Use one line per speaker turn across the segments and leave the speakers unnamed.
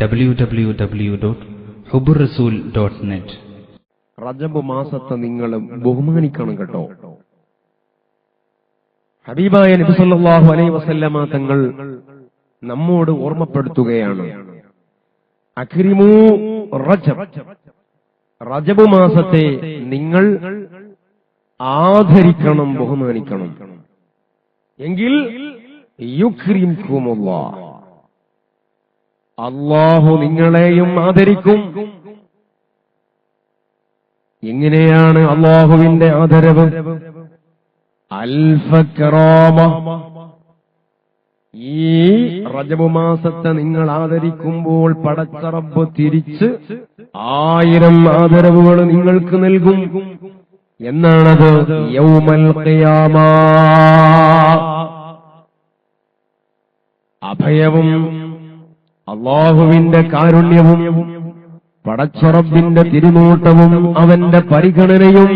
www.hubburrasool.net.
റജബ് മാസത്തെ നിങ്ങൾ ബഹുമാനിക്കണം കേട്ടോ. ഹബീബായ നബി സല്ലല്ലാഹു അലൈഹി വസല്ലമ തങ്ങൾ നമ്മോട് ഓർമ്മപ്പെടുത്തുകയാണ്, അക്രിമൂ റജബ്, റജബ് മാസത്തെ നിങ്ങൾ ആദരിക്കണം, ബഹുമാനിക്കണം. എങ്കിൽ യുക്രിംകുമുല്ലാഹ്, അല്ലാഹു നിങ്ങളെയും ആദരിക്കും. എങ്ങനെയാണ് അല്ലാഹുവിന്റെ ആദരവ്? അൽഫക്റാമ, ഈ റജബ് മാസത്തെ നിങ്ങൾ ആദരിക്കുമ്പോൾ പടച്ച റബ്ബ് തിരിച്ച് 1000 ആദരവുകൾ നിങ്ങൾക്ക് നൽകും എന്നാണത്. യൗമൽ ഖിയാമ, അഭയവും അല്ലാഹുവിന്റെ കാരുണ്യവും പടച്ച റബ്ബിന്റെ തിരുനോട്ടവും അവന്റെ പരിഗണനയും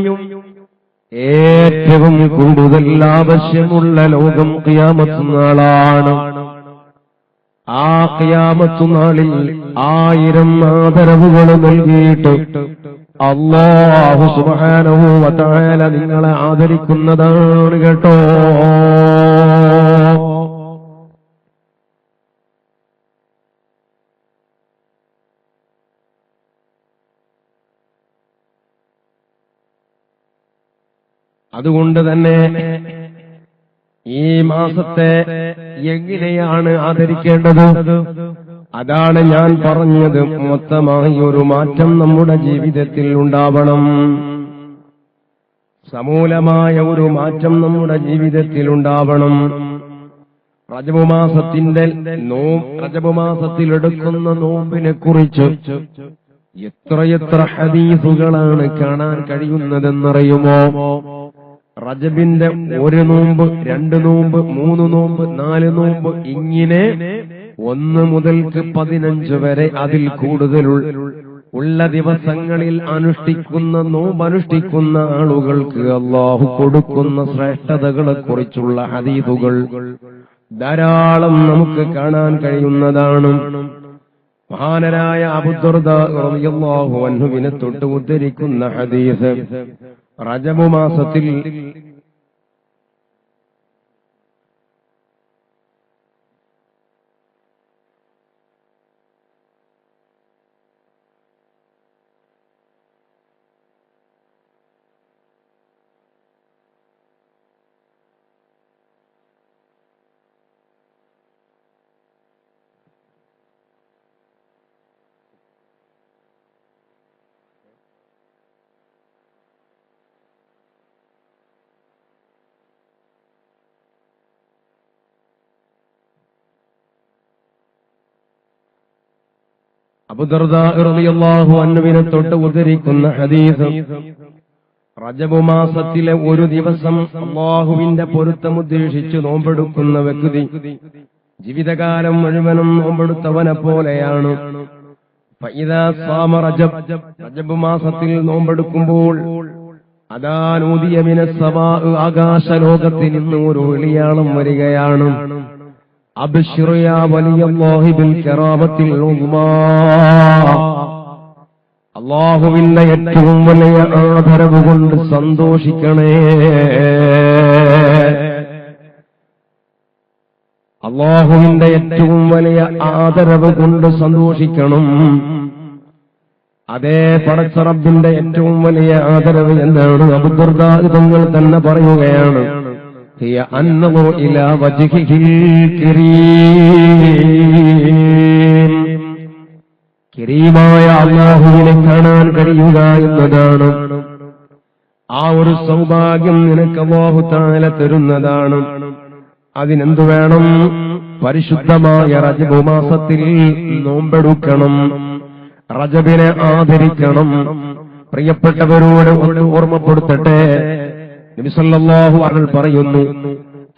ഏറ്റവും കൂടുതൽ ആവശ്യമുള്ള ലോകം ഖിയാമത്ത് നാളാണ്. ആ ഖിയാമത്ത് നാളിൽ 1000 ആദരവുകൾ നൽകിയിട്ട് അല്ലാഹു സുബ്ഹാനഹു വ തആല നിങ്ങളെ ആദരിക്കുന്നതാണ് കേട്ടോ. അതുകൊണ്ട് തന്നെ ഈ മാസത്തെ എങ്ങനെയാണ് ആദരിക്കേണ്ടത്? അതാണ് ഞാൻ പറഞ്ഞത്. മൊത്തമായി ഒരു മാറ്റം നമ്മുടെ ജീവിതത്തിൽ ഉണ്ടാവണം. സമൂലമായ ഒരു മാറ്റം നമ്മുടെ ജീവിതത്തിൽ ഉണ്ടാവണം. റജബ് മാസത്തിൽ എടുക്കുന്ന നോമ്പിനെ കുറിച്ച് എത്രയെത്ര ഹദീസുകളാണ് കാണാൻ കഴിയുന്നതെന്നറിയുമോ? റജബിന്റെ 1 നോമ്പ്, 2 നോമ്പ്, 3 നോമ്പ്, 4 നോമ്പ്, ഇങ്ങനെ 1 മുതൽക്ക് 15 വരെ അതിൽ കൂടുതൽ ഉള്ള ദിവസങ്ങളിൽ നോമ്പനുഷ്ഠിക്കുന്ന ആളുകൾക്ക് അല്ലാഹു കൊടുക്കുന്ന ശ്രേഷ്ഠതകളെ കുറിച്ചുള്ള ഹദീസുകൾ ധാരാളം നമുക്ക് കാണാൻ കഴിയുന്നതാണ്. മഹാനരായ അബൂദർദാ റളിയല്ലാഹു അൻഹുവിനെ തൊട്ട് ഉദ്ധരിക്കുന്ന ഹദീസ്, റജബ് മാസത്തിൽ അബൂദർദാ റളിയല്ലാഹു അൻഹുവിനെ തൊട്ട് ഉദ്ധരിക്കുന്ന ഹദീസ്, റജബ് മാസത്തിലെ ഒരു ദിവസം അല്ലാഹുവിന്റെ പൊരുത്തമുദ്ദേശിച്ച് നോമ്പെടുക്കുന്ന വ്യക്തി ജീവിതകാലം മുഴുവനും നോമ്പെടുത്തവനെ പോലെയാണ്. ഫഇദാ സാമ റജബ് മാസത്തിൽ നോമ്പെടുക്കുമ്പോൾ അദാ നൂദിയ മിനസ് സമാ, ആകാശലോകത്തിൽ നിന്ന് ഒരു വിളിയാളം വരികയാണ്. അബ്ശിർ യാ വലിയല്ലാഹി ബിൽ കറാമത്തിൽ ഉസ്മാ, അല്ലാഹുവിന്റെ ഏറ്റവും വലിയ ആദരവ് കൊണ്ട് സന്തോഷിക്കണേ. അല്ലാഹുവിന്റെ ഏറ്റവും വലിയ ആദരവ് കൊണ്ട് സന്തോഷിക്കണം. അതേ പടച്ച റബ്ബിന്റെ ഏറ്റവും വലിയ ആദരവ് എന്താണ്? അബൂദർദാ തങ്ങൾ തന്നെ പറയുകയാണ്, ഹിയ അന്നദു ഇലാ വജ്ഹിഹിൽ കരീം, കരീമായ അല്ലാഹുവിനെ കാണാൻ കഴിയുക എന്നതാണ്. ആ ഒരു സൗഭാഗ്യം നിനക്ക് അല്ലാഹു തആല തരുന്നതാണ്. അതിനെന്തു വേണം? പരിശുദ്ധമായ റജബ് മാസത്തിൽ നോമ്പെടുക്കണം, റജബിനെ ആദരിക്കണം. പ്രിയപ്പെട്ടവരോട് ഒന്ന് ഓർമ്മപ്പെടുത്തട്ടെ, നബി സല്ലല്ലാഹു അലൈഹി വസല്ലം പറയുന്നു,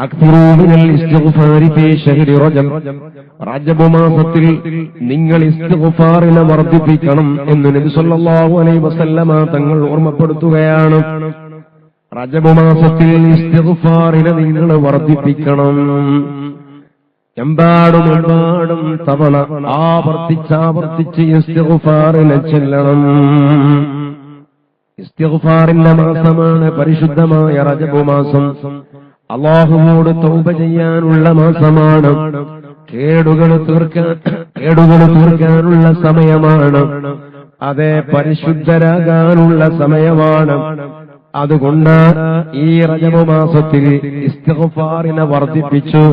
അക്സിറൂ മിനൽ ഇസ്തിഗ്ഫാരി ഫീ ശഹ്രി റജബ്, റജബ് മാസത്തിൽ നിങ്ങൾ ഇസ്തിഗ്ഫാറിനെ വർദ്ധിപ്പിക്കണം എന്ന് നബി സല്ലല്ലാഹു അലൈഹി വസല്ലം തങ്ങൾ ഓർമ്മപ്പെടുത്തുകയാണ്. റജബ് മാസത്തിൽ ഇസ്തിഗ്ഫാറിനെ നിങ്ങൾ വർദ്ധിപ്പിക്കണം. എമ്പാടും തവണ ആവർത്തിച്ച് ഇസ്തിഗ്ഫാറിനെ ചൊല്ലണം. ഇസ്തിഗ്ഫാറിന്റെ മാസമാണ് പരിശുദ്ധമായ റജബ് മാസം. അല്ലാഹുവോട് തൗബ ചെയ്യാനുള്ള മാസമാണ്. കേടുകൾ തീർക്കാനുള്ള സമയമാണ്. അതേ പരിശുദ്ധരാകാനുള്ള സമയമാണ്. അതുകൊണ്ട് ഈ റജബ് മാസത്തിൽ ഇസ്തിഗ്ഫാറിനെ വർദ്ധിപ്പിച്ചു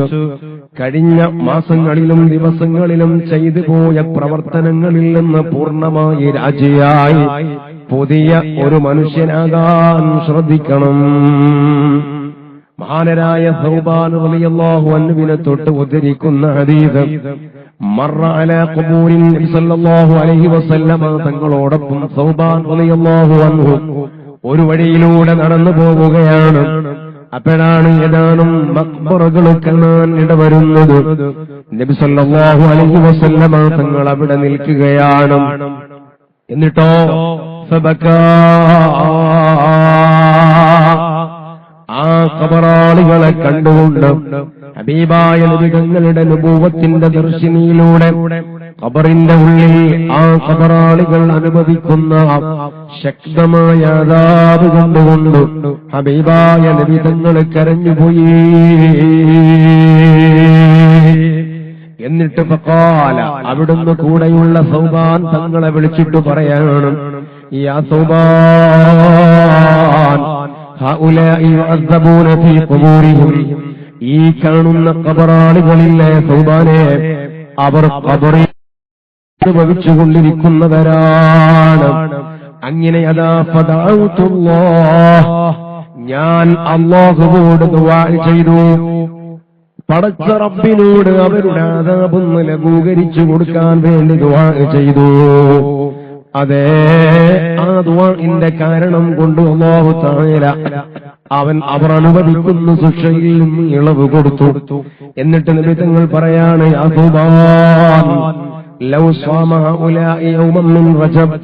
കഴിഞ്ഞ മാസങ്ങളിലും ദിവസങ്ങളിലും ചെയ്തു പോയ പ്രവർത്തനങ്ങളിൽ നിന്ന് പൂർണ്ണമായി രാജിയായി പുതിയ ഒരു മനുഷ്യനാകാൻ ശ്രദ്ധിക്കണം. മഹാനരായ സൗബാൻ റളിയല്ലാഹു അൻഹുവിനെ തൊട്ട് ഉദ്ധരിക്കുന്ന ഹദീസ്, മർറ അലാ ഖുബൂരിൻ നബി സല്ലല്ലാഹു അലൈഹി വസല്ലമ തങ്ങളോടൊപ്പം സൗബാൻ റളിയല്ലാഹു അൻഹു ഒരു വഴിയിലൂടെ നടന്നു പോവുകയാണ്. അപ്പോഴാണ് ഏതാനും മഖ്ബറകൾ കാണാൻ ഇടവരുന്നത്. നബി സല്ലല്ലാഹു അലൈഹി വസല്ലമ തങ്ങൾ അവിടെ നിൽക്കുകയാണ്. എന്നിട്ടോ ഫബകാ, ആ ഖബറാളികളെ കണ്ടുകൊണ്ട് ഹബീബായ നബി തങ്ങളുടെ നബുവത്തിന്റെ ദർശിനിയിലൂടെ ഖബറിന്റെ ഉള്ളിൽ ആ ഖബറാളികൾ അനുഭവിക്കുന്ന ശക്തമായ അദാബ് കണ്ടുകൊണ്ട് ഹബീബായ നബി തങ്ങൾ കരഞ്ഞുപോയി. എന്നിട്ട് ഫഖാല, അവിടുന്ന് കൂടെയുള്ള സൗബാൻ തങ്ങളെ വിളിച്ചിട്ട് പറയാണ്, യാ സൗബാൻ, ഹഉലാഇ യുഅദ്ദബൂന ഫീ ഖുബൂരിഹിം, ഈ കാണുന്ന ഖബറാളികളിലെ സൗബാനെ, അവർ ഖബറിൽ അനുഭവിച്ചുകൊണ്ടിരിക്കുന്നവരാണ്. അങ്ങനെ അതാ ഫദഅഉതുല്ലാഹ്, ഞാൻ അല്ലാഹുവോട് ദുആ ചെയ്തു, പടച്ച റബ്ബിനോട് അവരുടെ അദാബൊന്ന് ലഘൂകരിച്ചു കൊടുക്കാൻ വേണ്ടി ദുആ ചെയ്തു. അതേ, ആ ദുആഇന്റെ കാരണം കൊണ്ട് അല്ലാഹു തആല അവർ അനുഭവിക്കുന്ന ശിക്ഷയിൽ നിന്ന് ഇളവ് കൊടുത്തു. എന്നിട്ട് നബി തങ്ങൾ പറയാണ്, യാ സൗബാൻ, ലൗ സ്വാമ ഹഉലാഇ യൗമൻ മിൻ റജബ്,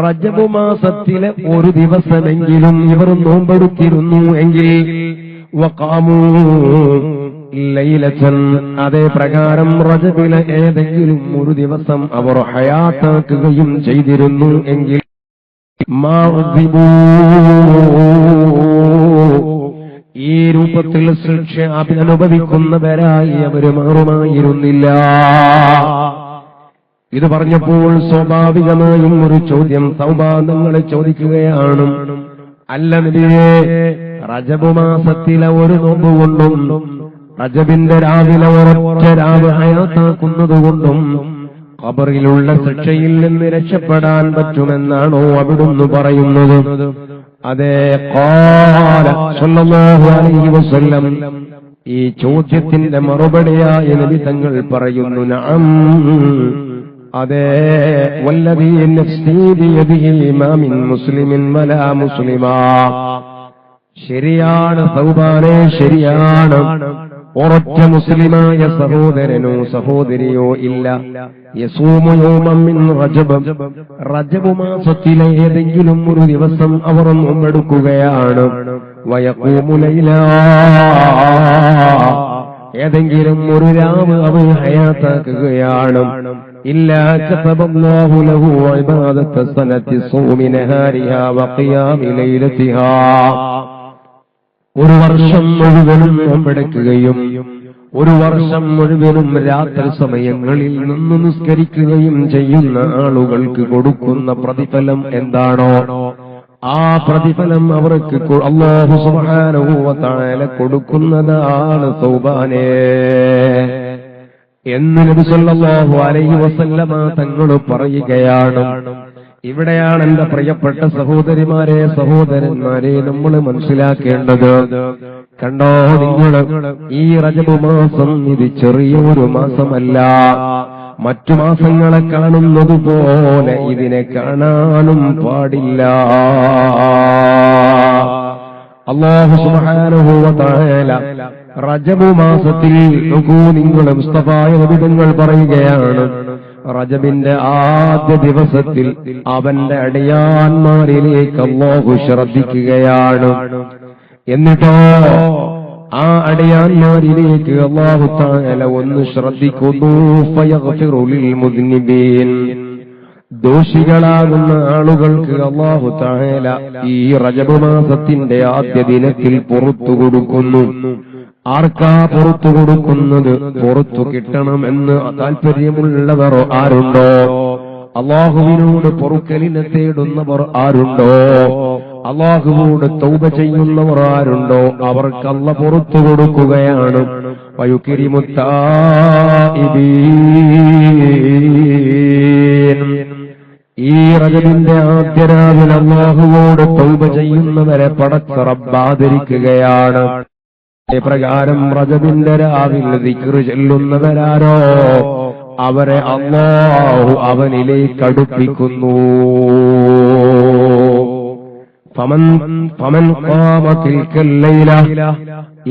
റജബ് മാസത്തിലെ ഒരു ദിവസമെങ്കിലും ഇവർ നോമ്പെടുത്തിരുന്നു എങ്കിൽ, വഖാമൂ ലൈലതൻ, അതേ പ്രകാരം റജബിലെ ഏതെങ്കിലും ഒരു ദിവസം അവർ ഹയാത്താക്കുകയും ചെയ്തിരുന്നു എങ്കിൽ, മാഉദിബൂ, ഈ രൂപത്തിൽ ശിക്ഷ അനുഭവിക്കുന്നവരായി അവർ മാറുമായിരുന്നില്ല. ഇത് പറഞ്ഞപ്പോൾ സ്വാഭാവികമായും ഒരു ചോദ്യം സൗബാനങ്ങളെ ചോദിക്കുകയാണ്, അല്ല നബിയേ, റജബ് മാസത്തിലെ ഒരു നോമ്പ് കൊണ്ടും റജബിന്റെ രാവിലെ ഒരൊറ്റ രാവ് ഹയാത്താക്കുന്നതുകൊണ്ടും ഖബറിലുള്ള ശിക്ഷയിൽ നിന്ന് രക്ഷപ്പെടാൻ പറ്റുമെന്നാണോ അവിടുന്ന് പറയുന്നത്? അതേ, ഖാല സല്ലല്ലാഹു അലൈഹി വസല്ലം, ഈ ചോദ്യത്തിന്റെ മറുപടിയായി നബി തങ്ങൾ പറയുന്നു, നഅം, അതേ, വല്ലദീ നഫ്സീ ബിയദിഹി മാ മിൻ മുസ്ലിമിൻ വലാ മുസ്ലിമാ, ശരിയാണ് സൗബാനേ, ശരിയാണ്, ഒരൊറ്റ മുസ്ലിമായ സഹോദരനോ സഹോദരിയോ ഇല്ല, യസൂമു യൗമൻ മിൻ റജബ്, റജബ് മാസത്തിലെ ഏതെങ്കിലും ഒരു ദിവസം അവർ നോമ്പെടുക്കുകയാണ്, വയഖൂമു ലൈലാ, ഏതെങ്കിലും ഒരു രാവ് അവർ ഹയാത്താക്കുകയാണ്, ഇല്ലാ കതബല്ലാഹു ലഹു ഇബാദത സനതി സൗമി നഹാരിഹാ വഖിയാമി ലൈലതിഹാ, ഒരു വർഷം മുഴുവനും നോമ്പെടുക്കുകയും ഒരു വർഷം മുഴുവനും രാത്രി സമയങ്ങളിൽ നിന്ന് നിസ്കരിക്കുകയും ചെയ്യുന്ന ആളുകൾക്ക് കൊടുക്കുന്ന പ്രതിഫലം എന്താണോ ആ പ്രതിഫലം അവർക്ക് അല്ലാഹു സുബ്ഹാനഹു വ തആല കൊടുക്കുന്നതാണ് സൗബാനേ എന്ന് നബി സല്ലല്ലാഹു അലൈഹി വസല്ലമ തങ്ങൾ പറയുകയാണ്. ഇവിടെയാണ് എന്റെ പ്രിയപ്പെട്ട സഹോദരിമാരെ സഹോദരന്മാരെ നമ്മൾ മനസ്സിലാക്കേണ്ടത്. കണ്ടോ നിങ്ങൾ, ഈ റജബ് മാസം ഇത് ചെറിയൊരു മാസമല്ല. മറ്റു മാസങ്ങളെ കാണുന്നത് പോലെ ഇതിനെ കാണാനും പാടില്ല. അല്ലാഹു സുബ്ഹാനഹു വ തആല റജബ് മാസത്തിൽ നോക്കൂ, നിങ്ങൾ മുസ്തഫായ നബിതങ്ങൾ പറയുകയാണ്, റജബിന്റെ ആദ്യ ദിവസത്തിൽ അവന്റെ അടിയാന്മാരിലേക്ക് അല്ലാഹു ശ്രദ്ധിക്കുകയാണ്. എന്നിട്ടോ ആ അടിയാന്മാരിലേക്ക് അല്ലാഹു തആല ഒന്ന് ശ്രദ്ധിക്കുന്നു. ഫയഗ്ഫിറു ലിൽ മുദ്നിബീൻ, ദോഷികളാകുന്ന ആളുകൾക്ക് അല്ലാഹു തആല ഈ റജബ് മാസത്തിന്റെ ആദ്യ ദിനത്തിൽ പുറത്തു കൊടുക്കുന്നു. ആർക്കാ പുറത്തു കൊടുക്കുന്നത്? പുറത്തു കിട്ടണമെന്ന് താല്പര്യമുള്ളവർ ആരുണ്ടോ? അല്ലാഹുവിനോട് പൊറുക്കലിനെ തേടുന്നവർ ആരുണ്ടോ? അല്ലാഹുവോട് തൗബ ചെയ്യുന്നവർ ആരുണ്ടോ? അവർക്ക് അല്ലാഹു പുറത്തു കൊടുക്കുകയാണ്. വയുക്രിമുത്താഇബീൻ, ഈ റജബിന്റെ ആദ്യ രാവിലെ അല്ലാഹുവോട് തൗബ ചെയ്യുന്നവരെ പടച്ച റബ്ബ് ആദരിക്കുകയാണ്. പ്രകാരം റജബിന്റെ രാവിലെ ദിക്ർ ചൊല്ലുന്നവരാരോ അവരെ അല്ലാഹു അവനിലേക്ക് അടുപ്പിക്കുന്നു. ഫമൻ ഖാമ തിൽക്കൽ ലൈല,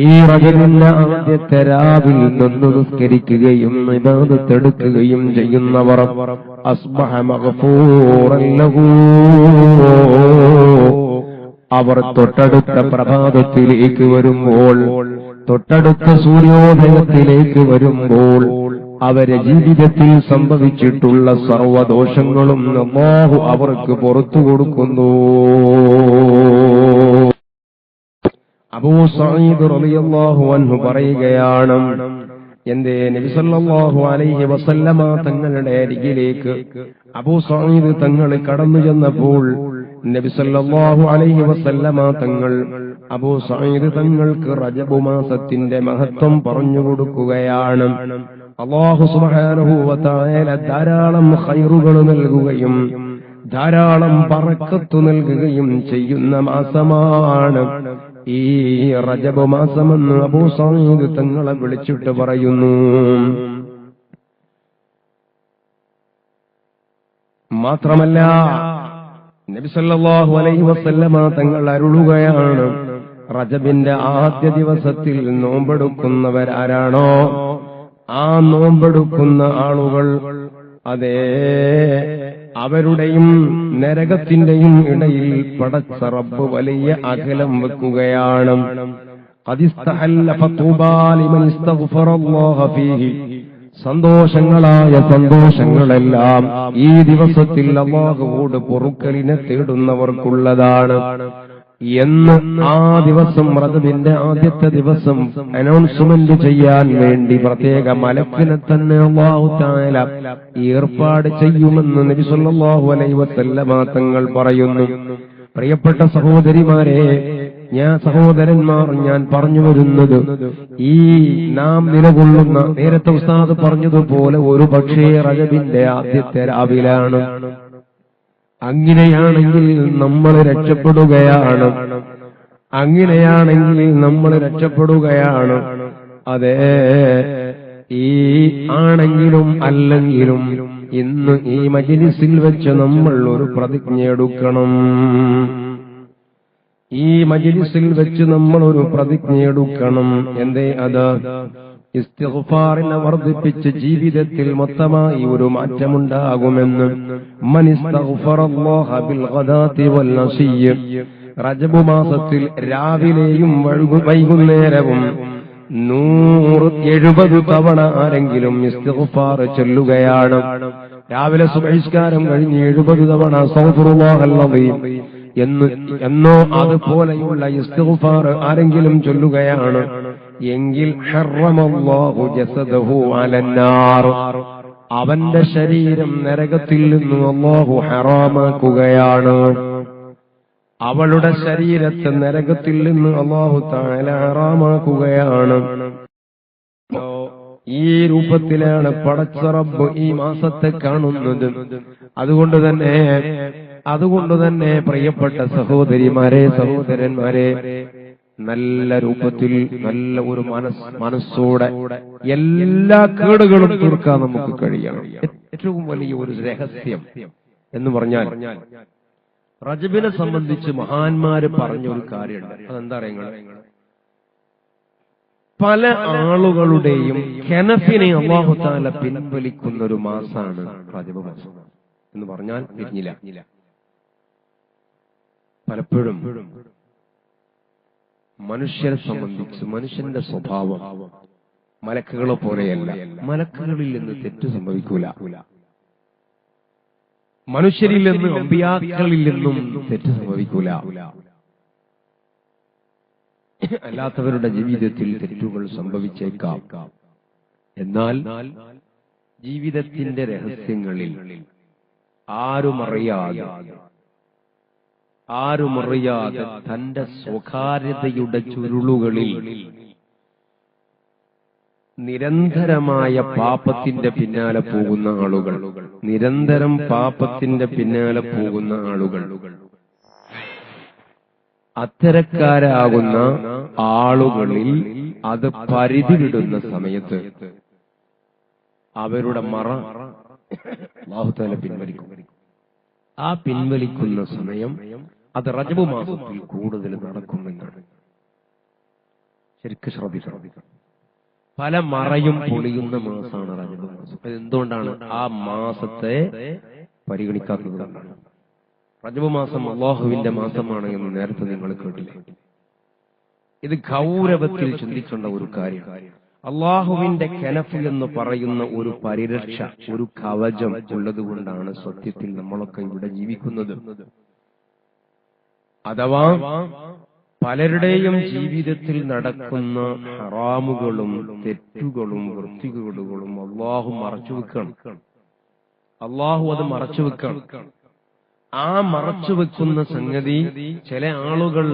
ഈ റജബിന്റെ ആദ്യത്തെ രാവിൽ നിന്ന് നിസ്കരിക്കുകയും ഇബാദത്ത് എടുക്കുകയും ചെയ്യുന്നവർ അസ്ബഹ മഗ്ഫൂറൻ ലഹു, അവർ തൊട്ടടുത്ത പ്രഭാതത്തിലേക്ക് വരുമ്പോൾ, തൊട്ടടുത്ത സൂര്യോദയത്തിലേക്ക് വരുമ്പോൾ അവരെ ജീവിതത്തിൽ സംഭവിച്ചിട്ടുള്ള സർവദോഷങ്ങളും അല്ലാഹു അവർക്ക് പുറത്തു കൊടുക്കുന്നു. അബൂ സഈദ് റളിയല്ലാഹു അൻഹു പറയുകയാണ്, എന്റെ നബി സല്ലല്ലാഹു അലൈഹി വസല്ലമ തങ്ങളുടെ അരികിലേക്ക് അബൂ സഈദ് തങ്ങൾ കടന്നു ചെന്നപ്പോൾ നബി സല്ലല്ലാഹു അലൈഹി വസല്ലമ തങ്ങൾ അബൂ സഈദ് തങ്ങൾക്ക് റജബ് മാസത്തിന്റെ മഹത്വം പറഞ്ഞു കൊടുക്കുകയാണ്. അല്ലാഹു സുബ്ഹാനഹു വ തആല ധാരാളം ഖൈറുകൾ നൽകുകയും ധാരാളം ബറക്കത്ത് നൽകുകയും ചെയ്യുന്ന മാസമാണ് ഈ റജബ് മാസമെന്ന് അബൂ സഈദ് തങ്ങളെ വിളിച്ചിട്ട് പറയുന്നു. മാത്രമല്ല നബി സല്ലല്ലാഹു അലൈഹി വസല്ലമ തങ്ങൾ അരുളുകയാണ്, റജബിന്റെ ആദ്യ ദിവസത്തിൽ നോമ്പെടുക്കുന്നവരാരാണോ ആ നോമ്പെടുക്കുന്ന ആളുകൾ അതേ അവരുടെയും നരകത്തിന്റെയും ഇടയിൽ പടച്ച റബ്ബ് വലിയ അകലം വെക്കുകയാണ്. ഖദിസ്തഹല്ല ഫതൂബാ ലിമൻ ഇസ്തഗ്ഫറല്ലാഹ ഫീഹി, സന്തോഷങ്ങളായ സന്തോഷങ്ങളെല്ലാം ഈ ദിവസത്തിൽ അല്ലാഹുവോട് പൊറുക്കലിനെ തേടുന്നവർക്കുള്ളതാണ് എന്ന് ആ ദിവസം റജബിന്റെ ആദ്യത്തെ ദിവസം അനൗൺസ്മെന്റ് ചെയ്യാൻ വേണ്ടി പ്രത്യേക മലക്കിനെ തന്നെ അല്ലാഹു തആല ഏർപ്പാട് ചെയ്യുമെന്ന് നബി സല്ലല്ലാഹു അലൈഹി വസല്ലമ തങ്ങൾ പറയുന്നു. പ്രിയപ്പെട്ട സഹോദരിമാരെ, സഹോദരന്മാർ, ഞാൻ പറഞ്ഞു വരുന്നത് ഈ നാം നിലകൊള്ളുന്ന നേരത്തെ ഉസ്താദ് പറഞ്ഞതുപോലെ ഒരു പക്ഷേ റജബിന്റെ ആദ്യത്തെ രാവിലാണ്. അങ്ങനെയാണെങ്കിൽ നമ്മൾ രക്ഷപ്പെടുകയാണ്. അങ്ങനെയാണെങ്കിൽ നമ്മൾ രക്ഷപ്പെടുകയാണ്. അതെ, ഈ ആണെങ്കിലും അല്ലെങ്കിലും ഇന്ന് ഈ മജ്‌ലിസിൽ വെച്ച് നമ്മൾ ഒരു പ്രതിജ്ഞ എടുക്കണം. ഈ മജ്‌ലിസിൽ വെച്ച് നമ്മൾ ഒരു പ്രതിജ്ഞ എടുക്കണം. എന്തേ അത്? ഇസ്തിഗ്ഫാറിനെ വർദ്ധിപ്പിച്ച് ജീവിതത്തിൽ മൊത്തമായി ഒരു മാറ്റമുണ്ടാകുമെന്ന്. മൻ ഇസ്തഗ്ഫറല്ലാഹ ബിൽ ഗദാതി വൽ അശിയ്യ്, റജബ് മാസത്തിൽ രാവിലെയും വൈകുന്നേരവും 170 തവണ ആരെങ്കിലും ഇസ്തിഗ്ഫാർ ചൊല്ലുകയാണ്. രാവിലെ സുബ്ഹിസ്കാരം കഴിഞ്ഞ് 70 തവണ അസ്തഗ്ഫിറുല്ലാഹൽ അസീം എന്നോ അതുപോലെയുള്ള ഇസ്തിഗ്ഫാർ ആരെങ്കിലും ചൊല്ലുകയാണ് എങ്കിൽ ഹറമല്ലാഹു ജസദഹു അലന്നാർ, അവന്റെ ശരീരം നരകത്തിൽ നിന്ന് അല്ലാഹു ഹറാമാക്കുകയാണ്. അവളുടെ ശരീരത്തെ നരകത്തിൽ നിന്ന് അല്ലാഹു തആല ഹറാമാക്കുകയാണ്. ഈ രൂപത്തിലാണ് പടച്ച റബ്ബ് ഈ മാസത്തെ കാണുന്നത്. അതുകൊണ്ട് തന്നെ പ്രിയപ്പെട്ട സഹോദരിമാരെ, സഹോദരന്മാരെ, നല്ല രൂപത്തിൽ നല്ല ഒരു മനസ്സോടെ എല്ലാ കേടുകളും തീർക്കാൻ നമുക്ക് കഴിയണം. ഏറ്റവും വലിയ ഒരു രഹസ്യം എന്ന് പറഞ്ഞാൽ റജബിനെ സംബന്ധിച്ച് മഹാന്മാര് പറഞ്ഞൊരു കാര്യമുണ്ട്. അതെന്താ അറിയുക? പല ആളുകളുടെയും കെനഫിനെ അല്ലാഹു തആല പിൻവലിക്കുന്ന ഒരു മാസമാണ് റജബ് മാസം എന്ന് പറഞ്ഞാൽ തിരിഞ്ഞില്ല. പലപ്പോഴും മനുഷ്യരെ സംബന്ധിച്ച് മനുഷ്യന്റെ സ്വഭാവം മലക്കുകളെ പോലെയല്ല. മലക്കുകളിൽ നിന്ന് തെറ്റ് സംഭവിക്കൂല. മനുഷ്യരിൽ നിന്നും അമ്പിയാക്കളിൽ നിന്നും തെറ്റ് സംഭവിക്കൂല. അല്ലാത്തവരുടെ ജീവിതത്തിൽ തെറ്റുകൾ സംഭവിച്ചേക്കാം. എന്നാൽ ജീവിതത്തിന്റെ രഹസ്യങ്ങളിൽ ആരുമറിയാതെ തന്റെ സ്വകാര്യതയുടെ ചുരുളുകളിൽ നിരന്തരമായ പാപത്തിന്റെ പിന്നാലെ പോകുന്ന ആളുകൾ, നിരന്തരം പാപത്തിന്റെ പിന്നാലെ പോകുന്ന ആളുകൾ, അത്തരക്കാരാകുന്ന ആളുകളിൽ അത് പരിധി വിടുന്ന സമയത്ത് അവരുടെ മറ അല്ലാഹു തആല പിൻവലിക്കും. ആ പിൻവലിക്കുന്ന സമയം അത് റജബ് മാസത്തിൽ കൂടുതൽ നടക്കുമെന്നാണ്. ശരിക്കും ശ്രദ്ധിക്കണം. പല മറയും പൊളിയുന്ന മാസമാണ് റജബ് മാസം. എന്തുകൊണ്ടാണ്? ആ മാസത്തെ പരിഗണിക്കാത്തതുകൊണ്ടാണ്. റജബ് മാസം അല്ലാഹുവിന്റെ മാസമാണ് എന്ന് നേരത്തെ നിങ്ങൾ കേട്ടില്ലേ? ഇത് ഗൗരവത്തിൽ ചിന്തിക്കേണ്ട ഒരു കാര്യം. അള്ളാഹുവിന്റെ കനഫ് എന്ന് പറയുന്ന ഒരു പരിരക്ഷ, ഒരു കവചം ഉള്ളതുകൊണ്ടാണ് സത്യത്തിൽ നമ്മളൊക്കെ ഇവിടെ ജീവിക്കുന്നത്. അഥവാ പലരുടെയും ജീവിതത്തിൽ നടക്കുന്ന ഹറാമുകളും തെറ്റുകളും വൃത്തികേടുകളും അള്ളാഹു മറച്ചുവെക്കണം. അള്ളാഹു അത് മറച്ചുവെക്കണം. ആ മറച്ചുവെക്കുന്ന സംഗതി ചില ആളുകൾ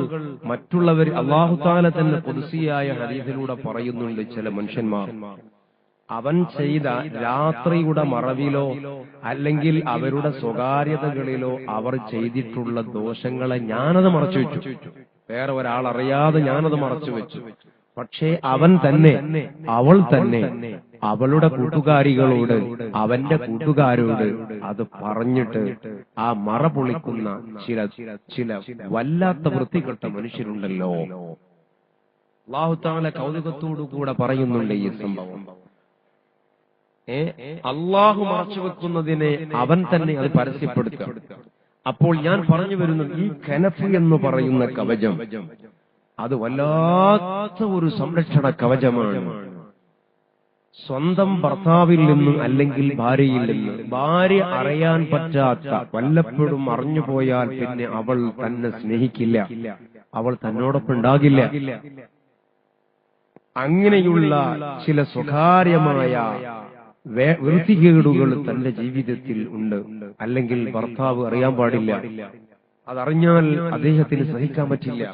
മറ്റുള്ളവർ, അല്ലാഹു തആല തന്നെ ഖുദ്സിയായ ഹദീസിലൂടെ പറയുന്നുണ്ട്, ചില മനുഷ്യന്മാർ അവൻ ചെയ്ത രാത്രിയുടെ മറവിലോ അല്ലെങ്കിൽ അവരുടെ സ്വകാര്യതകളിലോ അവർ ചെയ്തിട്ടുള്ള ദോഷങ്ങളെ ഞാനത് മറച്ചുവെച്ചു, വേറെ ഒരാൾ അറിയാതെ ഞാനത് മറച്ചുവെച്ചു. പക്ഷേ അവൻ തന്നെ, അവൾ തന്നെ അവളുടെ കൂട്ടുകാരികളോട്, അവന്റെ കൂട്ടുകാരോട് അത് പറഞ്ഞിട്ട് ആ മറ പൊളിക്കുന്ന ചില വല്ലാത്ത വൃത്തികെട്ട മനുഷ്യരുണ്ടല്ലോ. അല്ലാഹു തആല കൗതുകത്തോടുകൂടെ പറയുന്നുണ്ട് ഈ സംഭവം. അല്ലാഹു മറച്ചുവെക്കുന്നതിനെ അവൻ തന്നെ അത് പരസ്യപ്പെടുത്തുക. അപ്പോൾ ഞാൻ പറഞ്ഞു വരുന്നത്, ഈ കനഫ് എന്ന് പറയുന്ന കവചം അത് വല്ലാത്ത ഒരു സംരക്ഷണ കവചമാണ്. സ്വന്തം ഭർത്താവിൽ നിന്നും അല്ലെങ്കിൽ ഭാര്യയിൽ നിന്ന്, ഭാര്യ അറിയാൻ പറ്റാത്ത, വല്ലപ്പോഴും അറിഞ്ഞുപോയാൽ പിന്നെ അവൾ തന്നെ സ്നേഹിക്കില്ല, അവൾ തന്നോടൊപ്പം ഉണ്ടാകില്ല. അങ്ങനെയുള്ള ചില സ്വകാര്യമായ വൃത്തികേടുകൾ തന്റെ ജീവിതത്തിൽ ഉണ്ട്. അല്ലെങ്കിൽ ഭർത്താവ് അറിയാൻ പാടില്ല, അതറിഞ്ഞാൽ അദ്ദേഹത്തിന് സഹിക്കാൻ പറ്റില്ല.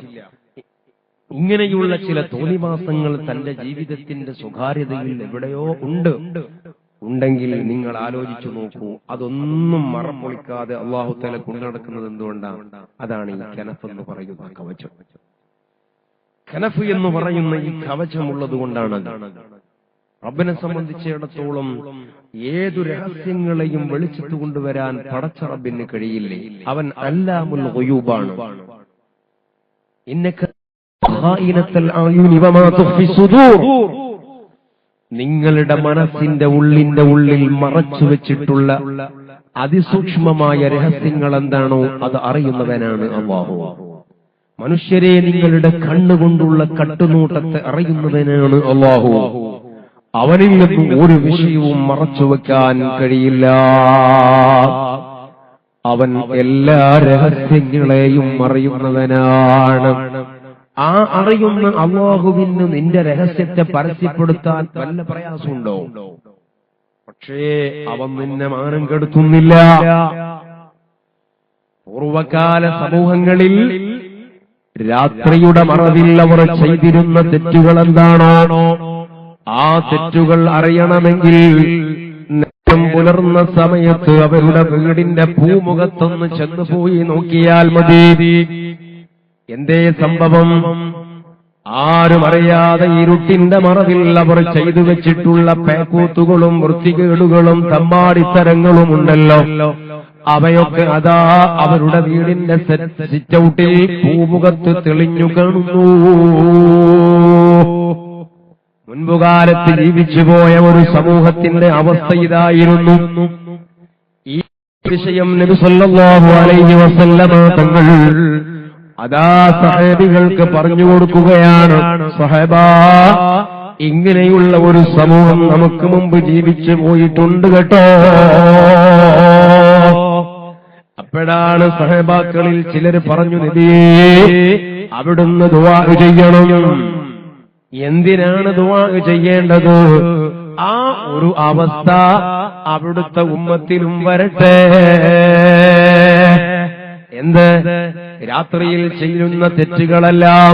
ഇങ്ങനെയുള്ള ചില തോന്നിവാസങ്ങൾ തന്റെ ജീവിതത്തിന്റെ സ്വകാര്യതയിൽ എവിടെയോ ഉണ്ടെങ്കിൽ നിങ്ങൾ ആലോചിച്ചു നോക്കൂ. അതൊന്നും മറപ്പൊളിക്കാതെ അല്ലാഹു തആല കൊണ്ടുനടക്കുന്നത് എന്തുകൊണ്ടാണ്? അതാണ് ഈ കനഫ് എന്ന് പറയുന്ന കവചം. കനഫ് എന്ന് പറയുന്ന ഈ കവചമുള്ളത് കൊണ്ടാണ്. റബ്ബിനെ സംബന്ധിച്ചിടത്തോളം ഏതു രഹസ്യങ്ങളെയും വെളിച്ചത്ത് കൊണ്ടുവരാൻ പടച്ച റബ്ബിന് കഴിയില്ലേ? അവൻ അല്ലാമുൽ ഗുയൂബാണ്. ഇന്നക ഖായിനത്തുൽ അയുനി വമാ തുഖ്ഫി സുദൂർ, നിങ്ങളുടെ മനസ്സിന്റെ ഉള്ളിൽ മറച്ചു വെച്ചിട്ടുള്ള അതിസൂക്ഷ്മമായ രഹസ്യങ്ങൾ എന്താണോ അത് അറിയുന്നവനാണ് അല്ലാഹു. മനുഷ്യരെ, നിങ്ങളുടെ കണ്ണുകൊണ്ടുള്ള കട്ടുനോട്ടത്തെ അറിയുന്നവനാണ് അല്ലാഹു. അവനിൽ നിന്നും ഒരു വിഷയവും മറച്ചുവെക്കാൻ കഴിയില്ല. അവൻ എല്ലാ രഹസ്യങ്ങളെയും അറിയുന്നവനാണ്. ആ അറിയുന്ന അല്ലാഹുവിന് നിന്റെ രഹസ്യത്തെ പരസ്യപ്പെടുത്താൻ വല്ല പ്രയാസമുണ്ടോ? പക്ഷേ അവൻ നിന്നെ മാനം കെടുത്തുന്നില്ല. പൂർവകാല സമൂഹങ്ങളിൽ രാത്രിയുടെ മറവിൽ അവർ ചെയ്തിരുന്ന തെറ്റുകൾ എന്താണോ, ആ തെറ്റുകൾ അറിയണമെങ്കിൽ നേരം പുലർന്ന സമയത്ത് അവരുടെ വീടിന്റെ പൂമുഖത്തൊന്ന് ചെന്നുപോയി നോക്കിയാൽ മതി. എന്തേ സംഭവം? ആരും അറിയാതെ ഇരുട്ടിന്റെ മറവിൽ അവർ ചെയ്തു വെച്ചിട്ടുള്ള പേക്കൂത്തുകളും വൃത്തികേടുകളും തമ്മാടിത്തരങ്ങളും ഉണ്ടല്ലോ. അവയൊക്കെ അതാ അവരുടെ വീടിന്റെ സിറ്റൗട്ടിൽ പൂമുഖത്ത് തെളിഞ്ഞു കാണുന്നു. മുൻപുകാലത്ത് ജീവിച്ചുപോയ ഒരു സമൂഹത്തിന്റെ അവസ്ഥ ഇതായിരുന്നു. ഈ വിഷയം നബി സല്ലല്ലാഹു അലൈഹി വസല്ലമ തങ്ങൾ അതാ സഹാബികൾക്ക് പറഞ്ഞു കൊടുക്കുകയാണ്, സഹബാ, ഇങ്ങനെയുള്ള ഒരു സമൂഹം നമുക്ക് മുമ്പ് ജീവിച്ചു പോയിട്ടുണ്ട് കേട്ടോ. അപ്പോഴാണ് സഹബാക്കളിൽ ചിലർ പറഞ്ഞു, നബിയേ, അവിടുന്ന് ദുആ ചെയ്യണം. എന്തിനാണ് ദുആ ചെയ്യേണ്ടത്? ആ ഒരു അവസ്ഥ അവിടുത്തെ ഉമ്മത്തിലും വരട്ടെ. എന്ത്? രാത്രിയിൽ ചെയ്യുന്ന തെറ്റുകളെല്ലാം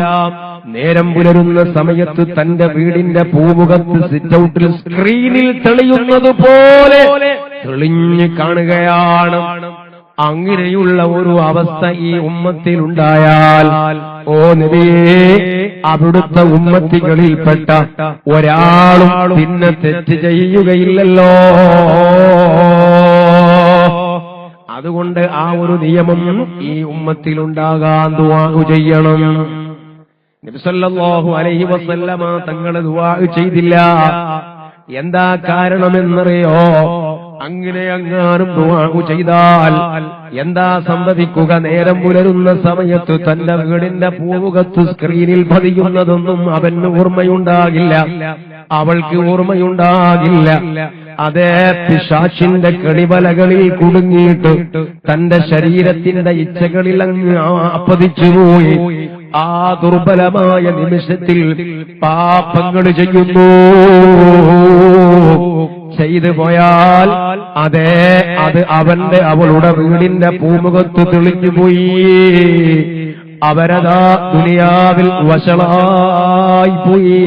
നേരം പുലരുന്ന സമയത്ത് തന്റെ വീടിന്റെ പൂമുഖത്ത് സിറ്റൗട്ടിൽ സ്ക്രീനിൽ തെളിയുന്നത് പോലെ തെളിഞ്ഞു കാണുകയാണ്. അങ്ങനെയുള്ള ഒരു അവസ്ഥ ഈ ഉമ്മത്തിലുണ്ടായാൽ, ഓ നബിയേ, അവിടുത്തെ ഉമ്മത്തികളിൽപ്പെട്ട ഒരാളും പിന്നെ തെറ്റ് ചെയ്യുകയില്ലല്ലോ. അതുകൊണ്ട് ആ ഒരു നിയമം ഈ ഉമ്മത്തിലുണ്ടാകാൻ ദുആ ചെയ്യണം. നബി സല്ലല്ലാഹു അലൈഹി വസല്ലമ തങ്ങൾ ദുആ ചെയ്തില്ല. എന്താ കാരണമെന്നറിയോ? അങ്ങനെ അങ്ങാനും ദുആ ചെയ്താൽ എന്താ സംഭവിക്കുക? നേരം പുലരുന്ന സമയത്ത് തന്റെ വീടിന്റെ പൂമുഖത്ത് സ്ക്രീനിൽ പതിയുന്നതൊന്നും അവന് ഓർമ്മയുണ്ടാകില്ല, അവൾക്ക് ഓർമ്മയുണ്ടാകില്ല. അതേ പിശാചിന്റെ കെണിവലകളിൽ കുടുങ്ങിയിട്ട് തന്റെ ശരീരത്തിന്റെ ഇച്ഛകളിൽ അങ്ങ് അപ്പതിച്ചുപോയി ആ ദുർബലമായ നിമിഷത്തിൽ പാപങ്ങൾ ചെയ്യുന്നു. ചെയ്തു പോയാൽ അതേ അത് അവളുടെ വീടിന്റെ പൂമുഖത്ത് തെളിഞ്ഞുപോയി. അവരതാ ദുനിയാവിൽ വഷളായിപ്പോയി.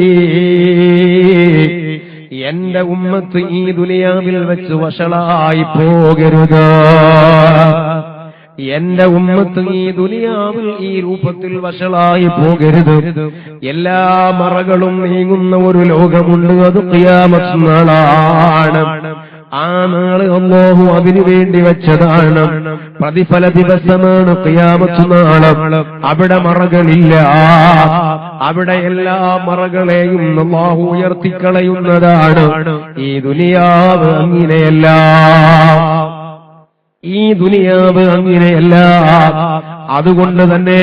എന്റെ ഉമ്മത്ത് ഈ ദുനിയാവിൽ വെച്ച് വഷളായി പോകരുത്. എന്റെ ഉമ്മത്ത് ഈ ദുനിയാവിൽ ഈ രൂപത്തിൽ വഷളായി പോകരുത്. എല്ലാ മറകളും നീങ്ങുന്ന ഒരു ലോകമുണ്ട്, അത് ഖിയാമത്ത് നാളാണ്. ആ നാള് അല്ലാഹു അതിനു വേണ്ടി വെച്ചതാണ്. പ്രതിഫല ദിവസമാണ് ഖിയാമത്ത് നാള്. അവിടെ മറകളില്ല. അവിടെ എല്ലാ മറകളെയും അല്ലാഹു ഉയർത്തിക്കളയുന്നതാണ്. ഈ ദുനിയാവ് അങ്ങനെയല്ല. ഈ ദുനിയാവ് അങ്ങനെയല്ല. അതുകൊണ്ട് തന്നെ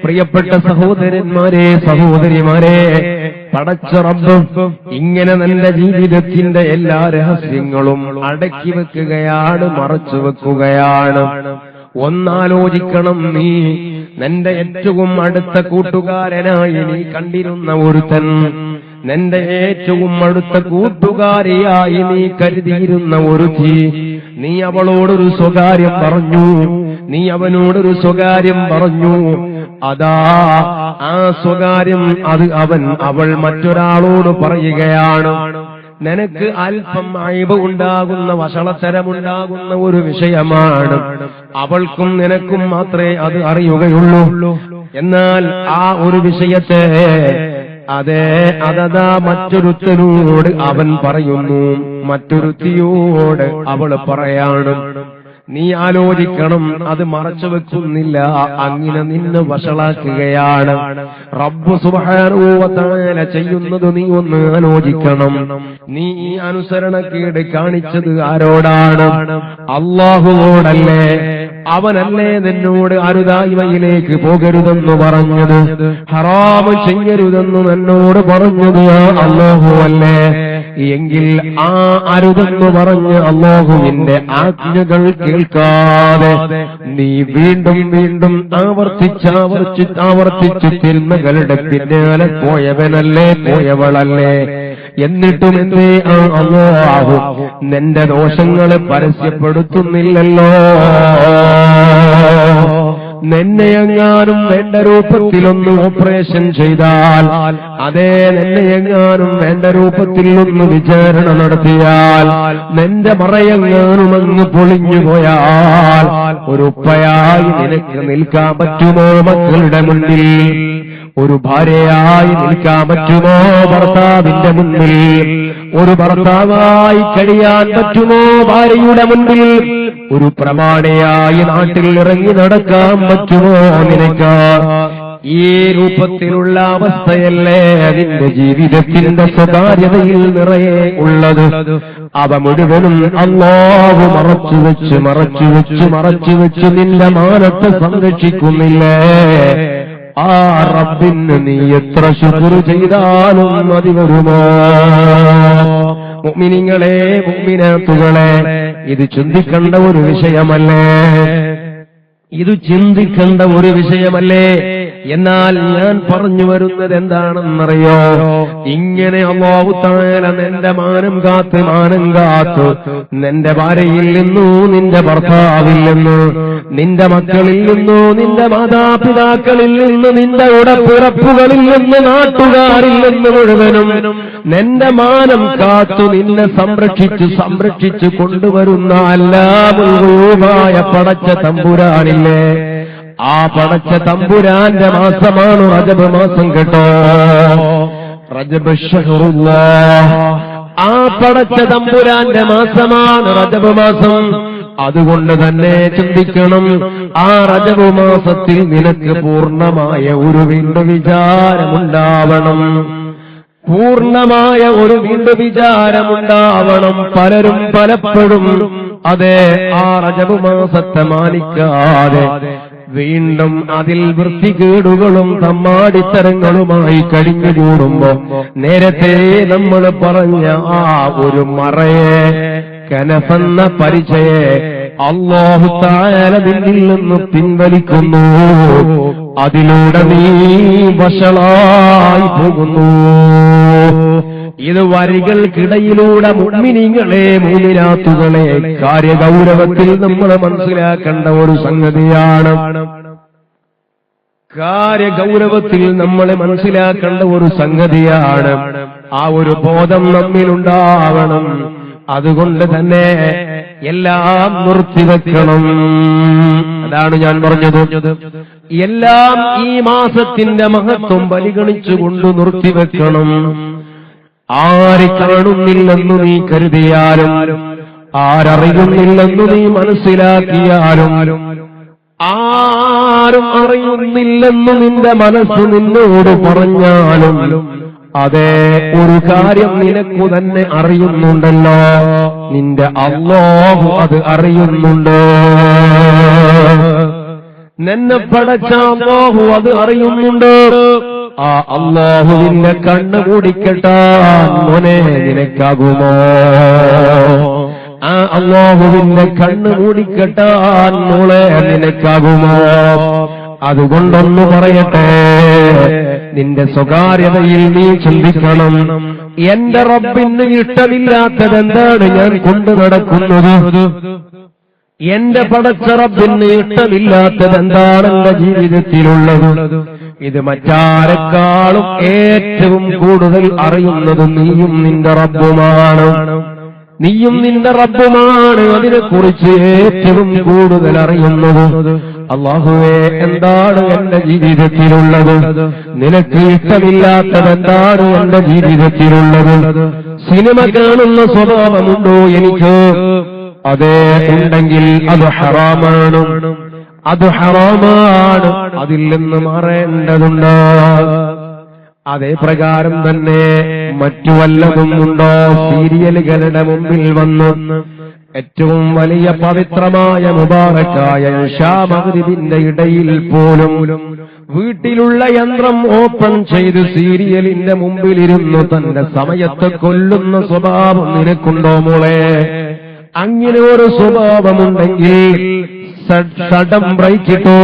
പ്രിയപ്പെട്ട സഹോദരന്മാരെ, സഹോദരിമാരെ, പടച്ച റബ്ബ് ഇങ്ങനെ നിന്റെ ജീവിതത്തിന്റെ എല്ലാ രഹസ്യങ്ങളും അടക്കി വെക്കുകയാണ്, മറച്ചു വെക്കുകയാണ്. ഒന്നാലോചിക്കണം, നീ നിന്റെ ഏറ്റവും അടുത്ത കൂട്ടുകാരനായി നീ കണ്ടിരുന്ന ഒരുത്തൻ, നിന്റെ ഏറ്റവും അടുത്ത കൂട്ടുകാരിയായി നീ കരുതിയിരുന്ന ഒരുത്തി, നീ അവളോടൊരു സ്വകാര്യം പറഞ്ഞു, നീ അവനോടൊരു സ്വകാര്യം പറഞ്ഞു. അതാ ആ സ്വകാര്യം അത് അവൾ മറ്റൊരാളോട് പറയുകയാണ്. നിനക്ക് അല്പം അയ്ബ് ഉണ്ടാകുന്ന, വഷളത്തരമുണ്ടാകുന്ന ഒരു വിഷയമാണ്. അവൾക്കും നിനക്കും മാത്രമേ അത് അറിയുകയുള്ളൂ. എന്നാൽ ആ ഒരു വിഷയത്തെ അതതാ മറ്റൊരുത്തനോട് അവൻ പറയുന്നു, മറ്റൊരുത്തിയോട് അവൾ പറയാണ്. നീ ആലോചിക്കണം, അത് മറച്ചു വെക്കുന്നില്ല, അങ്ങനെ നിന്നെ വഷളാക്കുകയാണ്. റബ്ബ് സുബ്ഹാനഹു വ തആല ചെയ്യുന്നത് നീ ഒന്ന് ആലോചിക്കണം. നീ ഈ അനുസരണക്കേട് കാണിച്ചത് ആരോടാണ്? അല്ലാഹുവോടല്ലേ? അവനല്ലേ നിന്നോട് അരുതായ്മയിലേക്ക് പോകരുതെന്ന് പറഞ്ഞത്? ഹറാം ചെയ്യരുതെന്ന് എന്നോട് പറഞ്ഞത് അല്ലാഹു അല്ലേ? എങ്കിൽ ആ അരുതെന്ന് പറഞ്ഞ് അല്ലാഹുവിന്റെ ആജ്ഞകൾ കേൾക്കാതെ നീ വീണ്ടും വീണ്ടും ആവർത്തിച്ച് തിന്മകളുടെ പിന്നാലെ പോയവനല്ലേ, പോയവളല്ലേ? എന്നിട്ടും എന്തേ അല്ലാഹു നിന്റെ ദോഷങ്ങളെ പരസ്യപ്പെടുത്തുന്നില്ലല്ലോ? നിന്നെയെങ്ങാനും വേണ്ട രൂപത്തിലൊന്ന് ഓപ്പറേഷൻ ചെയ്താൽ, അതേ നിന്നെയെങ്ങാനും വേണ്ട രൂപത്തിൽ ഒന്ന് വിചാരണ നടത്തിയാൽ, നിന്റെ മറയെങ്ങാനും അങ്ങ് പൊളിഞ്ഞുപോയാൽ ഒരു ഉപ്പയായി നിനക്ക് നിൽക്കാൻ പറ്റുമോ മക്കളുടെ മുന്നിൽ? ഒരു ഭാര്യയായി നിൽക്കാൻ പറ്റുമോ ഭർത്താവിന്റെ മുന്നിൽ? ഒരു ഭർത്താവായി കഴിയാൻ പറ്റുമോ ഭാര്യയുടെ മുന്നിൽ? ഒരു പ്രമാണിയായി നാട്ടിൽ ഇറങ്ങി നടക്കാൻ പറ്റുമോ നിനക്ക്? ഈ രൂപത്തിലുള്ള അവസ്ഥയല്ലേ അതിന്റെ ജീവിതത്തിന്റെ സ്വകാര്യതയിൽ നിറയെ ഉള്ളത്. അവ മുഴുവനും അല്ലാഹു മറച്ചുവെച്ച് നിന്റെ മാനത്തെ സംരക്ഷിക്കുന്നില്ലേ? ആ റബ്ബിന് നീ എത്ര ശുക്ർ ചെയ്താലും മതി വരുമോ? മുഅ്മിനീങ്ങളെ, മുഅ്മിനാത്തുകളെ, ഇത് ചിന്തിക്കേണ്ട ഒരു വിഷയമല്ലേ? ഇത് ചിന്തിക്കേണ്ട ഒരു വിഷയമല്ലേ? എന്നാൽ ഞാൻ പറഞ്ഞു വരുന്നത് എന്താണെന്നറിയോ? ഇങ്ങനെ അല്ലാഹു തആല നിന്റെ മാനം കാത്ത് നിന്റെ ഭാര്യയിൽ നിന്നു, നിന്റെ ഭർത്താവിൽ നിന്നു, നിന്റെ മക്കളിൽ നിന്നു, നിന്റെ മാതാപിതാക്കളിൽ നിന്ന്, നിന്റെ ഉടപ്പിറപ്പുകളിൽ നിന്ന്, നാട്ടുകാരിൽ നിന്ന് മുഴുവനും നിന്റെ മാനം കാത്തു നിന്നെ സംരക്ഷിച്ചു കൊണ്ടുവരുന്ന അല്ലാഹുവായ പടച്ച തമ്പുരാനില്ലേ? ആ പടച്ച തമ്പുരാന്റെ മാസമാണ് റജബ് മാസം കേട്ടോ. റജബ് ശഹറുല്ലാഹ്. ആ പടച്ച തമ്പുരാന്റെ മാസമാണ് റജബ് മാസം. അതുകൊണ്ട് തന്നെ ചിന്തിക്കണം, ആ റജബ് മാസത്തിൽ നിനക്ക് പൂർണ്ണമായ ഒരു വിചാരമുണ്ടാവണം. പൂർണ്ണമായ ഒരു വിചാരമുണ്ടാവണം. പലരും പലപ്പോഴും അതെ ആ റജബ് മാസത്തെ മാനിക്കാതെ വീണ്ടും അതിൽ വൃത്തികേടുകളും തമ്മാടിത്തരങ്ങളുമായി കഴിഞ്ഞുകൂടുമ്പോ നേരത്തെ നമ്മൾ പറഞ്ഞ ആ ഒരു മറയെ, കനഫെന്ന പരിചയെ അല്ലാഹു തആല നിന്നിൽ നിന്ന് പിൻവലിക്കുന്നു. അതിലൂടെ നീ വഷളായി പോകുന്നു. ഇത് വരികൾക്കിടയിലൂടെ മുഅ്മിനീങ്ങളെ, മുഅ്മിനാത്തുകളെ, കാര്യഗൗരവത്തിൽ നമ്മൾ മനസ്സിലാക്കേണ്ട ഒരു സംഗതിയാണ്. കാര്യഗൗരവത്തിൽ നമ്മൾ മനസ്സിലാക്കേണ്ട ഒരു സംഗതിയാണ്. ആ ഒരു ബോധം നമ്മിലുണ്ടാവണം. അതുകൊണ്ട് തന്നെ എല്ലാം നിർത്തിവെക്കണം. അതാണ് ഞാൻ പറഞ്ഞത്. എല്ലാം ഈ മാസത്തിന്റെ മഹത്വം പരിഗണിച്ചുകൊണ്ട് നിർത്തിവെക്കണം. ആര് കാണുന്നില്ലെന്നു നീ കരുതിയാലും, ആരറിയുന്നില്ലെന്നു നീ മനസ്സിലാക്കിയാലും, ആരും അറിയുന്നില്ലെന്നു നിന്റെ മനസ്സ് നിന്നോട് പറഞ്ഞാലും, അതേ ഒരു കാര്യം നിനക്കു തന്നെ അറിയുന്നുണ്ടല്ലോ, നിന്റെ അല്ലാഹു അത് അറിയുന്നുണ്ട്. നിന്നെ പടച്ച അല്ലാഹു അത് അറിയുന്നുണ്ട്. ആ അല്ലാഹുവിന്റെ കണ്ണ് മൂടിക്കെട്ടാൻ മോനെ നിനക്കാകുമോ? ആ അല്ലാഹുവിന്റെ കണ്ണ് മൂടിക്കെട്ടാൻ മോളെ നിനക്കാകുമോ? അതുകൊണ്ടൊന്നു പറയട്ടെ, നിന്റെ സ്വകാര്യതയിൽ നീ ചിന്തിക്കണം. എന്റെ റബ്ബിന് ഇഷ്ടമില്ലാത്തതെന്താണ് ഞാൻ കൊണ്ടു നടക്കുന്നത്? എന്റെ പടച്ച റബ്ബിന് ഇഷ്ടമില്ലാത്തതെന്താണ് എന്റെ ജീവിതത്തിലുള്ളത്? ഇത് മറ്റാരെക്കാളും ഏറ്റവും കൂടുതൽ അറിയുന്നത് നീയും നിന്റെ റബ്ബുമാണ്. നീയും നിന്റെ റബ്ബുമാണ് അതിനെക്കുറിച്ച് ഏറ്റവും കൂടുതൽ അറിയുന്നത്. അല്ലാഹുവേ, എന്താണ് എന്റെ ജീവിതത്തിലുള്ളത്? നിനക്ക് ഇഷ്ടമില്ലാത്തതെന്താണ് എന്റെ ജീവിതത്തിലുള്ളത്? സിനിമ കാണുന്ന സ്വഭാവമുണ്ടോ എനിക്ക്? അതേ ഉണ്ടെങ്കിൽ അത് ഹറാമാണ്. അത് ഹറാമാണ്. അതിൽ നിന്ന് മാറേണ്ടതുണ്ട്. അതേ പ്രകാരം തന്നെ മറ്റു വല്ലതും ഉണ്ടോ? സീരിയലുകളുടെ മുമ്പിൽ വന്ന് ഏറ്റവും വലിയ പവിത്രമായ മുബാറക്കായ ഇശാ മഗ്രിബിന്റെ ഇടയിൽ പോലും വീട്ടിലുള്ള യന്ത്രം ഓപ്പൺ ചെയ്ത് സീരിയലിന്റെ മുമ്പിലിരുന്നു തന്റെ സമയത്തെ കൊല്ലുന്ന സ്വഭാവം നിനക്കുണ്ടോ മോളെ? അങ്ങനെ ഒരു സ്വഭാവമുണ്ടെങ്കിൽ സഡം ബ്രേക്കിട്ടോ.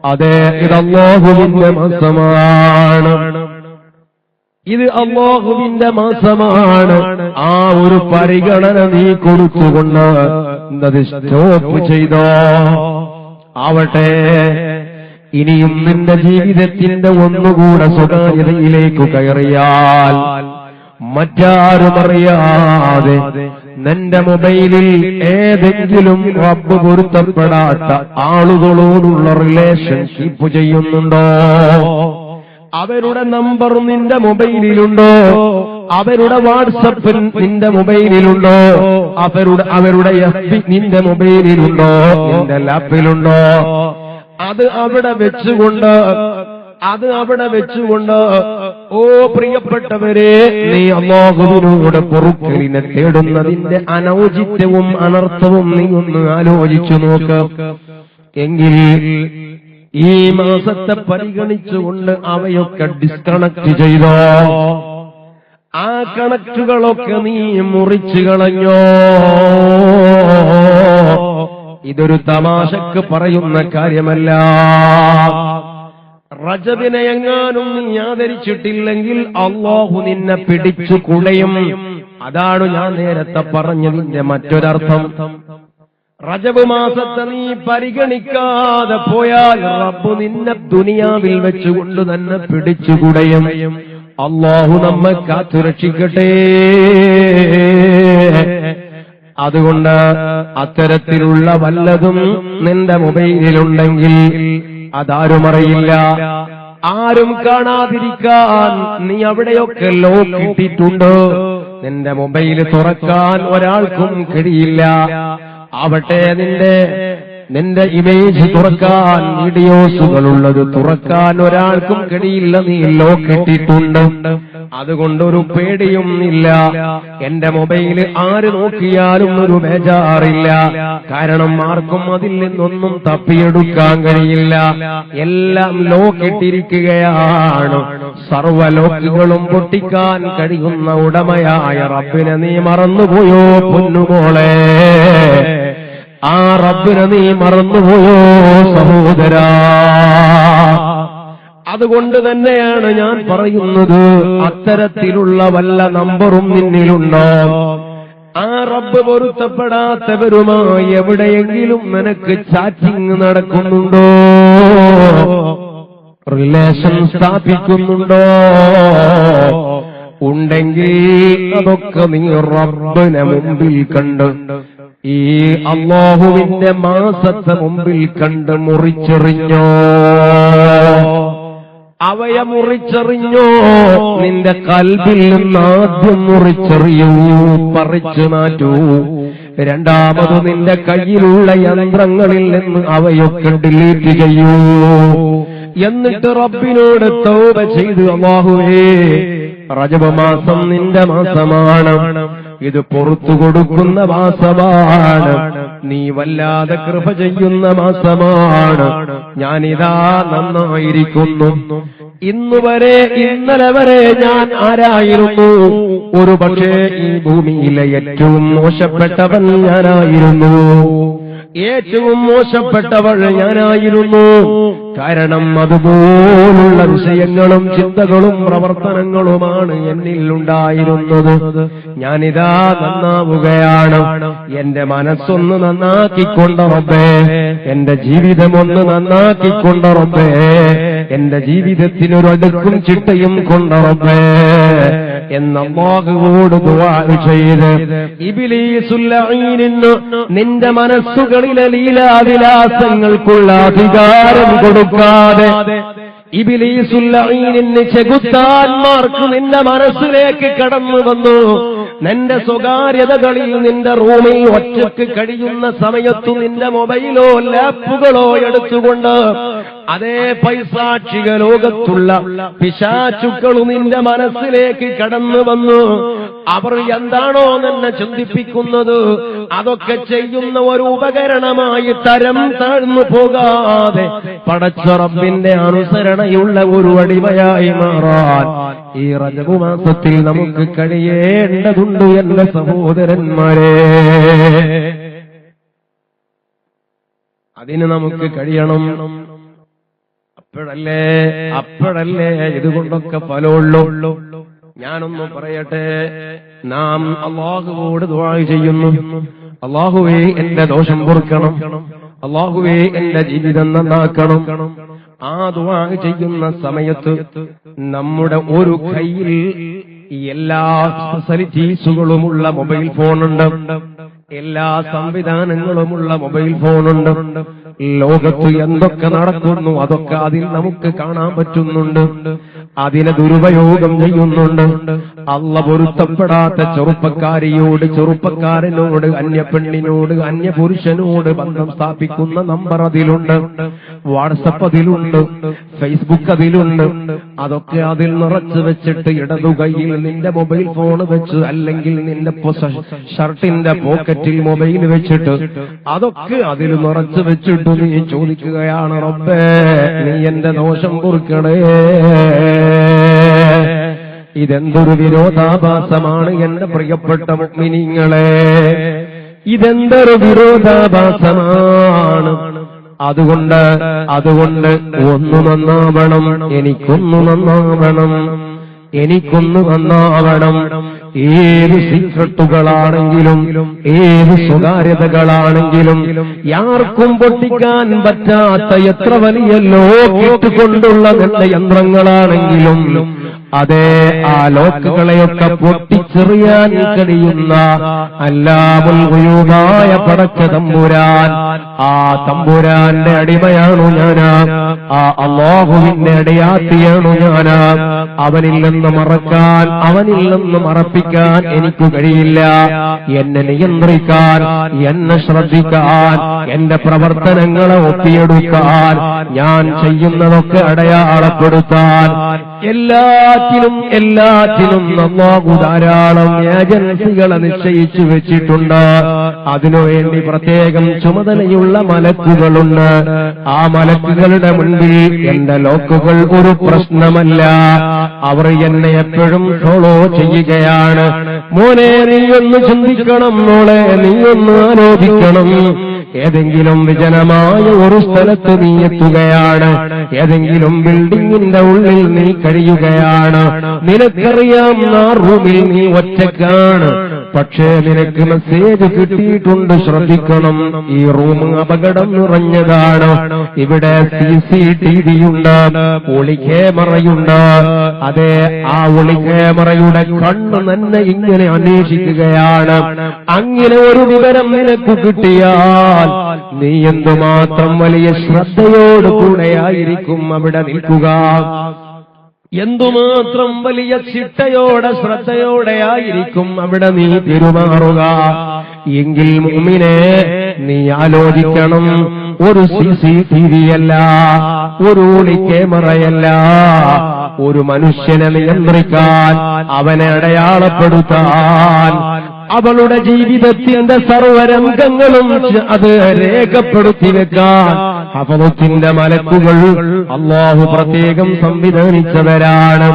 അതെ, ഇത് അല്ലാഹുവിന്റെ മാസമാണ്. ഇത് അല്ലാഹുവിന്റെ മാസമാണ്. ആ ഒരു പരിഗണന നീ കൊടുത്തുകൊണ്ട് അത് സ്റ്റോപ്പ് ചെയ്തോ. ആവട്ടെ, ഇനിയും നിന്റെ ജീവിതത്തിന്റെ ഒന്നുകൂടെ സ്വകാര്യതയിലേക്ക് കയറിയാൽ മറ്റാരുമറിയാതെ നിന്റെ മൊബൈലിൽ ഏതെങ്കിലും റബ്ബ് പൊരുത്തപ്പെടാത്ത ആളുകളോടുള്ള റിലേഷൻഷിപ്പ് ചെയ്യുന്നുണ്ടോ? അവരുടെ നമ്പർ നിന്റെ മൊബൈലിലുണ്ടോ? അവരുടെ വാട്സപ്പ് നിന്റെ മൊബൈലിലുണ്ടോ? അവരുടെ FB നിന്റെ മൊബൈലിലുണ്ടോ? നിന്റെ ലാപ്പിലുണ്ടോ? അത് അവിടെ വെച്ചുകൊണ്ട് ഓ പ്രിയപ്പെട്ടവരെ, നീ അല്ലാഹുവിനോട് പൊറുക്കലിനെ തേടുന്നതിന്റെ അനൗചിത്യവും അനർത്ഥവും നീ ഒന്ന് ആലോചിച്ചു നോക്ക്. എങ്കിൽ ഈ മാസത്തെ പരിഗണിച്ചുകൊണ്ട് അവയൊക്കെ ഡിസ്കണക്ട് ചെയ്തോ? ആ കണക്റ്റുകളൊക്കെ നീ മുറിച്ചു കളഞ്ഞോ? ഇതൊരു തമാശക്ക് പറയുന്ന കാര്യമല്ല. റജബിനെ എങ്ങാനും നീ ആദരിച്ചിട്ടില്ലെങ്കിൽ അല്ലാഹു നിന്നെ പിടിച്ചു കുടയും. അതാണ് ഞാൻ നേരത്തെ പറഞ്ഞതിന്റെ മറ്റൊരർത്ഥം. റജബ് മാസത്തെ നീ പരിഗണിക്കാതെ പോയാൽ റബ്ബ് നിന്നെ ദുനിയാവിൽ വെച്ചുകൊണ്ട് തന്നെ പിടിച്ചു കുടയും. അല്ലാഹു നമ്മെ കാത്തുരക്ഷിക്കട്ടെ. അതുകൊണ്ട് അത്തരത്തിലുള്ള വല്ലതും നിന്റെ മൊബൈലിലുണ്ടെങ്കിൽ അതാരും അറിയില്ല, ആരും കാണാതിരിക്കാൻ നീ അവിടെയൊക്കെ ലോക്ക് ഇട്ടിട്ടുണ്ട്. നിന്റെ മൊബൈൽ തുറക്കാൻ ഒരാൾക്കും കഴിയില്ല. ആവട്ടെ നിന്റെ ഇമേജ് തുറക്കാൻ, വീഡിയോസുകളുള്ളത് തുറക്കാൻ ഒരാൾക്കും കഴിയില്ല. നീ ലോക്ക് ഇട്ടിട്ടുണ്ട്. അതുകൊണ്ടൊരു പേടിയും ഇല്ല. എന്റെ മൊബൈല് ആര് നോക്കിയാലും ഒരു ബേജാറില്ല. കാരണം ആർക്കും അതിൽ നിന്നൊന്നും തപ്പിയെടുക്കാൻ കഴിയില്ല. എല്ലാം ലോക്കിട്ടിരിക്കുകയാണ്. സർവ്വ ലോക്കുകളും പൊട്ടിക്കാൻ കഴിയുന്ന ഉടമയായ റബ്ബിനെ നീ മറന്നുപോയോ പൊന്നുമോളെ? ആ റബ്ബിനെ നീ മറന്നുപോയോ സഹോദരാ? അതുകൊണ്ട് തന്നെയാണ് ഞാൻ പറയുന്നത്, അത്തരത്തിലുള്ള വല്ല നമ്പറും നിന്നിലുണ്ടോ? ആ റബ്ബ് പൊരുത്തപ്പെടാത്തവരുമായി എവിടെയെങ്കിലും നിനക്ക് ചാറ്റിംഗ് നടക്കുന്നുണ്ടോ? റിലേഷൻ സ്ഥാപിക്കുന്നുണ്ടോ? ഉണ്ടെങ്കിൽ അതൊക്കെ നീ റബ്ബിനെ മുമ്പിൽ കണ്ട്, ഈ അല്ലാഹുവിന്റെ മാസത്തെ മുമ്പിൽ കണ്ട് മുറിച്ചെറിഞ്ഞോ? അവയെ മുറിച്ചെറിഞ്ഞോ? നിന്റെ കൽബിൽ നിന്ന് ആദ്യം മുറിച്ചെറിയൂ, പറിച്ചു മാറ്റൂ. രണ്ടാമത് നിന്റെ കയ്യിലുള്ള യന്ത്രങ്ങളിൽ നിന്ന് അവയൊക്കെ ഡിലീറ്റ് ചെയ്യൂ. എന്നിട്ട് റബ്ബിനോട് തൗബ ചെയ്ത്, അല്ലാഹുവേ, റജബ് മാസം നിന്റെ മാസമാണ്, ഇത് പുറത്തു കൊടുക്കുന്ന മാസമാണ്, നീ വല്ലാതെ കൃപ ചെയ്യുന്ന മാസമാണ്. ഞാനിതാ നന്നായിരിക്കുന്നു. ഇന്നലെ വരെ ഞാൻ ആരായിരുന്നു? ഒരു പക്ഷേ ഈ ഭൂമിയിലെ ഏറ്റവും മോശപ്പെട്ടവൻ ഞാനായിരുന്നു, ഏറ്റവും മോശപ്പെട്ടവൾ ഞാനായിരുന്നു. കാരണം അതുപോലുള്ള വിഷയങ്ങളും ചിന്തകളും പ്രവർത്തനങ്ങളുമാണ് എന്നിൽ ഉണ്ടായിരുന്നത്. ഞാനിതാ നന്നാവുകയാണ്. എന്റെ മനസ്സൊന്ന് നന്നാക്കിക്കൊണ്ട റബ്ബേ, എന്റെ ജീവിതമൊന്ന് നന്നാക്കിക്കൊണ്ട റബ്ബേ, എന്റെ ജീവിതത്തിനൊരടുക്കും ചിട്ടയും കൊണ്ട റബ്ബേ എന്ന് അല്ലാഹുവോട് ദുആ ചെയ്ത്, ഇബ്ലീസുൽ ലഈനിന് നിന്റെ മനസ്സുകളിലെ ലീലാവിലാസങ്ങൾക്കുള്ള അധികാരം കൊടുക്കാതെ, ഇബ്ലീസുൽ ലഈനിന് ചെകുത്താന്മാർക്ക് നിന്റെ മനസ്സിലേക്ക് കടന്നു വന്നു. നിന്റെ സ്വകാര്യതകളിൽ നിന്റെ റൂമിൽ ഒറ്റയ്ക്ക് കഴിയുന്ന സമയത്തു നിന്റെ മൊബൈലോ ലാപ്പുകളോ എടുത്തുകൊണ്ട് അതേ പൈസാക്ഷിക ലോകത്തുള്ള പിശാചുക്കളും നിന്റെ മനസ്സിലേക്ക് കടന്നു വന്നു. അവർ എന്താണോ നിന്നെ ചിന്തിപ്പിക്കുന്നത് അതൊക്കെ ചെയ്യുന്ന ഒരു ഉപകരണമായി തരം താഴ്ന്നു പോകാതെ പടച്ച റബ്ബിന്റെ അനുസരണയുള്ള ഒരു അടിമയായി മാറാൻ ഈ റജബ് മാസത്തിൽ നമുക്ക് കഴിയേണ്ടതുണ്ട് എന്റെ സഹോദരന്മാരെ. അതിന് നമുക്ക് കഴിയണം. അപ്പോഴല്ലേ ഇതുകൊണ്ടൊക്കെ ഫലമുള്ളൂ. ഞാനൊന്ന് പറയട്ടെ, നാം അല്ലാഹുവോട് ദുആ ചെയ്യുന്നു, അല്ലാഹുവേ എന്റെ ദോഷം പൊറുക്കണം, അല്ലാഹുവേ എന്റെ ജീവിതം നന്നാക്കണം. ആ ദുആ ചെയ്യുന്ന സമയത്ത് നമ്മുടെ ഒരു കയ്യിൽ എല്ലാ ഫെസിലിറ്റീസുകളുമുള്ള മൊബൈൽ ഫോണുണ്ട്, എല്ലാ സംവിധാനങ്ങളുമുള്ള മൊബൈൽ ഫോണുണ്ട്. ലോകത്ത് എന്തൊക്കെ നടക്കുന്നു അതൊക്കെ അതിൽ നമുക്ക് കാണാൻ പറ്റുന്നുണ്ട്. അതിനെ ദുരുപയോഗം ചെയ്യുന്നുണ്ട്. അള്ളാഹ് പൊരുത്തപ്പെടാത്ത ചെറുപ്പക്കാരിയോട്, ചെറുപ്പക്കാരനോട്, അന്യപെണ്ണിനോട്, അന്യപുരുഷനോട് ബന്ധം സ്ഥാപിക്കുന്ന നമ്പർ അതിലുണ്ട്, വാട്സപ്പ് അതിലുണ്ട്, ഫേസ്ബുക്ക് അതിലുണ്ട്. അതൊക്കെ അതിൽ നിറച്ചു വെച്ചിട്ട് ഇടതു കൈയിൽ നിന്റെ മൊബൈൽ ഫോൺ വെച്ച്, അല്ലെങ്കിൽ നിന്റെ ഷർട്ടിന്റെ പോക്കറ്റിൽ മൊബൈൽ വെച്ചിട്ട് അതൊക്കെ അതിൽ നിറച്ചു വെച്ചിട്ട് നീ ചോദിക്കുകയാണ്, റബ്ബേ നീ എന്റെ ദോഷം പൊറുക്കണേ. ഇതെന്തൊരു വിരോധാഭാസമാണ് എന്റെ പ്രിയപ്പെട്ട മുഅ്മിനീങ്ങളെ, ഇതെന്തൊരു വിരോധാഭാസമാണ്. അതുകൊണ്ട് ഒന്ന് നന്നാവണം, എനിക്കൊന്നു നന്നാവണം, എനിക്കൊന്നു നന്നാവണം. ഏത് സീക്രട്ടുകളാണെങ്കിലും, ഏത് സ്വകാര്യതകളാണെങ്കിലും, ആർക്കും പൊട്ടിക്കാൻ പറ്റാത്ത എത്ര വലിയ ലോക്കിട്ടുകൊണ്ടുള്ള നല്ല യന്ത്രങ്ങളാണെങ്കിലും, അതെ ആ ലോക്കുകളെയൊക്കെ പൊട്ടിച്ചെറിയാൻ കഴിയുന്ന അല്ലാഹുൽ ഗുയൂബായ പടച്ച തമ്പുരാൻ, ആ തമ്പുരാന്റെ അടിമയാണു ഞാനാ, ആ അല്ലാഹുവിന്റെ അടിയാത്തിയാണു ഞാനാ. അവനിൽ നിന്ന് മറക്കാൻ, അവനിൽ നിന്ന് മറപ്പിക്കാൻ എനിക്ക് കഴിയില്ല. എന്നെ നിയന്ത്രിക്കാൻ, എന്നെ ശ്രദ്ധിക്കാൻ, എന്റെ പ്രവർത്തനങ്ങളെ ഒപ്പിയെടുക്കാൻ, ഞാൻ ചെയ്യുന്നതൊക്കെ അടയാളപ്പെടുത്താൻ, എല്ലാറ്റിനും അല്ലാഹു ധാരാളം ഏജൻസികളെ നിശ്ചയിച്ചു വെച്ചിട്ടുണ്ട്. അതിനുവേണ്ടി പ്രത്യേകം ചുമതലയുള്ള മലക്കുകളുണ്ട്. ആ മലക്കുകളുടെ മുൻപിൽ എന്റെ ലോക്കുകൾ ഒരു പ്രശ്നമല്ല. അവർ എന്നെ എപ്പോഴും ഫോളോ ചെയ്യുകയാണ്. മോനെ നീയൊന്ന് ചിന്തിക്കണം, മോളെ നീയൊന്ന് ആലോചിക്കണം. ഏതെങ്കിലും വിജനമായ ഒരു സ്ഥലത്ത് നീ എത്തുകയാണ്, ഏതെങ്കിലും ബിൽഡിങ്ങിന്റെ ഉള്ളിൽ നീ കഴിയുകയാണ്. നിനക്കറിയാം ആ റൂമിൽ നീ ഒറ്റക്കാണ്, പക്ഷേ നിനക്ക് മെസ്സേജ് കിട്ടിയിട്ടുണ്ട്, ശ്രദ്ധിക്കണം, ഈ റൂം അപകടം നിറഞ്ഞതാണ്, ഇവിടെ CCTV ഉണ്ട്, ഒളിക്യാമറയുണ്ട്. അതെ, ആ ഒളിക്യാമറയുടെ കണ്ണ് തന്നെ ഇങ്ങനെ അന്വേഷിക്കുകയാണ്. അങ്ങനെ ഒരു വിവരം നിനക്ക് കിട്ടിയാൽ നീ എന്തുമാത്രം വലിയ ശ്രദ്ധയോടുകൂടെയായിരിക്കും അവിടെ നിൽക്കുക, എന്തുമാത്രം വലിയ ചിട്ടയോടെ ശ്രദ്ധയോടെയായിരിക്കും അവിടെ നീ പെരുമാറുക. എങ്കിൽ മുഅ്മിനേ നീ ആലോചിക്കണം, ഒരു CCTV അല്ല, ഒരു ഒളിക്യാമറയല്ല, ഒരു മനുഷ്യനെ നിയന്ത്രിക്കാൻ, അവനെ അടയാളപ്പെടുത്താൻ, അവളുടെ ജീവിതത്തിന്റെ സർവരംഗങ്ങളും അത് രേഖപ്പെടുത്തി വെക്കാൻ ഹഫളത്തിന്റെ മലക്കുകൾ അല്ലാഹു പ്രത്യേകം സംവിധാനിച്ചവരാണ്.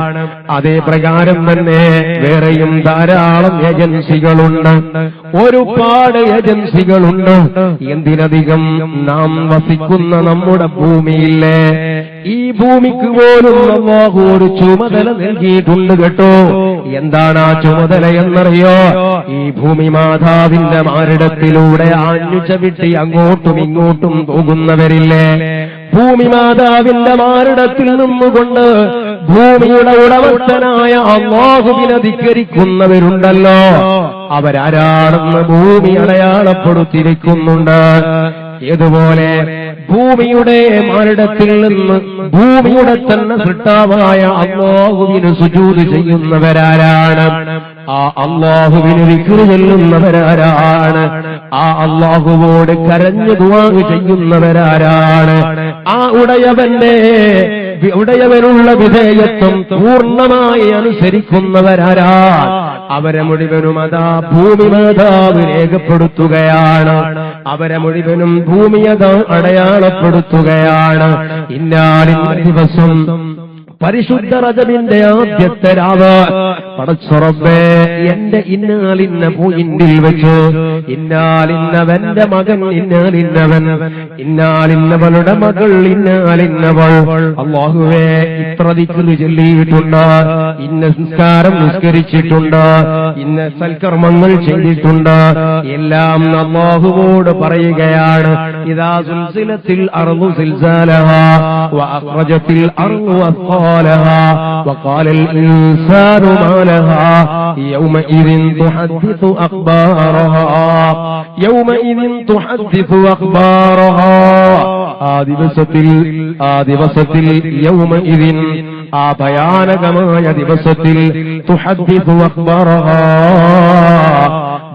അതേ പ്രകാരം തന്നെ വേറെയും ധാരാളം ഏജൻസികളുണ്ട്, ഒരുപാട് ഏജൻസികളുണ്ട്. എന്തിനധികം നാം വസിക്കുന്ന നമ്മുടെ ഭൂമിയിലെ ഈ ഭൂമിക്ക് പോലും അല്ലാഹു ഒരു ചുമതല നൽകിയിട്ടുണ്ട് കേട്ടോ. എന്താണ് ആ ചുമതല എന്നറിയോ? ഈ ഭൂമി മാതാവിന്റെ മാറിടത്തിലൂടെ ആഞ്ഞു ചവിട്ടി അങ്ങോട്ടും ഇങ്ങോട്ടും പോകുന്നവരില്ലേ, ഭൂമി മാതാവിന്റെ മാറിടത്തിൽ നിന്നുകൊണ്ട് ഭൂമിയുടെ ഉടമസ്ഥനായ അല്ലാഹുവിനെ ധിക്കരിക്കുന്നവരുണ്ടല്ലോ, അവരാരാണെന്ന് ഭൂമി അടയാളപ്പെടുത്തിയിരിക്കുന്നുണ്ട്. ഏതുപോലെ ഭൂമിയുടെ മാറിടത്തിൽ നിന്ന് ഭൂമിയുടെ തന്നെ സൃഷ്ടാവായ അല്ലാഹുവിന് സുജൂദ് ചെയ്യുന്നവരാരാണ്? ആ അല്ലാഹുവിന് ദിക്റ് ചൊല്ലുന്നവരാരാണ്? ആ അല്ലാഹുവോട് കരഞ്ഞു ദുആ ചെയ്യുന്നവരാരാണ്? ആ ഉടയവനുള്ള വിധേയത്വം പൂർണ്ണമായി അനുസരിക്കുന്നവരാരാ? അവരെ മുഴുവനും അതാ ഭൂമി മാതാവ് രേഖപ്പെടുത്തുകയാണ്, അവരെ മുഴുവനും ഭൂമിയതാ അടയാളപ്പെടുത്തുകയാണ്. ഇന്നാലിന്ന ദിവസം പരിശുദ്ധ റജബിന്റെ ആദ്യത്തെ രാവ് പടച്ചുറബേ എന്റെ ഇന്നാലിന്ന പോയിന്റിൽ വെച്ചു ഇന്നാലിന്നവന്റെ മകൻ ഇന്നാലിന്നവൻ, ഇന്നാലിന്നവളുടെ മകൾ ഇന്നാലിന്നവൾ, അല്ലാഹുവേ ഇത്ര ദിക്റ് ചൊല്ലിയിട്ടുണ്ട്, ഇന്ന സംസ്കാരം നിസ്കരിച്ചിട്ടുണ്ട്, ഇന്ന സൽക്കർമ്മങ്ങൾ ചെയ്തിട്ടുണ്ട്, എല്ലാം അല്ലാഹുവോട് പറയുകയാണ്. ഇദാ സുൽസിലത്തിൽ അർളു സിൽസാലഹാ വഅഖ്റജത്തിൽ അർളു അസ്ഖാലഹാ وقال الإنسان ما لها يومئذ تحدث أخبارها يومئذ تحدث أخبارها ആ ദിവസത്തിൽ യൗമഇദിൻ ആ ഭയാനകമായ ദിവസത്തിൽ തുഹദ്ദിസു അഖ്ബറഹാ,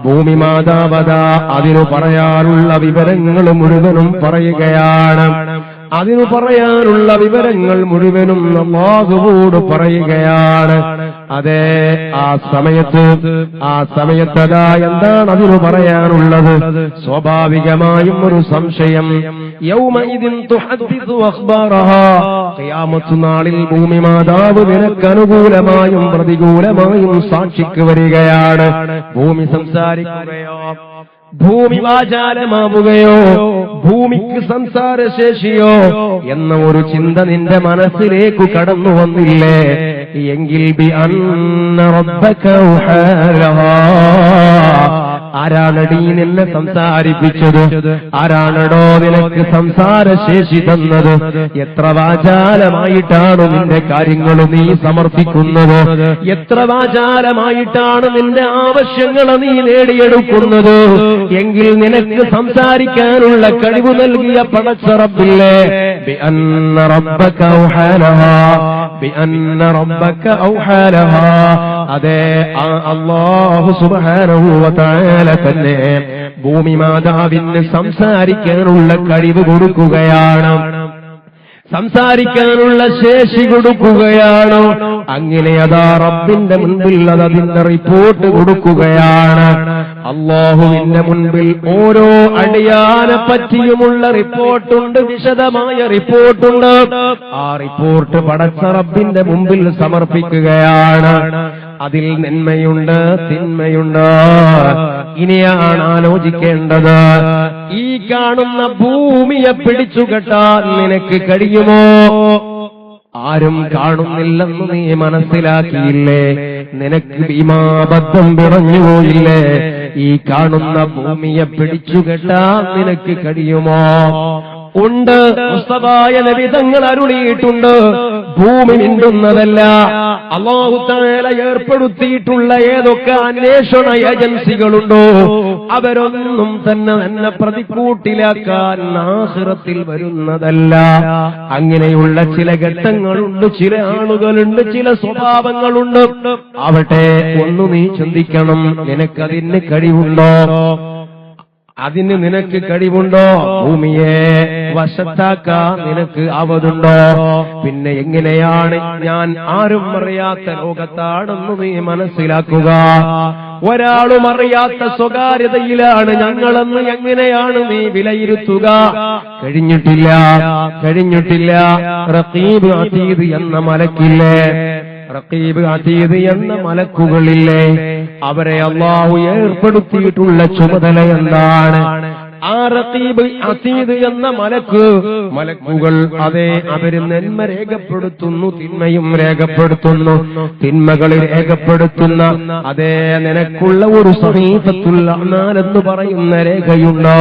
ഭൂമി മാതാവതാ അതിനു പറയാനുള്ള വിവരങ്ങൾ മുഴുവനും പറയുകയാണ്. അതിനു പറയാനുള്ള വിവരങ്ങൾ മുഴുവനും അല്ലാഹുവോട് പറയുകയാണ്. അതെ, ആ സമയത്തതാ എന്താണ് അതിനു പറയാനുള്ളത്? സ്വാഭാവികമായും ഒരു സംശയം. യൗമഇദിൻ തുഹദ്ദിസു അഖ്ബറഹാ, ഖിയാമത്ത് നാളിൽ ഭൂമി മാതാവ് നിനക്ക് അനുകൂലമായും പ്രതികൂലമായും സാക്ഷിക്ക് വരികയാണ്. ഭൂമി സംസാരിക്കുകയോ, ഭൂമി വാചാലമാവുകയോ, ഭൂമിക്ക് സംസാരശേഷിയോ എന്ന ഒരു ചിന്ത നിന്റെ മനസ്സിലേക്ക് കടന്നു വന്നില്ലേ? എങ്കിൽ ബി അന്ന റബ്ബക ഔഹാലഹാ, ആരാണടീ നിന്നെ സംസാരിപ്പിച്ചത്? ആരാണടോ നിനക്ക് സംസാരശേഷി തന്നത്? എത്ര വാചാലമായിട്ടാണ് നിന്റെ കാര്യങ്ങൾ നീ സമർപ്പിക്കുന്നത്? എത്ര വാചാലമായിട്ടാണ് നിന്റെ ആവശ്യങ്ങൾ നീ നേടിയെടുക്കുന്നത്? എങ്കിൽ നിനക്ക് സംസാരിക്കാനുള്ള കഴിവ് നൽകിയ പടച്ച റബ്ബില്ലേ? ബിഅന്ന റബ്ബക ഔഹാലഹാ, ബിഅന്ന റബ്ബക ഔഹാലഹാ. അതെ, അല്ലാഹു സുബ്ഹാനഹു വ തആല തന്നെ ഭൂമി മാതാവിന് സംസാരിക്കാനുള്ള കഴിവ് കൊടുക്കുകയാണ്, സംസാരിക്കാനുള്ള ശേഷി കൊടുക്കുകയാണോ? അങ്ങനെ അതാ റബ്ബിന്റെ മുൻപിൽ അതിന്റെ റിപ്പോർട്ട് കൊടുക്കുകയാണ്. അല്ലാഹുവിന്റെ മുൻപിൽ ഓരോ അടിയാനെ പറ്റിയുമുള്ള റിപ്പോർട്ടുണ്ട്, വിശദമായ റിപ്പോർട്ടുണ്ട്. ആ റിപ്പോർട്ട് പടച്ച റബ്ബിന്റെ മുമ്പിൽ സമർപ്പിക്കുകയാണ്. അതിൽ നന്മയുണ്ട്, തിന്മയുണ്ട്. ഇനിയാണ് ആലോചിക്കേണ്ടത്, ഈ കാണുന്ന ഭൂമിയെ പിടിച്ചുകെട്ടാൻ നിനക്ക് കഴിയുമോ? ആരും കാണുന്നില്ലെന്ന് നീ മനസ്സിലാക്കിയില്ലേ? നിനക്ക് ഭീമാബദ്ധം പിറഞ്ഞുപോയില്ലേ? ഈ കാണുന്ന ഭൂമിയെ പിടിച്ചുകെട്ടാൻ നിനക്ക് കഴിയുമോ? ഉണ്ട്. മുസ്തഫായ നബി തങ്ങൾ അരുളിയിട്ടുണ്ട്, ഭൂമി മിണ്ടുന്നതല്ല. അല്ലാഹു തആല ഏർപ്പെടുത്തിയിട്ടുള്ള ഏതൊക്കെ അന്വേഷണ ഏജൻസികളുണ്ടോ അവരൊന്നും തന്നെ പ്രതിക്കൂട്ടിലാക്കാൻ ആഖിറത്തിൽ വരുന്നതല്ല. അങ്ങനെയുള്ള ചില ഘട്ടങ്ങളുണ്ട്, ചില ആളുകളുണ്ട്, ചില സ്വഭാവങ്ങളുണ്ട്. ആവട്ടെ, ഒന്ന് നീ ചിന്തിക്കണം, നിനക്കതിന് കഴിവുണ്ടോ? അതിന് നിനക്ക് കഴിവുണ്ടോ? ഭൂമിയെ വശത്താക്കാൻ നിനക്ക് ആവതുണ്ടോ? പിന്നെ എങ്ങനെയാണ് ഞാൻ ആരും അറിയാത്ത ലോകത്താണെന്ന് നീ മനസ്സിലാക്കുക? ഒരാളും അറിയാത്ത സ്വകാര്യതയിലാണ് ഞങ്ങളെന്ന് എങ്ങനെയാണ് നീ വിലയിരുത്തുക? കഴിഞ്ഞിട്ടില്ല. റഖീബ് അതീദ് എന്ന മലക്കില്ലേ, റഖീബ് അതീദ് എന്ന മലക്കുകളില്ലേ? അവരെ അല്ലാഹു ഏർപ്പെടുത്തിയിട്ടുള്ള ചുമതല എന്താണ്? ആ റഖീബ് അതീദ് എന്ന മലക്കുകൾ അതെ, അവര് നന്മ രേഖപ്പെടുത്തുന്നു, തിന്മയും രേഖപ്പെടുത്തുന്നു. തിന്മകൾ രേഖപ്പെടുത്തുന്ന അതേ നിനക്കുള്ള ഒരു സഹീഫത്തുൽ അഅ്മാൽ എന്ന് പറയുന്ന രേഖയുണ്ട്.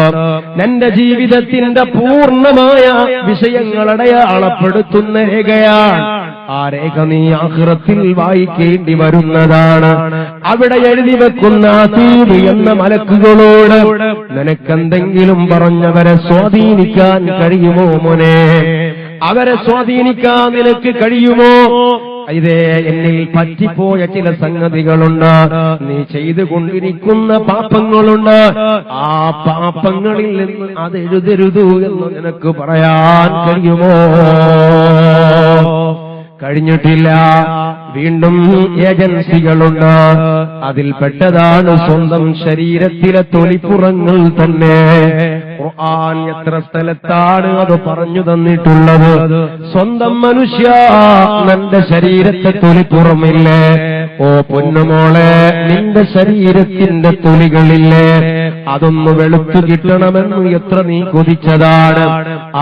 നിന്റെ ജീവിതത്തിന്റെ പൂർണ്ണമായ വിഷയങ്ങൾ അടയാളപ്പെടുത്തുന്ന രേഖയാണ്. ആ രേഖ നീ ആഖിറത്തിൽ വായിക്കേണ്ടി വരുന്നതാണ്. അവിടെ എഴുതി വെക്കുന്ന അതീദ് എന്ന മലക്കുകളോട് നിനക്കെന്തെങ്കിലും പറഞ്ഞവരെ സ്വാധീനിക്കാൻ കഴിയുമോ മോനെ? അവരെ സ്വാധീനിക്കാൻ നിനക്ക് കഴിയുമോ? ഇതേ എന്നിൽ പറ്റിപ്പോയ ചില സംഗതികളുണ്ട്, നീ ചെയ്തുകൊണ്ടിരിക്കുന്ന പാപങ്ങളുണ്ട്. ആ പാപങ്ങളിൽ നിന്ന് അത് എഴുതരുത് എന്ന് നിനക്ക് പറയാൻ കഴിയുമോ? കഴിഞ്ഞിട്ടില്ല. വീണ്ടും ഏജൻസികളുണ്ട്. അതിൽപ്പെട്ടതാണ് സ്വന്തം ശരീരത്തിലെ തൊലിപ്പുറങ്ങൾ തന്നെ. ഖുർആൻ എത്ര സ്ഥലത്താണ് അത് പറഞ്ഞു തന്നിട്ടുള്ളത്? സ്വന്തം മനുഷ്യ, നിന്റെ ശരീരത്തെ തൊലിപ്പുറമില്ലേ? ഓ പൊന്നുമോളെ, നിന്റെ ശരീരത്തിന്റെ തൊലികളില്ലേ? അതൊന്ന് വെളുത്തു കിട്ടണമെന്ന് എത്ര നീ കൊതിച്ചതാണ്.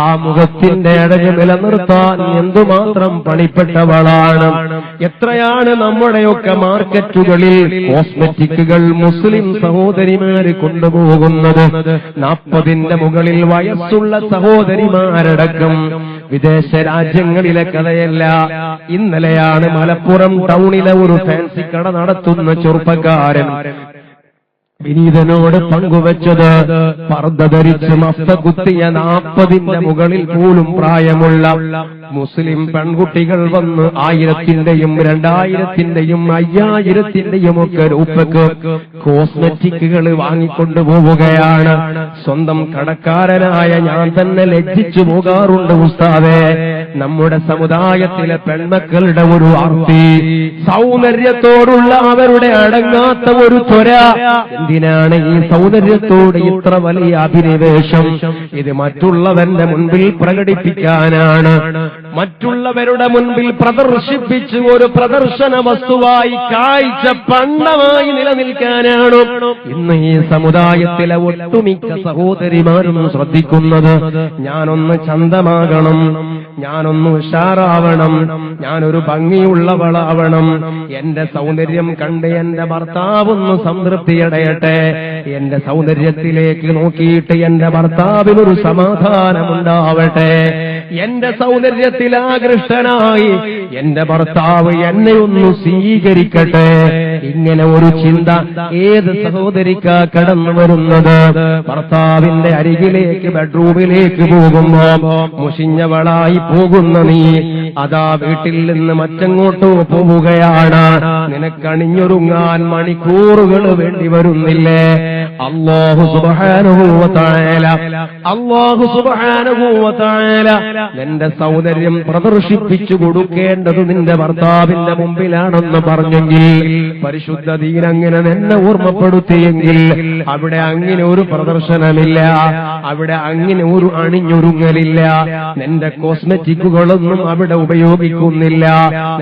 ആ മുഖത്തിന്റെ അഴക് നിലനിർത്താൻ എന്തുമാത്രം പണിപ്പെട്ടവളാണ്. എത്രയാണ് നമ്മുടെയൊക്കെ മാർക്കറ്റുകളിൽ കോസ്മെറ്റിക്കുകൾ മുസ്ലിം സഹോദരിമാര് കൊണ്ടുപോകുന്നത്. 40ന്റെ മുകളിൽ വയസ്സുള്ള സഹോദരിമാരടക്കം. വിദേശ രാജ്യങ്ങളിലെ കഥയല്ല. ഇന്നലെയാണ് മലപ്പുറം ടൗണിലെ ഒരു ഫാൻസി കട നടത്തുന്ന ചെറുപ്പക്കാരൻ വിനീതനോട് പങ്കുവച്ചത് പർദ്ദ ധരിച്ച് മഫ്ത കുത്തിയ 40ന്റെ മുകളിൽ പോലും പ്രായമുള്ള മുസ്ലിം പെൺകുട്ടികൾ വന്ന് 1000-ന്റെയും 2000-ന്റെയും 5000-ന്റെയും ഒക്കെ രൂപക്ക് കോസ്മെറ്റിക്കുകൾ വാങ്ങിക്കൊണ്ടു പോവുകയാണ്. സ്വന്തം കടക്കാരനായ ഞാൻ തന്നെ ലജ്ജിച്ചു പോകാറുണ്ട് ഉസ്താദേ. നമ്മുടെ സമുദായത്തിലെ പെൺമക്കളുടെ ഒരു ആർത്തി, സൗന്ദര്യത്തോടുള്ള അവരുടെ അടങ്ങാത്ത ഒരു ത്വര. എന്തിനാണ് ഈ സൗന്ദര്യത്തോട് ഇത്ര വലിയ അഭിനിവേശം? ഇത് മറ്റുള്ളവരുടെ മുൻപിൽ പ്രകടിപ്പിക്കാനാണ്, മറ്റുള്ളവരുടെ മുൻപിൽ പ്രദർശിപ്പിച്ച് ഒരു പ്രദർശന വസ്തുവായി കാഴ്ച പണ്ടമായി നിലനിൽക്കാനാണ് ഇന്ന് ഈ സമുദായത്തിലെ ഒട്ടുമിക്ക സഹോദരിമാരും ശ്രദ്ധിക്കുന്നത്. ഞാനൊന്ന് ചന്തമാകണം, ഞാനൊന്ന് ഉഷാറാവണം, ഞാനൊരു ഭംഗിയുള്ളവളാവണം, എന്റെ സൗന്ദര്യം കണ്ട് എന്റെ ഭർത്താവൊന്ന് സംതൃപ്തിയടയട്ടെ, എന്റെ സൗന്ദര്യത്തിലേക്ക് നോക്കിയിട്ട് എന്റെ ഭർത്താവിനൊരു സമാധാനമുണ്ടാവട്ടെ, എന്റെ സൗന്ദര്യത്തിൽ ആകൃഷ്ടനായി എന്റെ ഭർത്താവ് എന്നെ ഒന്ന് സ്വീകരിക്കട്ടെ. ഇങ്ങനെ ഒരു ചിന്ത ഏത് സഹോദരിക്കാ കടന്നു വരുന്നത്? ഭർത്താവിന്റെ അരികിലേക്ക് ബെഡ്റൂമിലേക്ക് പോകുമ്പോ മുഷിഞ്ഞവളായി പോകുന്ന നീ അതാ വീട്ടിൽ നിന്ന് മറ്റെങ്ങോട്ടോ പോവുകയാണ്. നിനക്കണിഞ്ഞൊരുങ്ങാൻ മണിക്കൂറുകൾ വേണ്ടി വരുന്നില്ലേ? അല്ലാഹു സുബ്ഹാനഹു വ തആല നിന്റെ സൗന്ദര്യം പ്രദർശിപ്പിച്ചു കൊടുക്കേണ്ടത് നിന്റെ ഭർത്താവിന്റെ മുമ്പിലാണെന്ന് പറഞ്ഞെങ്കിൽ, പരിശുദ്ധ ദീൻ അങ്ങനെ നിന്നെ ഓർമ്മപ്പെടുത്തിയെങ്കിൽ അവിടെ അങ്ങനെ ഒരു പ്രദർശനമില്ല, അവിടെ അങ്ങനെ ഒരു അണിഞ്ഞൊരുങ്ങലില്ല, നിന്റെ കോസ്മെറ്റിക്കുകളൊന്നും അവിടെ ഉപയോഗിക്കുന്നില്ല,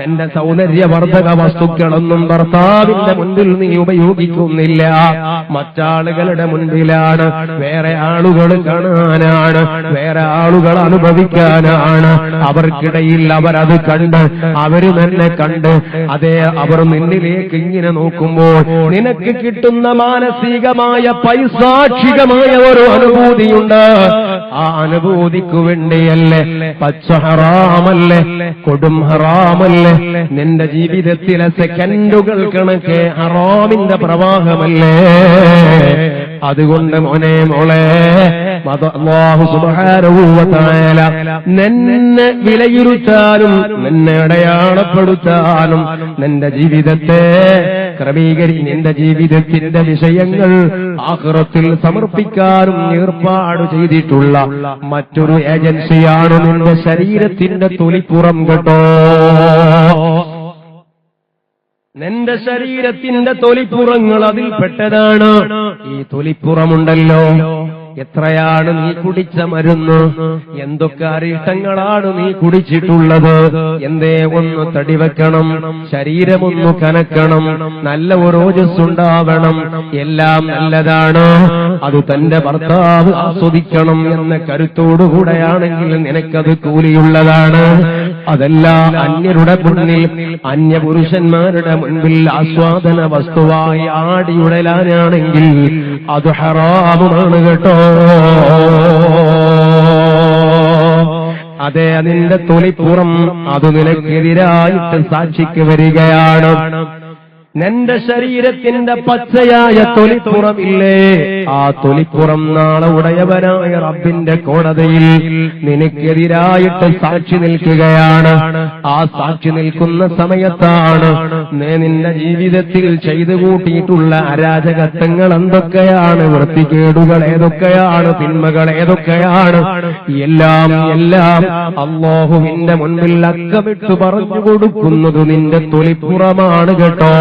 നിന്റെ സൗന്ദര്യവർദ്ധക വസ്തുക്കളൊന്നും ഭർത്താവിന്റെ മുൻപിൽ നീ ഉപയോഗിക്കുന്നില്ല. മറ്റാളുകളുടെ മുൻപിലാണ്, വേറെ ആളുകൾ കാണാനാണ്, വേറെ ആളുകൾ അനുഭവിക്കാനാണ്. അവർക്കിടയിൽ അവരത് കണ്ട്, അവര് തന്നെ കണ്ട്, അതേ അവർ നിന്നിലേക്ക് ഇങ്ങനെ നോക്കുമ്പോൾ നിനക്ക് കിട്ടുന്ന മാനസികമായ പൈസാക്ഷികമായ ഒരു അനുഭൂതിയുണ്ട്. ആ അനുഭൂതിക്കു വേണ്ടിയല്ലേ, പച്ച ഹറാമല്ലേ, കൊടും ഹറാമല്ലേ, നിന്റെ ജീവിതത്തിലെ സെക്കൻഡുകൾ കണക്കെ ഹറാമിന്റെ പ്രവാഹമല്ലേ. അതുകൊണ്ട് മോനെ മോളെ, അല്ലാഹു സുബ്ഹാനഹു വ തആല നിന്നെ വിലയിരുത്താനും നിന്നെ അടയാളപ്പെടുത്താനും നിന്റെ ജീവിതത്തെ നിന്റെ ജീവിതത്തിന്റെ വിഷയങ്ങൾ ആഖിറത്തിൽ സമർപ്പിക്കാനും ഏർപ്പാട് ചെയ്തിട്ടുള്ള മറ്റൊരു ഏജൻസിയാണ് നിന്റെ ശരീരത്തിന്റെ തൊലിപ്പുറം കേട്ടോ. നിന്റെ ശരീരത്തിന്റെ തൊലിപ്പുറങ്ങൾ അതിൽപ്പെട്ടതാണ്. ഈ തൊലിപ്പുറമുണ്ടല്ലോ, എത്രയാണ് നീ കുടിച്ച മരുന്ന്, എന്തൊക്കെ അരിഷ്ടങ്ങളാണ് നീ കുടിച്ചിട്ടുള്ളത്. എന്തേ ഒന്ന് തടിവെക്കണം, ശരീരമൊന്നു കനക്കണം, നല്ല ഒരു ഓജസ്സുണ്ടാവണം, എല്ലാം നല്ലതാണ്. അത് തന്റെ ഭർത്താവ് ആസ്വദിക്കണം എന്ന കരുത്തോടുകൂടെയാണെങ്കിൽ നിനക്കത് കൂലിയുള്ളതാണ്. അതല്ല അന്യരുടെ മുന്നിൽ, അന്യപുരുഷന്മാരുടെ മുൻപിൽ ആസ്വാദന വസ്തുവായി ആടിയുടലാനാണെങ്കിൽ അത് ഹറാമുമാണ് കേട്ടോ. അതെ, അതിന്റെ തൊലിപ്പുറം അത് നിനക്കെതിരായിട്ട് സാക്ഷിക്ക് വരികയാണ്. നിന്റെ ശരീരത്തിന്റെ പച്ചയായ തൊലിപ്പുറമില്ലേ, ആ തൊലിപ്പുറം നാളെ ഉടയവനായ റബ്ബിന്റെ കോടതിയിൽ നിനക്കെതിരായിട്ട് സാക്ഷി നിൽക്കുകയാണ്. ആ സാക്ഷി നിൽക്കുന്ന സമയത്താണ് നിന്റെ ജീവിതത്തിൽ ചെയ്തു കൂട്ടിയിട്ടുള്ള അരാജകത്വങ്ങൾ എന്തൊക്കെയാണ്, വൃത്തികേടുകൾ ഏതൊക്കെയാണ്, തിന്മകൾ ഏതൊക്കെയാണ്, എല്ലാം അല്ലാഹുവിന്റെ മുൻപിൽ അക്കമിട്ട് പറഞ്ഞു കൊടുക്കുന്നത് നിന്റെ തൊലിപ്പുറമാണ് കേട്ടോ.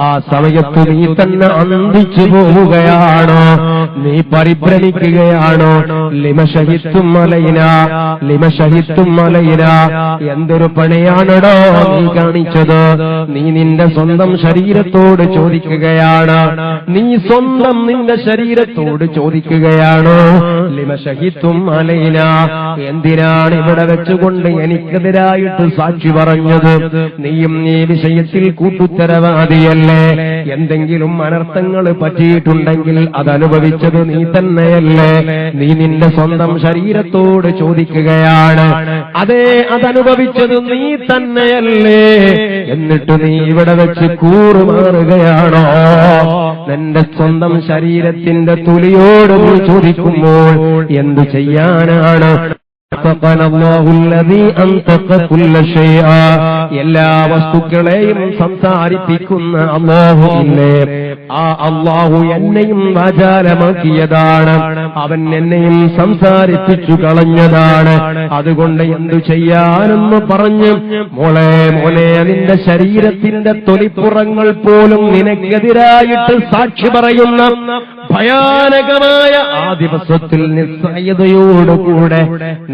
ആ സമയത്ത് നീ തന്നെ അന്തിച്ചു പോവുകയാണോ, നീ പരിഭ്രമിക്കുകയാണോ? ലിമശഹിത്തും അലൈന, എന്തൊരു പണിയാണടോ നീ കാണിച്ചത്? നീ നിന്റെ സ്വന്തം ശരീരത്തോട് ചോദിക്കുകയാണ്, നീ സ്വന്തം നിന്റെ ശരീരത്തോട് ചോദിക്കുകയാണോ, ലിമശഹിത്തും അലൈന, എന്തിനാണ് ഇവിടെ വെച്ചുകൊണ്ട് എനിക്കെതിരായിട്ട് സാക്ഷി പറഞ്ഞത്? നീയും ഈ വിഷയത്തിൽ കൂട്ടുത്തരവാദിയല്ലേ? എന്തെങ്കിലും അനർത്ഥങ്ങൾ പറ്റിയിട്ടുണ്ടെങ്കിൽ അതനുഭവിച്ച അനുഭവിച്ചത് നീ തന്നെയല്ലേ? നീ നിന്റെ സ്വന്തം ശരീരത്തോട് ചോദിക്കുകയാണ്, അതേ അതനുഭവിച്ചത് നീ തന്നെയല്ലേ? എന്നിട്ട് നീ ഇവിടെ വെച്ച് കൂറുമാറുകയാണോ? നിന്റെ സ്വന്തം ശരീരത്തിന്റെ തുലിയോട് നീ ചോദിക്കുമ്പോൾ എന്തു ചെയ്യാനാണ്? എല്ലാ വസ്തുക്കളെയും സംസാരിപ്പിക്കുന്ന അല്ലാഹു ഇല്ലേ, ആ അല്ലാഹു എന്നെയും വാചാലമാക്കിയതാണ്, അവൻ എന്നെയും സംസാരിപ്പിച്ചു കളഞ്ഞതാണ്. അതുകൊണ്ട് എന്തു ചെയ്യാനെന്ന് പറഞ്ഞ് മോളെ നിന്റെ ശരീരത്തിന്റെ തൊലിപ്പുറങ്ങൾ പോലും നിനക്കെതിരായിട്ട് സാക്ഷി പറയുന്ന ഭയാനകമായ ആ ദിവസത്തിൽ നിസ്സഹായതയോടുകൂടെ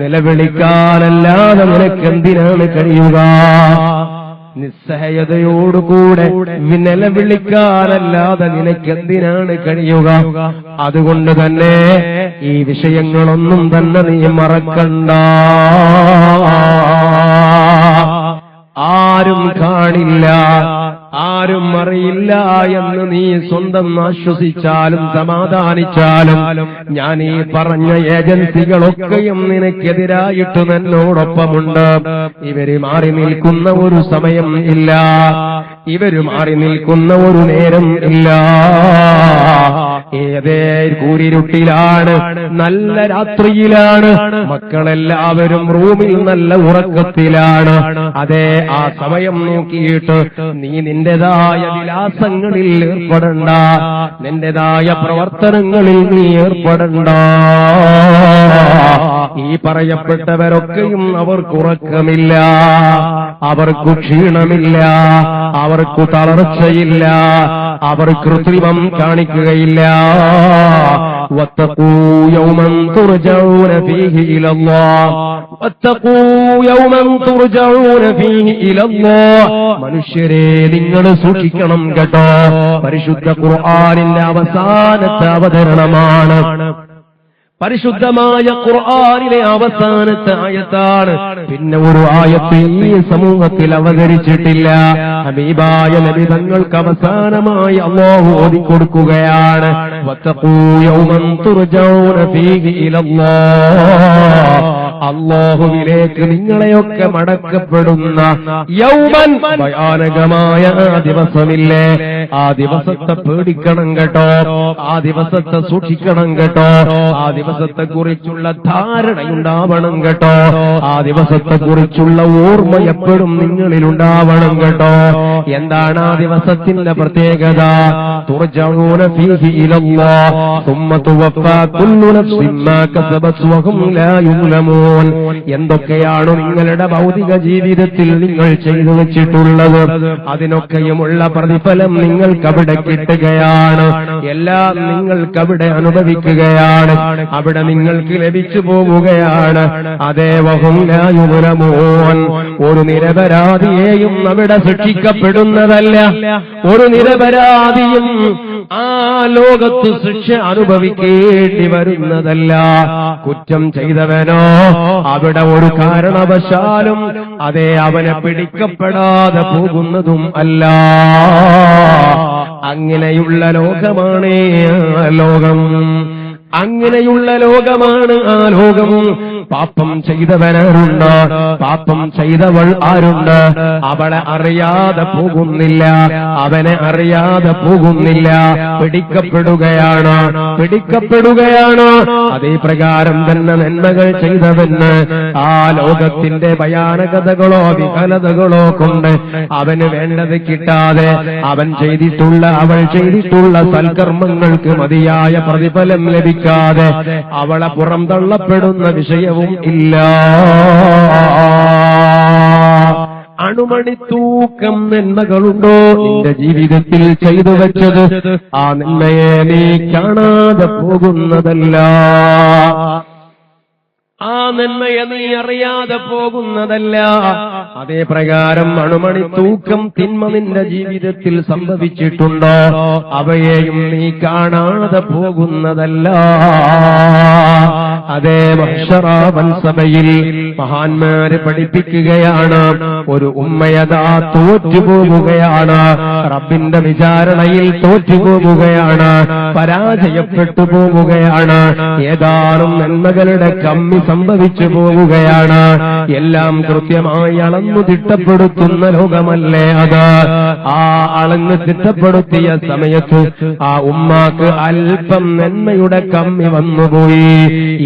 നിലവിളിക്കാനല്ലാതെ നിനക്കെന്തിനാണ് കഴിയുക? നിസ്സഹായതയോടുകൂടെ നിലവിളിക്കാനല്ലാതെ നിനക്കെന്തിനാണ് കഴിയുക? അതുകൊണ്ട് തന്നെ ഈ വിഷയങ്ങളൊന്നും തന്നെ നീ മറക്കണ്ട. ആരും കാണില്ല, ആരും അറിയില്ല എന്ന് നീ സ്വന്തം ആശ്വസിച്ചാലും സമാധാനിച്ചാലും ഞാൻ ഈ പറഞ്ഞ ഏജൻസികളൊക്കെയും നിനക്കെതിരായിട്ട് എന്നോടൊപ്പമുണ്ട്. ഇവര് മാറി നിൽക്കുന്ന ഒരു സമയം ഇല്ല, ഇവര് മാറി നിൽക്കുന്ന ഒരു നേരം ഇല്ല. ഏതേ കൂരിരുട്ടിലാണ്, നല്ല രാത്രിയിലാണ്, മക്കളെല്ലാവരും റൂമിൽ നല്ല ഉറക്കത്തിലാണ്. അതേ ആ സമയം നോക്കിയിട്ട് നീ നിന്റേതായ വിലാസങ്ങളിൽ ഏർപ്പെടണ്ട, നിന്റേതായ പ്രവർത്തനങ്ങളിൽ നീ ഏർപ്പെടണ്ട. ഈ പറയപ്പെട്ടവരൊക്കെയും അവർക്കുറക്കമില്ല, അവർക്ക് ക്ഷീണമില്ല, അവർക്ക് തളർച്ചയില്ല, അവർ കൃത്രിമം കാണിക്കുകയില്ല. വത്തഖൂ യൗമൻ തുർജഊന ഫീഹി ഇലല്ലാഹ്, വത്തഖൂ യൗമൻ തുർജഊന ഫീഹി ഇലല്ലാഹ്. മനുഷ്യരെ നിങ്ങൾ സൂക്ഷിക്കണം കേട്ടോ. പരിശുദ്ധ ഖുർആനിന്റെ അവസാനത്തെ അവതരണമാണ്, പരിശുദ്ധമായ ഖുർആനിലെ അവസാനത്തെ ആയത്താണ്. പിന്നെ ഒരു ആയത്ത് ഈ സമൂഹത്തിൽ അവതരിച്ചിട്ടില്ല. ഹബീബായ നബി തങ്ങൾക്ക് അവസാനമായി അല്ലാഹു ഓതിക്കൊടുക്കുകയാണ്, വത്തഖൂ യൗമൻ തുർജഊന ഫീഹി ഇലല്ലാഹ്. അല്ലാഹുവിലേക്ക് നിങ്ങളെയൊക്കെ മടക്കപ്പെടുന്ന യൗമൻ, ഭയാനകമായ ആ ദിവസമില്ലേ, ആ ദിവസത്തെ പേടിക്കണം കേട്ടോ, ആ ദിവസത്തെ സൂക്ഷിക്കണം കേട്ടോ, ആ ദിവസത്തെ കുറിച്ചുള്ള ധാരണയുണ്ടാവണം കേട്ടോ, ആ ദിവസത്തെ കുറിച്ചുള്ള ഓർമ്മ എപ്പോഴും നിങ്ങളിൽ ഉണ്ടാവണം കേട്ടോ. എന്താണ് ആ ദിവസത്തിന്റെ പ്രത്യേകത? തുർജഊന ഫീഹി ഇലല്ലാഹ് സുമ്മ തുവഫാ കുല്ലു നഫ്സിൻ മാ കസബത് വഹും ലാ യുസ്ലമൂൻ. എന്തൊക്കെയാണ് നിങ്ങളുടെ ഭൗതിക ജീവിതത്തിൽ നിങ്ങൾ ചെയ്തു വെച്ചിട്ടുള്ളത്, അതിനൊക്കെയുമുള്ള പ്രതിഫലം നിങ്ങൾക്കവിടെ കിട്ടുകയാണ്, എല്ലാം നിങ്ങൾക്കവിടെ അനുഭവിക്കുകയാണ്, അവിടെ നിങ്ങൾക്ക് ലഭിച്ചു പോവുകയാണ്. അതേ വഹും ലാ യുസ്ലമൂൻ. ഒരു നിരപരാധിയെയും അവിടെ ശിക്ഷിക്കപ്പെടുന്നതല്ല, ഒരു നിരപരാധിയും ആ ലോകത്ത് ശിക്ഷ അനുഭവിക്കേണ്ടി വരുന്നതല്ല. കുറ്റം ചെയ്തവനോ അവിടെ ഒരു കാരണവശാലും അതേ അവനെ പിടിക്കപ്പെടാതെ പോകുന്നതും അല്ല. അങ്ങനെയുള്ള ലോകമാണ് ആ ലോകം, അങ്ങനെയുള്ള ലോകമാണ് ആ ലോകം. പാപം ചെയ്തവനാരുണ്ട്, പാപം ചെയ്തവൾ ആരുണ്ട്, അവളെ അറിയാതെ പോകുന്നില്ല, അവനെ അറിയാതെ പോകുന്നില്ല, പിടിക്കപ്പെടുകയാണ്, പിടിക്കപ്പെടുകയാണ്. അതേ പ്രകാരം തന്നെ നന്മകൾ ചെയ്തവന് ആ ലോകത്തിന്റെ ഭയാനകതകളോ വികലതകളോ കൊണ്ട് അവന് വേണ്ടത് കിട്ടാതെ അവൻ ചെയ്തിട്ടുള്ള അവൾ ചെയ്തിട്ടുള്ള സൽക്കർമ്മങ്ങൾക്ക് മതിയായ പ്രതിഫലം ലഭിക്കാതെ അവളെ പുറംതള്ളപ്പെടുന്ന വിഷയവും ഇല്ല. അണുമണിത്തൂക്കം നന്മകളുണ്ടോ നിന്റെ ജീവിതത്തിൽ ചെയ്തു വെച്ചത്? ആ നന്മയെ നീ കാണാതെ പോകുന്നതല്ല, ആ നന്മയെ നീ അറിയാതെ പോകുന്നതല്ല. അതേ പ്രകാരം അണുമണിത്തൂക്കം തിന്മ നിന്റെ ജീവിതത്തിൽ സംഭവിച്ചിട്ടുണ്ടോ? അവയെയും നീ കാണാതെ പോകുന്നതല്ല. അതേ മഹ്ശറ വൻസഭയിൽ മഹാന്മാര് പഠിപ്പിക്കുകയാണ്, ഒരു ഉമ്മയതാ തോറ്റുപോവുകയാണ്, റബ്ബിന്റെ വിചാരണയിൽ തോറ്റുപോവുകയാണ്, പരാജയപ്പെട്ടു പോവുകയാണ്, ഏതാനും നന്മകളുടെ കമ്മി സംഭവിച്ചു പോവുകയാണ്. എല്ലാം കൃത്യമായി അളന്നു തിട്ടപ്പെടുത്തുന്ന ലോകമല്ലേ അത്. ആ അളന്ന് തിട്ടപ്പെടുത്തിയ സമയത്ത് ആ ഉമ്മാക്ക് അല്പം നന്മയുടെ കമ്മി വന്നുപോയി.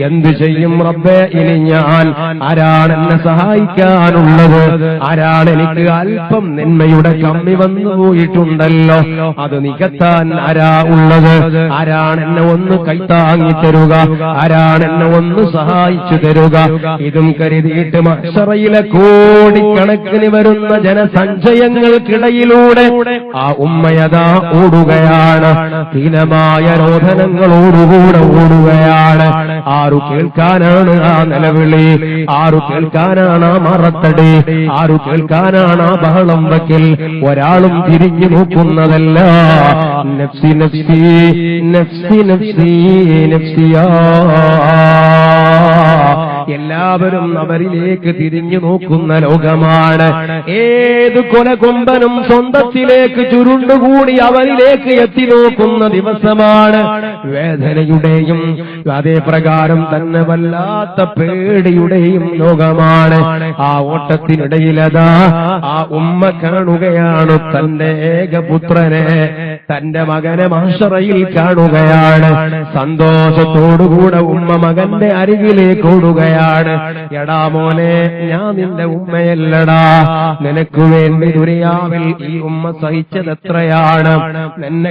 എന്തു ചെയ്യും റബ്ബേ, ഇനി ഞാൻ ആരാണ് എന്നെ സഹായിക്കാനുള്ളത്? ആരാണ് എനിക്ക് അല്പം നന്മയുടെ കമ്മി വന്നുപോയിട്ടുണ്ടല്ലോ, അത് നികത്താൻ ആരാ ഉള്ളത്? ആരാണ് എന്നെ ഒന്ന് കൈത്താങ്ങി തരുക? ആരാണ് എന്നെ ഒന്ന് സഹായിച്ചു തരുക? ഇതും കരുതിയിട്ട് മഹ്ശറയിലെ കോടിക്കണക്കിന് വരുന്ന ജനസഞ്ചയങ്ങൾക്കിടയിലൂടെ ആ ഉമ്മയതാ ഓടുകയാണ്, ഹീനമായ രോധനങ്ങളോടുകൂടെ ഓടുകയാണ്. ആരു കേൾക്കാനാണ് ആ നിലവിളി? ആരു കേൾക്കാനാണ് ആ മറത്തടി? ആരു കേൾക്കാനാണ് ആ ബഹളം വയ്ക്കൽ? ഒരാളും തിരിഞ്ഞു നോക്കുന്നതല്ല. നഫ്സി നഫ്സി നഫ്സി നഫ്സി നഫ്സിയാ. എല്ലാവരും അവരിലേക്ക് തിരിഞ്ഞു നോക്കുന്ന ലോകമാണ്. ഏത് കൊലകൊമ്പനും സ്വന്തത്തിലേക്ക് ചുരുണ്ടുകൂടി അവരിലേക്ക് എത്തി നോക്കുന്ന ദിവസമാണ്. വേദനയുടെയും അതേ പ്രകാരം തന്നെ വല്ലാത്ത പേടിയുടെയും ലോകമാണ്. ആ ഓട്ടത്തിനിടയിലതാ ആ ഉമ്മ കാണുകയാണ് തന്റെ ഏകപുത്രനെ, തന്റെ മകനെ മഹ്ശറയിൽ കാണുകയാണ്. സന്തോഷത്തോടുകൂടെ ഉമ്മ മകന്റെ അരികിലേക്ക് ഓടുകയാണ്. എടാ മോനെ, ഞാൻ നിന്റെ ഉമ്മയല്ലടാ. നിനക്ക് വേണ്ടി ദുനിയാവിൽ ഈ ഉമ്മ സഹിച്ചത് എത്രയാണ്? നിന്നെ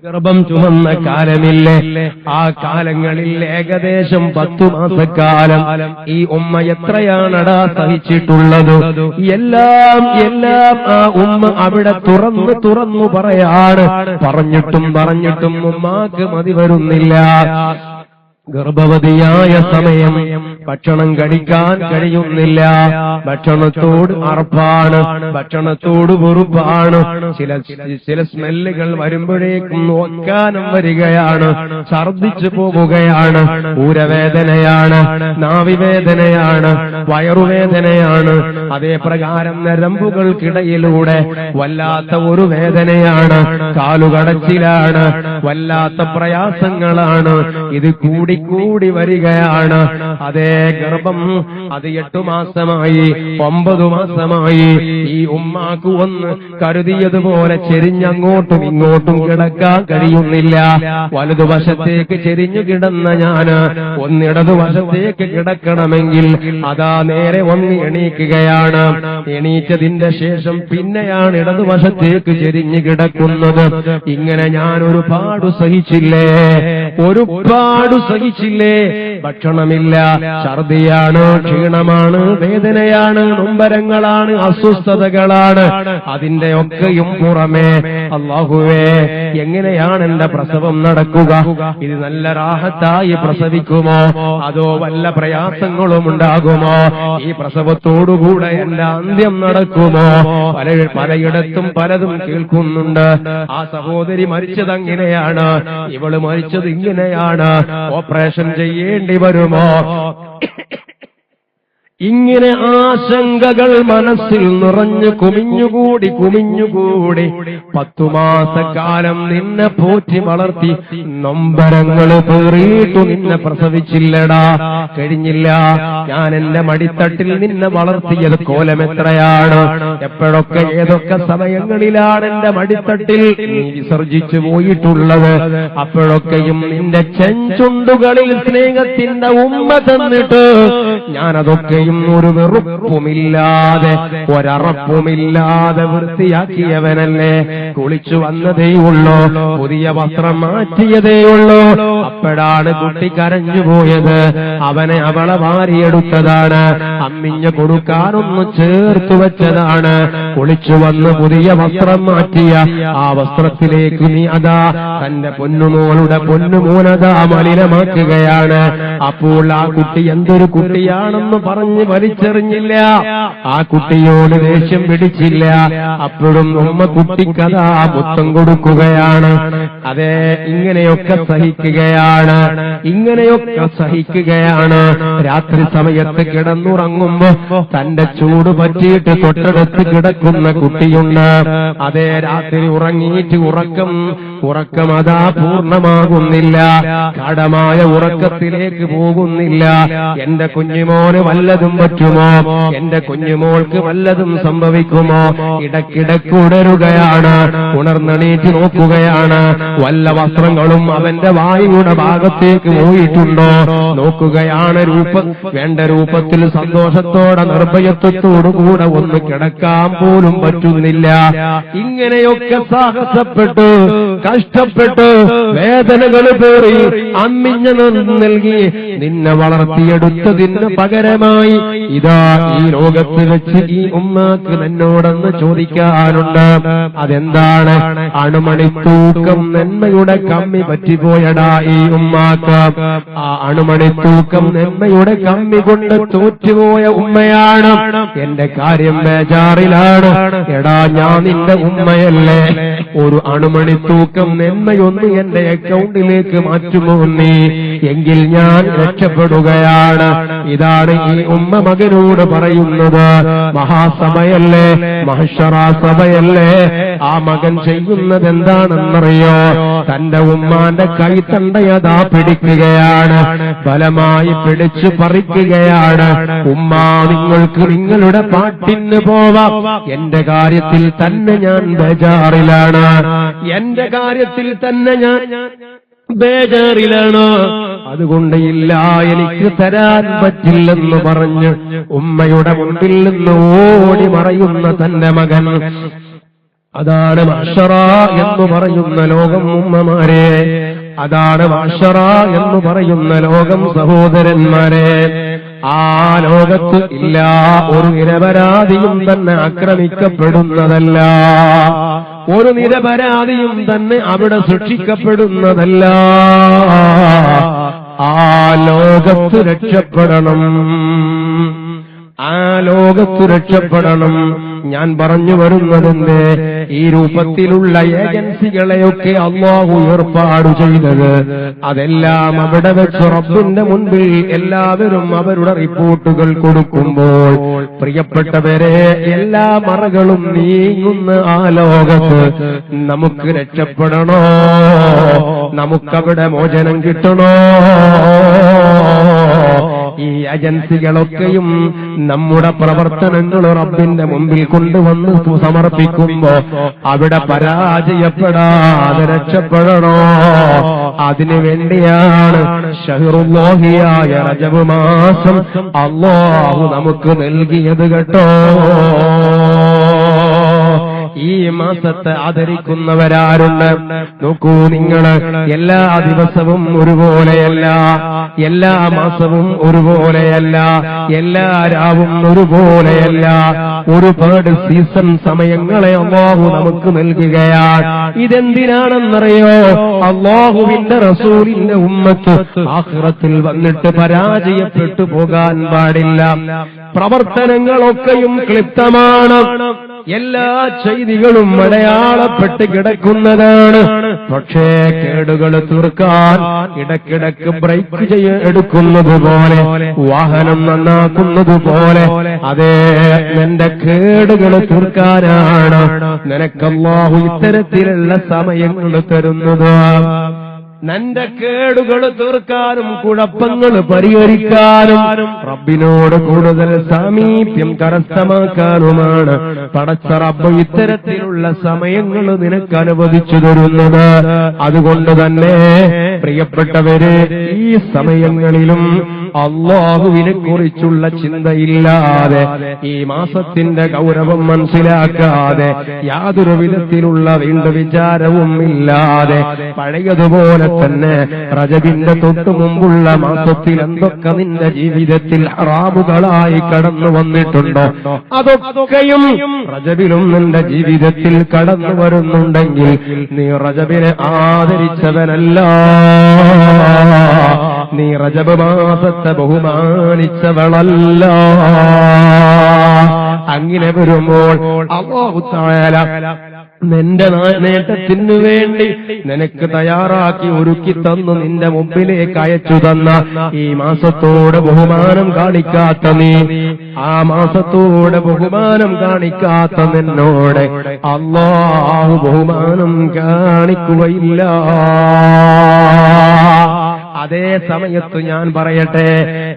ഗർഭം ചുമന്ന കാലമില്ലേ? ആ കാലങ്ങളിൽ ഏകദേശം 10 മാസക്കാലം ഈ ഉമ്മ എത്രയാണടാ സഹിച്ചിട്ടുള്ളത്? എല്ലാം ആ ഉമ്മ അവിടെ തുറന്നു പറയാണ്. പറഞ്ഞിട്ടും ഉമ്മാക്ക് മതി വരുന്നില്ല. ഗർഭവതിയായ സമയം ഭക്ഷണം കഴിക്കാൻ കഴിയുന്നില്ല. ഭക്ഷണത്തോട് അറപ്പാണ്, ഭക്ഷണത്തോട് വെറുപ്പാണ്. ചില സ്മെല്ലുകൾ വരുമ്പോഴേക്കും നോക്കാനും വരികയാണ്, ഛർദിച്ചു പോവുകയാണ്. ഊരവേദനയാണ്, നാവിവേദനയാണ്, വയറുവേദനയാണ്. അതേ പ്രകാരം നരമ്പുകൾക്കിടയിലൂടെ വല്ലാത്ത ഒരു വേദനയാണ്, കാലുകടച്ചിലാണ്, വല്ലാത്ത പ്രയാസങ്ങളാണ്. ഇത് കൂടി വരികയാണ്. അതേ ഗർഭം അത് 8 മാസമായി, 9 മാസമായി. ഈ ഉമ്മാക്ക് ഒന്ന് കരുതിയതുപോലെ ചെരിഞ്ഞങ്ങോട്ടും ഇങ്ങോട്ടും കിടക്കാൻ കഴിയുന്നില്ല. വലതുവശത്തേക്ക് ചെരിഞ്ഞു കിടന്ന ഞാന് ഒന്നിടതുവശത്തേക്ക് കിടക്കണമെങ്കിൽ അതാ നേരെ ഒന്ന് എണീക്കുകയാണ്. എണീറ്റതിന്റെ ശേഷം പിന്നെയാണ് ഇടതുവശത്തേക്ക് ചെരിഞ്ഞു കിടക്കുന്നത്. ഇങ്ങനെ ഞാൻ ഒരുപാട് സഹിച്ചില്ലേ, ഒരുപാട് സഹിച്ചില്ലേ. ഭക്ഷണമില്ല, ഛർദിയാണ്, ക്ഷീണമാണ്, വേദനയാണ്, നൊമ്പരങ്ങളാണ്, അസ്വസ്ഥതകളാണ്. അതിന്റെ ഒക്കെയും പുറമേ അല്ലാഹുവേ, എങ്ങനെയാണ് എന്റെ പ്രസവം നടക്കുക? ഇത് നല്ല റാഹത്തായി പ്രസവിക്കുമോ, അതോ വല്ല പ്രയാസങ്ങളും ഉണ്ടാകുമോ? ഈ പ്രസവത്തോടുകൂടെ എന്റെ അന്ത്യം നടക്കുമോ? പലയിടത്തും പലതും കേൾക്കുന്നുണ്ട്. ആ സഹോദരി മരിച്ചത് അങ്ങനെയാണ്, ഇവള് മരിച്ചത് ഇങ്ങനെയാണ്, ഓപ്പറേഷൻ ചെയ്യേണ്ടി വരുമോ? ഇങ്ങനെ ആശങ്കകൾ മനസ്സിൽ നിറഞ്ഞു കുമിഞ്ഞുകൂടി 10 മാസക്കാലം നിന്നെ പോറ്റി വളർത്തി നൊമ്പരങ്ങൾ പേറിയിട്ടു നിന്നെ പ്രസവിച്ചില്ലടാ, കഴിഞ്ഞില്ല. ഞാൻ എന്റെ മടിത്തട്ടിൽ നിന്നെ വളർത്തിയത് കോലമെത്രയാണ്, എപ്പോഴൊക്കെ ഏതൊക്കെ സമയങ്ങളിലാണ് എന്റെ മടിത്തട്ടിൽ നീ വിസർജിച്ചു പോയിട്ടുള്ളത്. അപ്പോഴൊക്കെയും നിന്റെ ചെഞ്ചുണ്ടുകളിൽ സ്നേഹത്തിന്റെ ഉമ്മ തന്നിട്ട് ഞാനതൊക്കെയും ഒരു വെറുപ്പുമില്ലാതെ ഒരറപ്പുമില്ലാതെ വൃത്തിയാക്കിയവനല്ലേ. കുളിച്ചു വന്നതേയുള്ളൂ, പുതിയ വസ്ത്രം മാറ്റിയതേയുള്ളൂ, അപ്പോഴാണ് കുട്ടി കരഞ്ഞുപോയത്. അവളെ വാരിയെടുത്തതാണ്, അമ്മിഞ്ഞ് കൊടുക്കാനൊന്ന് ചേർത്തു വെച്ചതാണ്. കുളിച്ചു വന്ന് പുതിയ വസ്ത്രം മാറ്റിയ ആ വസ്ത്രത്തിലേക്ക് നീ അതാ തന്റെ പൊന്നുമോളുടെ പൊന്നുമോനതാ മലിനമാക്കുകയാണ്. അപ്പോൾ ആ കുട്ടി എന്തൊരു കുട്ടിയാണെന്ന് പറഞ്ഞ് വലിച്ചെറിഞ്ഞില്ല, ആ കുട്ടിയോട് ദേഷ്യം പിടിച്ചില്ല. അപ്പോഴും ഉമ്മ കുട്ടിക്കതാ മുത്തം കൊടുക്കുകയാണ്. അതെ, ഇങ്ങനെയൊക്കെ സഹിക്കുകയാണ്. സഹിക്കുകയാണ്. ഇങ്ങനെയൊക്കെ സഹിക്കുകയാണ്. രാത്രി സമയത്ത് കിടന്നുറങ്ങുമ്പോ തന്റെ ചൂട് പറ്റിയിട്ട് തൊട്ടടുത്ത് കിടക്കുന്ന കുട്ടിയുണ്ട്. അതേ രാത്രി ഉറങ്ങിയിട്ട് ഉറക്കം അതാ പൂർണ്ണമാകുന്നില്ല, ഗാഢമായ ഉറക്കത്തിലേക്ക് പോകുന്നില്ല. എന്റെ കുഞ്ഞുമോന് വല്ലതും പറ്റുമോ, എന്റെ കുഞ്ഞുമോൾക്ക് വല്ലതും സംഭവിക്കുമോ? ഇടയ്ക്കിടയ്ക്ക് ഉണരുകയാണ്, ഉണർന്നെണീറ്റ് നോക്കുകയാണ്. വല്ല വസ്ത്രങ്ങളും അവന്റെ വായുടെ ഭാഗത്തേക്ക് പോയിട്ടുണ്ടോ നോക്കുകയാണ്. വേണ്ട രൂപത്തിൽ സന്തോഷത്തോടെ നിർഭയത്വത്തോടുകൂടെ ഒന്ന് കിടക്കാൻ പോലും പറ്റുന്നില്ല. ഇങ്ങനെയൊക്കെ സാഹസപ്പെട്ടു കഷ്ടപ്പെട്ടു വേദനകൾ പേറി അമ്മിഞ്ഞ നൽകി നിന്നെ വളർത്തിയെടുത്തതിന് പകരമായി ഇതാ ഈ ലോകത്ത് വെച്ച് ഈ ഉമ്മാക്ക് നിന്നോടൊന്ന് ചോദിക്കാനുണ്ട്. അതെന്താണ്? അണുമണിത്തൂക്കം നന്മയുടെ കമ്മി പറ്റിപ്പോയടാ ഈ ഉമ്മാക്ക്. ആ അണുമണിത്തൂക്കം നന്മയുടെ കമ്മി കൊണ്ട് തോറ്റുപോയ ഉമ്മയാണ്. എന്റെ കാര്യം ബേജാറിലാണ്. എടാ ഞാൻ നിന്റെ ഉമ്മയല്ലേ? ഒരു അണുമണിത്തൂക്കം നന്മയൊന്ന് എന്റെ അക്കൗണ്ടിലേക്ക് മാറ്റുമോ നീ? എങ്കിൽ ഞാൻ രക്ഷപ്പെടുകയാണ്. ഇതാണ് ഈ ഉമ്മ മകനോട് പറയുന്നത്. മഹാസഭയല്ലേ, മഹ്ശറാ സഭയല്ലേ? ആ മകൻ ചെയ്യുന്നത് എന്താണെന്നറിയോ? തന്റെ ഉമ്മാന്റെ കൈത്തണ്ടയതാ പിടിക്കുകയാണ്, ബലമായി പിടിച്ചു പറിക്കുകയാണ്. ഉമ്മ, നിങ്ങൾക്ക് നിങ്ങളുടെ പാട്ടിന് പോവാം, എന്റെ കാര്യത്തിൽ തന്നെ ഞാൻ ബേജാറിലാണ്, എന്റെ കാര്യത്തിൽ തന്നെ ഞാൻ ബേജാറിലാണ്. അതുകൊണ്ട് ഇല്ല, എനിക്ക് തരാൻ പറ്റില്ലെന്ന് പറഞ്ഞ് ഉമ്മയുടെ മുമ്പിൽ നിന്ന് ഓടി മറയുന്ന തന്റെ മകൻ. അതാണ് മഹ്ശറ എന്ന് പറയുന്ന ലോകം ഉമ്മമാരെ, അതാണ് മഹ്ശറ എന്ന് പറയുന്ന ലോകം സഹോദരന്മാരെ. ആ ലോകത്ത് ഇല്ല ഒരു നിരപരാധിയും തന്നെ ആക്രമിക്കപ്പെടുന്നതല്ല, ഒരു നിരപരാധിയും തന്നെ അവിടെ ശിക്ഷിക്കപ്പെടുന്നതല്ല. ആ ലോകത്ത് രക്ഷപ്പെടണം, ആ ലോകത്ത് രക്ഷപ്പെടണം. ഞാൻ പറഞ്ഞു വരുന്നതിന്റെ ഈ രൂപത്തിലുള്ള ഏജൻസികളെയൊക്കെ അല്ലാഹു ഏർപ്പാട് ചെയ്തത്, അതെല്ലാം അവിടെ വെച്ച് റബ്ബിന്റെ മുൻപിൽ എല്ലാവരും അവരുടെ റിപ്പോർട്ടുകൾ കൊടുക്കുമ്പോൾ, പ്രിയപ്പെട്ടവരെ, എല്ലാ മറകളും നീങ്ങുന്ന ആ ലോകത്ത് നമുക്ക് രക്ഷപ്പെടണോ? നമുക്കവിടെ മോചനം കിട്ടണോ? ഈ ഏജൻസികളൊക്കെയും നമ്മുടെ പ്രവർത്തനങ്ങൾ റബ്ബിന്റെ മുമ്പിൽ കൊണ്ടുവന്ന് സമർപ്പിക്കുമ്പോ അവിടെ പരാജയപ്പെടാതെ രക്ഷപ്പെടണോ? അതിനു വേണ്ടിയാണ് ശഹ്റുല്ലാഹിയായ റജബ് മാസം അല്ലാഹു നമുക്ക് നൽകിയത് കേട്ടോ. ഈ മാസത്തെ ആദരിക്കുന്നവരാരുണ്ട്? നോക്കൂ നിങ്ങൾ, എല്ലാ ദിവസവും ഒരുപോലെയല്ല, എല്ലാ മാസവും ഒരുപോലെയല്ല, എല്ലാ രാവും ഒരുപോലെയല്ല. ഒരുപാട് സീസൺ സമയങ്ങളെ അല്ലാഹു നമുക്ക് നൽകുകയാണ്. ഇതെന്തിനാണെന്നറിയോ? അല്ലാഹുവിന്റെ റസൂലിന്റെ ഉമ്മത്ത് ആഖിറത്തിൽ വന്നിട്ട് പരാജയപ്പെട്ടു പോകാൻ പാടില്ല. പ്രവർത്തനങ്ങളൊക്കെയും ക്ലിപ്തമാണ്, എല്ലാ ചെയ്തികളും അടയാളപ്പെട്ട് കിടക്കുന്നതാണ്. പക്ഷേ കേടുകൾ തീർക്കാൻ ഇടയ്ക്കിടയ്ക്ക് ബ്രേക്ക് എടുക്കുന്നത് പോലെ, വാഹനം നന്നാക്കുന്നത് പോലെ, അതേ നിന്റെ കേടുകൾ തീർക്കാനാണ് നിനക്ക് അല്ലാഹു ഇത്തരത്തിലുള്ള സമയങ്ങൾ തരുന്നത്. നിന്റെ കേടുകൾ തീർക്കാനും കുഴപ്പങ്ങൾ പരിഹരിക്കാനും റബ്ബിനോട് കൂടുതൽ സാമീപ്യം കരസ്ഥമാക്കാനുമാണ് പടച്ച റബ്ബ് ഇത്തരത്തിലുള്ള സമയങ്ങൾ നിനക്ക് അനുവദിച്ചു തരുന്നത്. അതുകൊണ്ട് തന്നെ പ്രിയപ്പെട്ടവരെ, ഈ സമയങ്ങളിലും അല്ലാഹുവിനെ കുറിച്ചുള്ള ചിന്തയില്ലാതെ, ഈ മാസത്തിന്റെ ഗൗരവം മനസ്സിലാക്കാതെ, യാതൊരു വിധത്തിലുള്ള വിചാരവും ഇല്ലാതെ, പഴയതുപോലെ തന്നെ റജബിന്റെ തൊട്ടു മുമ്പുള്ള മാസത്തിൽ എന്തൊക്കെ നിന്റെ ജീവിതത്തിൽ ഹറാമുകളായി കടന്നു വന്നിട്ടുണ്ടോ അതൊക്കെയും റജബിലും നിന്റെ ജീവിതത്തിൽ കടന്നു വരുന്നുണ്ടെങ്കിൽ നീ റജബിനെ ആദരിച്ചവനല്ല, നീ റജബ് മാസത്തെ ബഹുമാനിച്ചവളല്ല. അങ്ങനെ വരുമ്പോൾ അല്ലാഹു തആല നിന്റെ നേട്ടത്തിനു വേണ്ടി നിനക്ക് തയ്യാറാക്കി ഒരുക്കി തന്നു നിന്റെ മുമ്പിലേക്ക് അയച്ചു തന്ന ഈ മാസത്തോട് ബഹുമാനം കാണിക്കാത്ത നീ, ആ മാസത്തോട് ബഹുമാനം കാണിക്കാത്ത നിന്നോട് അല്ലാഹു ബഹുമാനം കാണിക്കുകയില്ല. അതേ സമയത്ത് ഞാൻ പറയട്ടെ,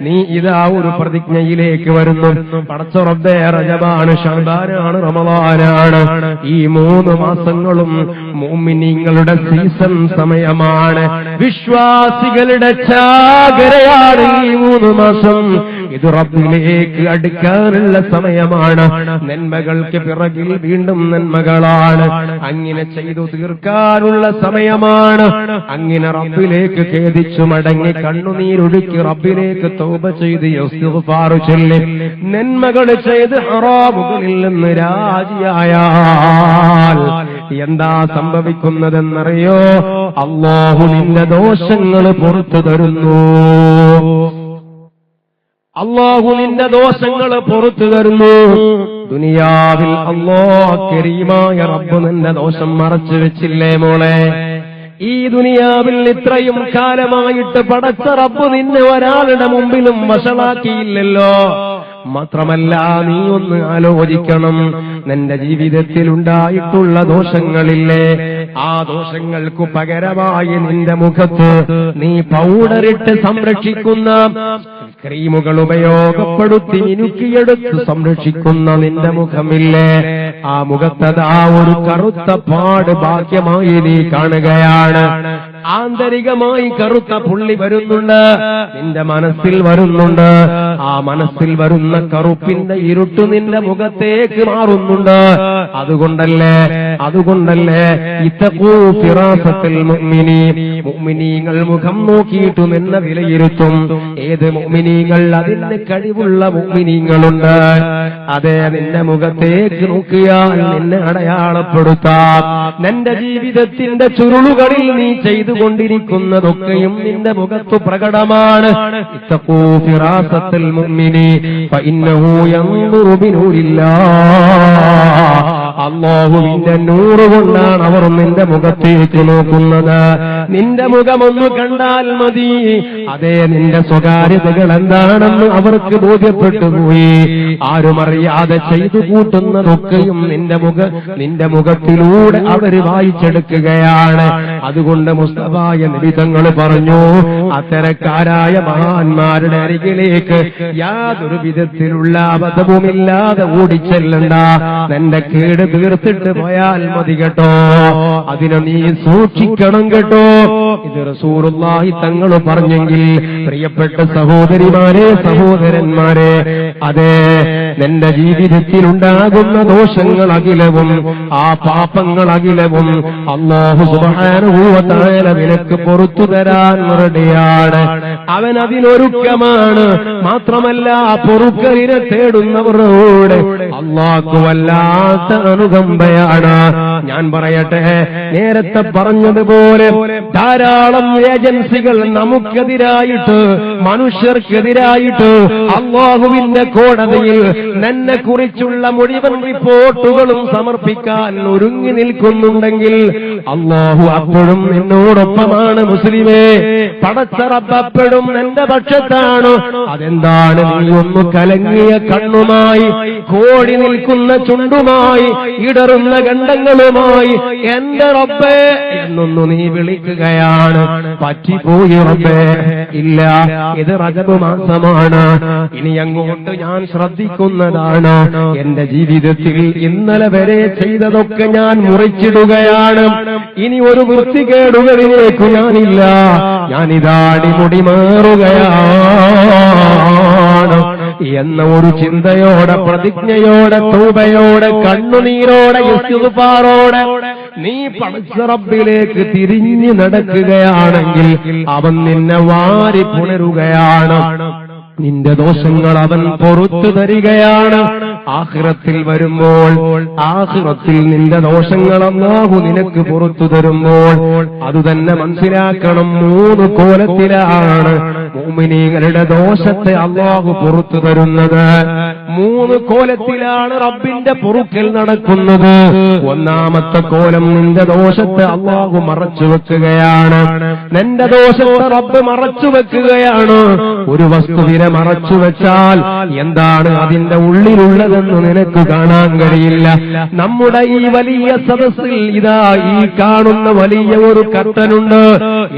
നീ ഇതാ ഒരു പ്രതിജ്ഞയിലേക്ക് വരുന്നു. പടച്ച റബ്ബേ, റജബാണ്, ശഅബാനാണ്, റമളാനാണ്, ഈ 3 മാസങ്ങളും മുഅ്മിനീങ്ങളുടെ സീസൺ സമയമാണ്. വിശ്വാസികളുടെ ചാകരയാണ് ഈ 3 മാസം. ഇത് റബ്ബിലേക്ക് അടുക്കാനുള്ള സമയമാണ്. നന്മകൾക്ക് പിറകിൽ വീണ്ടും നന്മകളാണ്. അങ്ങനെ ചെയ്തു തീർക്കാനുള്ള സമയമാണ്. അങ്ങനെ റബ്ബിലേക്ക് ഖേദിച്ചു മടങ്ങി കണ്ണുനീരൊഴുക്കി റബ്ബിലേക്ക് തൗബ ചെയ്ത് ഇസ്തിഗ്ഫാർ ചൊല്ലി നന്മകൾ ചെയ്ത് ഹറാമുകളിൽ നിന്ന് രാജിയായാൽ എന്താ സംഭവിക്കുന്നതെന്നറിയോ? അല്ലാഹു നിന്റെ ദോഷങ്ങൾ പുറത്തു തരുന്നു. അല്ലാഹു നിന്റെ ദോഷങ്ങൾ പുറത്തു തരുന്നു. ദുനിയാവിൽ അല്ലാഹു കരീമായ റബ്ബ് നിന്റെ ദോഷം മറച്ചു വെച്ചില്ലേ മോളെ? ഈ ദുനിയാവിൽ ഇത്രയും കാലമായിട്ട് പടച്ച റബ്ബ് നിന്നെ ഒരാളുടെ മുമ്പിലും വഷളാക്കിയില്ലല്ലോ. മാത്രമല്ല, നീ ഒന്ന് ആലോചിക്കണം, നിന്റെ ജീവിതത്തിൽ ഉണ്ടായിട്ടുള്ള ദോഷങ്ങളില്ലേ, ആ ദോഷങ്ങൾക്കു പകരമായി നിന്റെ മുഖത്ത് നീ പൗഡറിട്ട് സംരക്ഷിക്കുന്ന, ക്രീമുകൾ ഉപയോഗപ്പെടുത്തി മിനുക്കിയെടുത്ത് സംരക്ഷിക്കുന്ന നിന്റെ മുഖമില്ലേ, ആ മുഖത്തതാ ഒരു കറുത്ത പാട് ബാഹ്യമായി നീ കാണുകയാണ്. ആന്തരികമായി കറുത്ത പുള്ളി വരുന്നുണ്ട്, നിന്റെ മനസ്സിൽ വരുന്നുണ്ട്. ആ മനസ്സിൽ വരുന്ന കറുപ്പിന്റെ ഇരുട്ട് നിന്റെ മുഖത്തേക്ക് മാറുന്നുണ്ട്. അതുകൊണ്ടല്ലേ ഇത്തഖൂ ഫിറാസത്തുൽ മുഅ്മിനീൻ, മുഅ്മിനീങ്ങൾ മുഖം നോക്കിയിട്ട് നിന്നെ വിലയിരുത്തും. ഏത് മുഅ്മിനീങ്ങൾ? അതിന് കഴിവുള്ള മുഅ്മിനീങ്ങളുണ്ട്. അതെ, നിന്റെ മുഖത്തേക്ക് നോക്കിയാൽ നിന്നെ അടയാളപ്പെടുത്താം. നിന്റെ ജീവിതത്തിന്റെ ചുരുളുകളിൽ നീ ചെയ്തുകൊണ്ടിരിക്കുന്നതൊക്കെയും നിന്റെ മുഖത്ത് പ്രകടമാണ്. ഇത്തഖൂ ഫിറാസത്തുൽ മുഅ്മിനീൻ ഫഇന്നഹു യൻദുറു ബിനൂരില്ലാഹ്, അല്ലാഹുവിന്റെ നൂറ് കൊണ്ടാണ് അവർ നിന്റെ മുഖത്തേക്ക് നോക്കുന്നത്. നിന്റെ മുഖമൊന്നു കണ്ടാൽ മതി, അതേ നിന്റെ സ്വകാര്യതകൾ എന്താണെന്ന് അവർക്ക് ബോധ്യപ്പെട്ടു പോയി. ആരുമറിയാതെ ചെയ്തു കൂട്ടുന്നതൊക്കെയും നിന്റെ മുഖത്തിലൂടെ അവർ വായിച്ചെടുക്കുകയാണ്. അതുകൊണ്ട് മുസ്തഫായ നബി തങ്ങൾ പറഞ്ഞു, അത്തരക്കാരായ മഹാന്മാരുടെ അരികിലേക്ക് യാതൊരു വിധത്തിലുള്ള അബദ്ധവുമില്ലാതെ ഓടിച്ചെല്ലണ്ട. നിന്റെ കേട് തീർത്തിട്ട് പോയാൽ മതി കേട്ടോ. അതിനെ നീ സൂക്ഷിക്കണം കേട്ടോ. ഇത് റസൂലുള്ളാഹി തങ്ങൾ പറഞ്ഞെങ്കിൽ പ്രിയപ്പെട്ട സഹോദരിമാരെ, സഹോദരന്മാരെ, അതെ, നിന്റെ ജീവിതത്തിൽ ഉണ്ടാകുന്ന ദോഷങ്ങൾ അഖിലവും ആ പാപങ്ങൾ അഖിലവും അല്ലാഹു സുബ്ഹാനഹു വ തആല നിനക്ക് പുറത്തു തരാൻ റെഡിയാണ്. അവൻ അതിനൊരുക്കമാണ്. മാത്രമല്ല, പൊറുക്കലിനെ തേടുന്നവരോട് അല്ലാഹു വല്ലാത്ത അനുകമ്പയാണ്. ഞാൻ പറയട്ടെ, നേരത്തെ പറഞ്ഞതുപോലെ ധാരാളം ഏജൻസികൾ നമുക്കെതിരായിട്ട്, മനുഷ്യർക്കെതിരായിട്ട് അല്ലാഹുവിന്റെ കോടതിയിൽ നിന്നെ കുറിച്ചുള്ള മുഴുവൻ റിപ്പോർട്ടുകളും സമർപ്പിക്കാൻ ഒരുങ്ങി നിൽക്കുന്നുണ്ടെങ്കിൽ അല്ലാഹു അപ്പോഴും നിന്നോടൊപ്പമാണ്. മുസ്ലിമേ, പടച്ച റബ്ബ് അപ്പോഴും നിന്റെ പക്ഷത്താണ്. അതെന്താണ്? നീ ഒന്ന് കലങ്ങിയ കണ്ണുമായി, കോടി നിൽക്കുന്ന ചുണ്ടുമായി, ഇടറുന്ന ഗണ്ഡങ്ങളുമായി എന്റെ റബ്ബേ എന്നൊന്നു നീ വിളിക്കുകയാണ്. പറ്റിപ്പോയി റബ്ബേ, ഇല്ല, ഇത് റജബ് മാസമാണ്, ഇനി അങ്ങോട്ട് ഞാൻ ശ്രദ്ധിക്കുന്നതാണ്. എന്റെ ജീവിതത്തിൽ ഇന്നലെ വരെ ചെയ്തതൊക്കെ ഞാൻ മുറിച്ചിടുകയാണ്. ഇനി ഒരു വൃത്തികേടുകളിലേക്ക് ഞാനില്ല. ഞാനിതാ അടിമുടി മാറുകയാണ് എന്ന ഒരു ചിന്തയോടെ, പ്രതിജ്ഞയോടെ, തൗബയോടെ, കണ്ണുനീരോടെ, ഇസ്തിഗ്ഫാറോടെ നീ പടച്ച റബ്ബിലേക്ക് തിരിഞ്ഞു നടക്കുകയാണെങ്കിൽ അവൻ നിന്നെ വാരി പുണരുകയാണ്. നിന്റെ ദോഷങ്ങൾ അവൻ പുറത്തു തരികയാണ്. ആഖിറത്തിൽ വരുമ്പോൾ, ആഖിറത്തിൽ നിന്റെ ദോഷങ്ങൾ അല്ലാഹു നിനക്ക് പുറത്തു തരുമ്പോൾ അതുതന്നെ മനസ്സിലാക്കണം. 3 കോലത്തിലാണ് മുഅ്മിനീങ്ങളുടെ ദോഷത്തെ അല്ലാഹു പുറത്തു തരുന്നത് 3 കോലത്തിലാണ് റബ്ബിന്റെ പൊറുക്കൽ നടക്കുന്നത്. ഒന്നാമത്തെ കോലം നിന്റെ ദോഷത്തെ അല്ലാഹു മറച്ചു വെക്കുകയാണ്. നിന്റെ ദോഷത്തെ റബ്ബ് മറച്ചു വെക്കുകയാണ്. ഒരു വസ്തുവിനെ മറച്ചു വെച്ചാൽ എന്താണ് അതിന്റെ ഉള്ളിലുള്ളതെന്ന് നിനക്ക് കാണാൻ കഴിയില്ല. നമ്മുടെ ഈ വലിയ സദസ്സിൽ ഇതാ ഈ കാണുന്ന വലിയ ഒരു കർട്ടനുണ്ട്.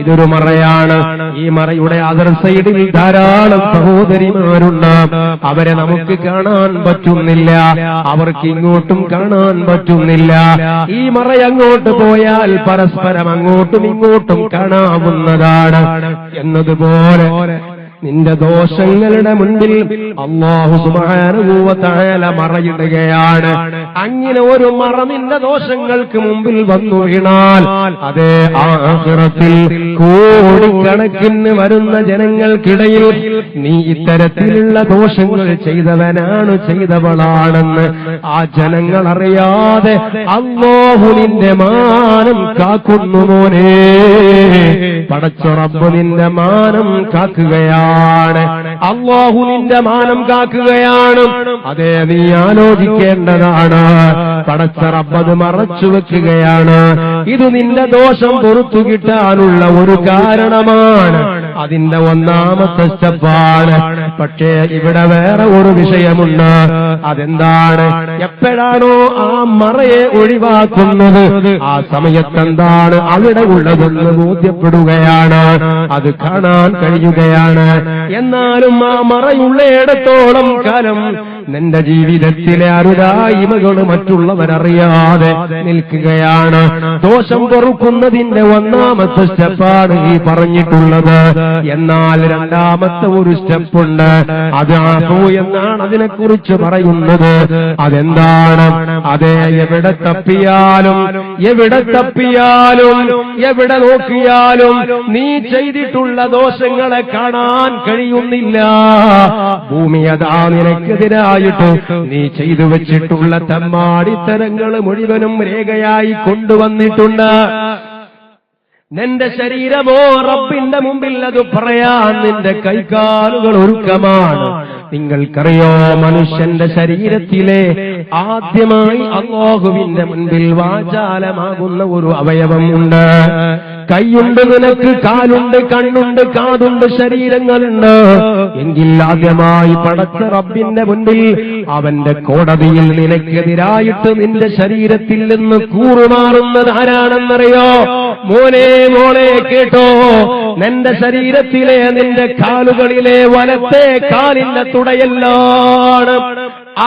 ഇതൊരു മറയാണ്. ഈ മറയുടെ അതർ സൈഡിൽ ധാരാളം സഹോദരിമാരുണ്ട്. അവരെ നമുക്ക് കാണാൻ പറ്റുന്നില്ല, അവർക്ക് ഇങ്ങോട്ടും കാണാൻ പറ്റുന്നില്ല. ഈ മറ അങ്ങോട്ട് പോയാൽ പരസ്പരം അങ്ങോട്ടും ഇങ്ങോട്ടും കാണാവുന്നതാണ്. എന്നതുപോലെ നിന്റെ ദോഷങ്ങളുടെ മുൻപിൽ അല്ലാഹു സുബ്ഹാനഹു വ തആല മറയിടുകയാണ്. അങ്ങനെ ഒരു മറ നിന്റെ ദോഷങ്ങൾക്ക് മുമ്പിൽ വന്നു വീണാൽ അതേ ആഖിറത്തിൽ കോടിക്കണക്കിന് വരുന്ന ജനങ്ങൾക്കിടയിൽ നീ ഇത്തരത്തിലുള്ള ദോഷങ്ങൾ ചെയ്തവനാണ്, ചെയ്തവളാണെന്ന് ആ ജനങ്ങൾ അറിയാതെ അല്ലാഹു നിന്റെ മാനം കാക്കുന്നു. മോനെ, പടച്ച റബ്ബ് നിന്റെ മാനം കാക്കുകയാണ്. അല്ലാഹു നിന്റെ മാനം കാക്കുകയാണ്. അതേ, നീ ആലോചിക്കേണ്ടതാണ്. പടച്ച റബ്ബ് മറച്ചു വെക്കുകയാണ്. ഇത് നിന്റെ ദോഷം പുറത്തു കിട്ടാനുള്ള ഒരു കാരണമാണ്. അതിന്റെ ഒന്നാമത്തെ സ്റ്റെപ്പാണ്. പക്ഷേ ഇവിടെ വേറെ ഒരു വിഷയമുണ്ട്. അതെന്താണ്? എപ്പോഴാണോ ആ മറയെ ഒഴിവാക്കുന്നത് ആ സമയത്തെന്താണ് അവിടെ ഉള്ളതെന്ന് ബോധ്യപ്പെടുകയാണ്, അത് കാണാൻ കഴിയുകയാണ്. എന്നാലും ആ മറയുള്ളയിടത്തോളം കാലം നിന്റെ ജീവിതത്തിലെ അരുതായ്മകൾ മറ്റുള്ളവരറിയാതെ നിൽക്കുകയാണ്. ദോഷം പൊറുക്കുന്നതിന്റെ ഒന്നാമത്തെ സ്റ്റെപ്പാണ് ഈ പറഞ്ഞിട്ടുള്ളത്. എന്നാൽ രണ്ടാമത്തെ ഒരു സ്റ്റെപ്പുണ്ട്. അത് ആഫു എന്നാണ് അതിനെക്കുറിച്ച് പറയുന്നത്. അതെന്താണ്? അതെ, എവിടെ തപ്പിയാലും എവിടെ നോക്കിയാലും നീ ചെയ്തിട്ടുള്ള ദോഷങ്ങളെ കാണാൻ കഴിയുന്നില്ല. ഭൂമി അതാ നിനക്കെതിരായിട്ട് നീ ചെയ്തു വെച്ചിട്ടുള്ള തമ്മാടിത്തരങ്ങൾ മുഴുവനും രേഖയായി കൊണ്ടുവന്നിട്ടുണ്ട്. നിന്റെ ശരീരമോ റബ്ബിന്റെ മുമ്പിൽ അത് പറയാൻ നിന്റെ കൈകാലുകൾ ഒരുക്കമാണ്. നിങ്ങൾക്കറിയോ, മനുഷ്യന്റെ ശരീരത്തിലെ ആദ്യമായി അല്ലാഹുവിന്റെ മുൻപിൽ വാചാലമാകുന്ന ഒരു അവയവമുണ്ട്. കൈയുണ്ട് നിനക്ക്, കാലുണ്ട്, കണ്ണുണ്ട്, കാതുണ്ട്, ശരീരങ്ങളുണ്ട്. എങ്കിൽ ആദ്യമായി പടച്ച റബ്ബിന്റെ മുൻപിൽ അവന്റെ കോടതിയിൽ നിനക്കെതിരായിട്ട് നിന്റെ ശരീരത്തിൽ നിന്ന് കൂറുമാറുന്നത് ആരാണെന്നറിയോ? മോനെ, മോളെ, കേട്ടോ. നിന്റെ ശരീരത്തിലെ നിന്റെ കാലുകളിലെ വലത്തെ കാലിന്റെ തുടയെല്ലാണ്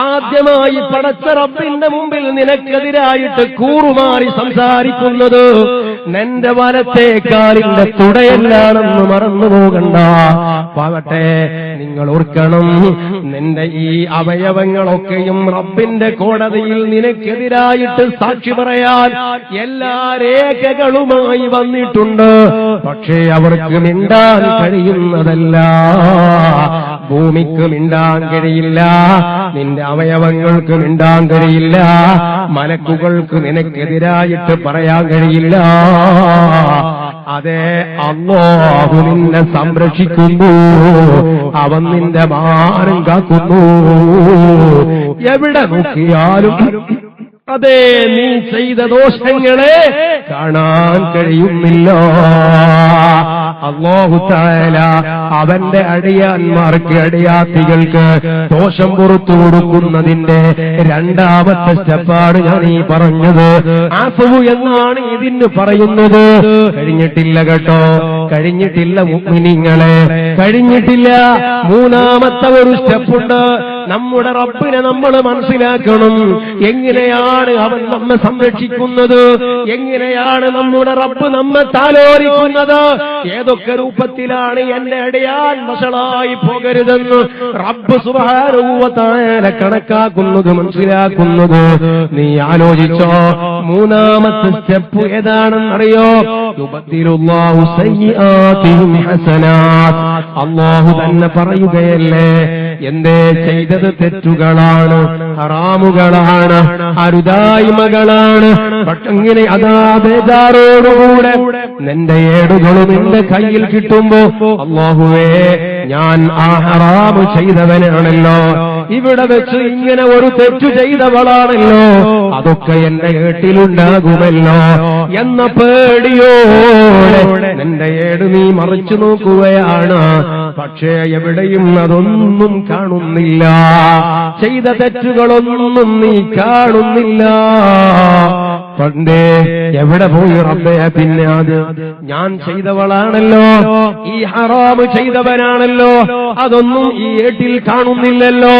ആദ്യമായി പടച്ച റബ്ബിന്റെ മുമ്പിൽ നിനക്കെതിരായിട്ട് കൂറുമാറി സംസാരിക്കുന്നത്. നിന്റെ വലത്തെ കാലിന്റെ തുടയല്ലാണെന്ന് മറന്നു പോകണ്ട. പാവട്ടെ, നിങ്ങൾ ഓർക്കണം, നിന്റെ ഈ അവയവങ്ങളൊക്കെയും റബ്ബിന്റെ കോടതിയിൽ നിനക്കെതിരായിട്ട് സാക്ഷി പറയാൻ എല്ലാ രേഖകളുമായി വന്നിട്ടുണ്ട്. പക്ഷേ അവർക്ക് മിണ്ടാൻ കഴിയുന്നതല്ല. ഭൂമിക്ക് മിണ്ടാൻ കഴിയില്ല, നിന്റെ അവയവങ്ങൾക്ക് മിണ്ടാൻ കഴിയില്ല, മലക്കുകൾക്ക് നിനക്കെതിരായിട്ട് പറയാൻ കഴിയില്ല. അതെ, അല്ലാഹു നിന്നെ സംരക്ഷിക്കുന്നു. അവൻ നിന്റെ മാനം കാക്കുന്നു. എവിടെ നോക്കിയാലും അതെ, നീ ചെയ്ത ദോഷങ്ങളെ കാണാൻ കഴിയുന്നില്ല. അല്ലാഹു തആല അവന്റെ അടിയാന്മാർക്ക്, അടിയാത്തികൾക്ക് ദോഷം പുറത്തു കൊടുക്കുന്നതിന്റെ രണ്ടാമത്തെ സ്റ്റെപ്പാണ് ഞാൻ ഈ പറഞ്ഞത്. ആഫു എന്നാണ് ഇതിന് പറയുന്നത്. കഴിഞ്ഞിട്ടില്ല കേട്ടോ, കഴിഞ്ഞിട്ടില്ല മുഅ്മിനീങ്ങളെ, കഴിഞ്ഞിട്ടില്ല. മൂന്നാമത്തെ ഒരു സ്റ്റെപ്പുണ്ട്. നമ്മുടെ റബ്ബിനെ നമ്മൾ മനസ്സിലാക്കണം. എങ്ങനെയാണ് അവൻ നമ്മെ സംരക്ഷിക്കുന്നത്? എങ്ങനെയാണ് നമ്മുടെ റബ്ബ് നമ്മെ താലോലിക്കുന്നത്? ഏതൊക്കെ രൂപത്തിലാണ് എന്റെ അടിയാൻ വഷളായി പോകരുതെന്ന് റബ്ബ് സുബ്ഹാനഹു വ തആല കണക്കാക്കുന്നത്, മനസ്സിലാക്കുന്നത്. നീ ആലോചിച്ചോ, മൂന്നാമത്തെ സ്റ്റെപ്പ് ഏതാണെന്നറിയോ? യുബദ്ദിലുല്ലാഹു സയ്യിആതിഹിം ഹസനാത്ത്. അല്ലാഹു തന്നെ പറയുകയല്ലേ, എന്തേ ചെയ്തത് തെറ്റുകളാണ്, ഹറാമുകളാണ്, അരുതായ്മകളാണ്. പക്ഷെങ്ങനെ അതാ ബേജാറോടുകൂടെ നിന്റെ ഏടുകളും എന്റെ കയ്യിൽ കിട്ടുമ്പോ അല്ലാഹുവേ ഞാൻ ആ ഹറാമ് ചെയ്തവനാണല്ലോ, ഇവിടെ വെച്ച് ഇങ്ങനെ ഒരു തെറ്റു ചെയ്തവളാണല്ലോ, അതൊക്കെ എന്റെ ഏട്ടിലുണ്ടാകുമല്ലോ എന്ന പേടിയോടെ നിന്റെ ഏട് നീ മറിച്ചു നോക്കുകയാണ്. പക്ഷേ എവിടെയും അതൊന്നും കാണുന്നില്ല, ചെയ്ത തെറ്റുകളൊന്നും നീ കാണുന്നില്ല. പണ്ടേ എവിടെ പോയി റബ്ബേ? പിന്നെ അത് ഞാൻ ചെയ്തവളാണല്ലോ, ഈ ഹറാമ് ചെയ്തവനാണല്ലോ, അതൊന്നും ഈ ഏട്ടിൽ കാണുന്നില്ലല്ലോ,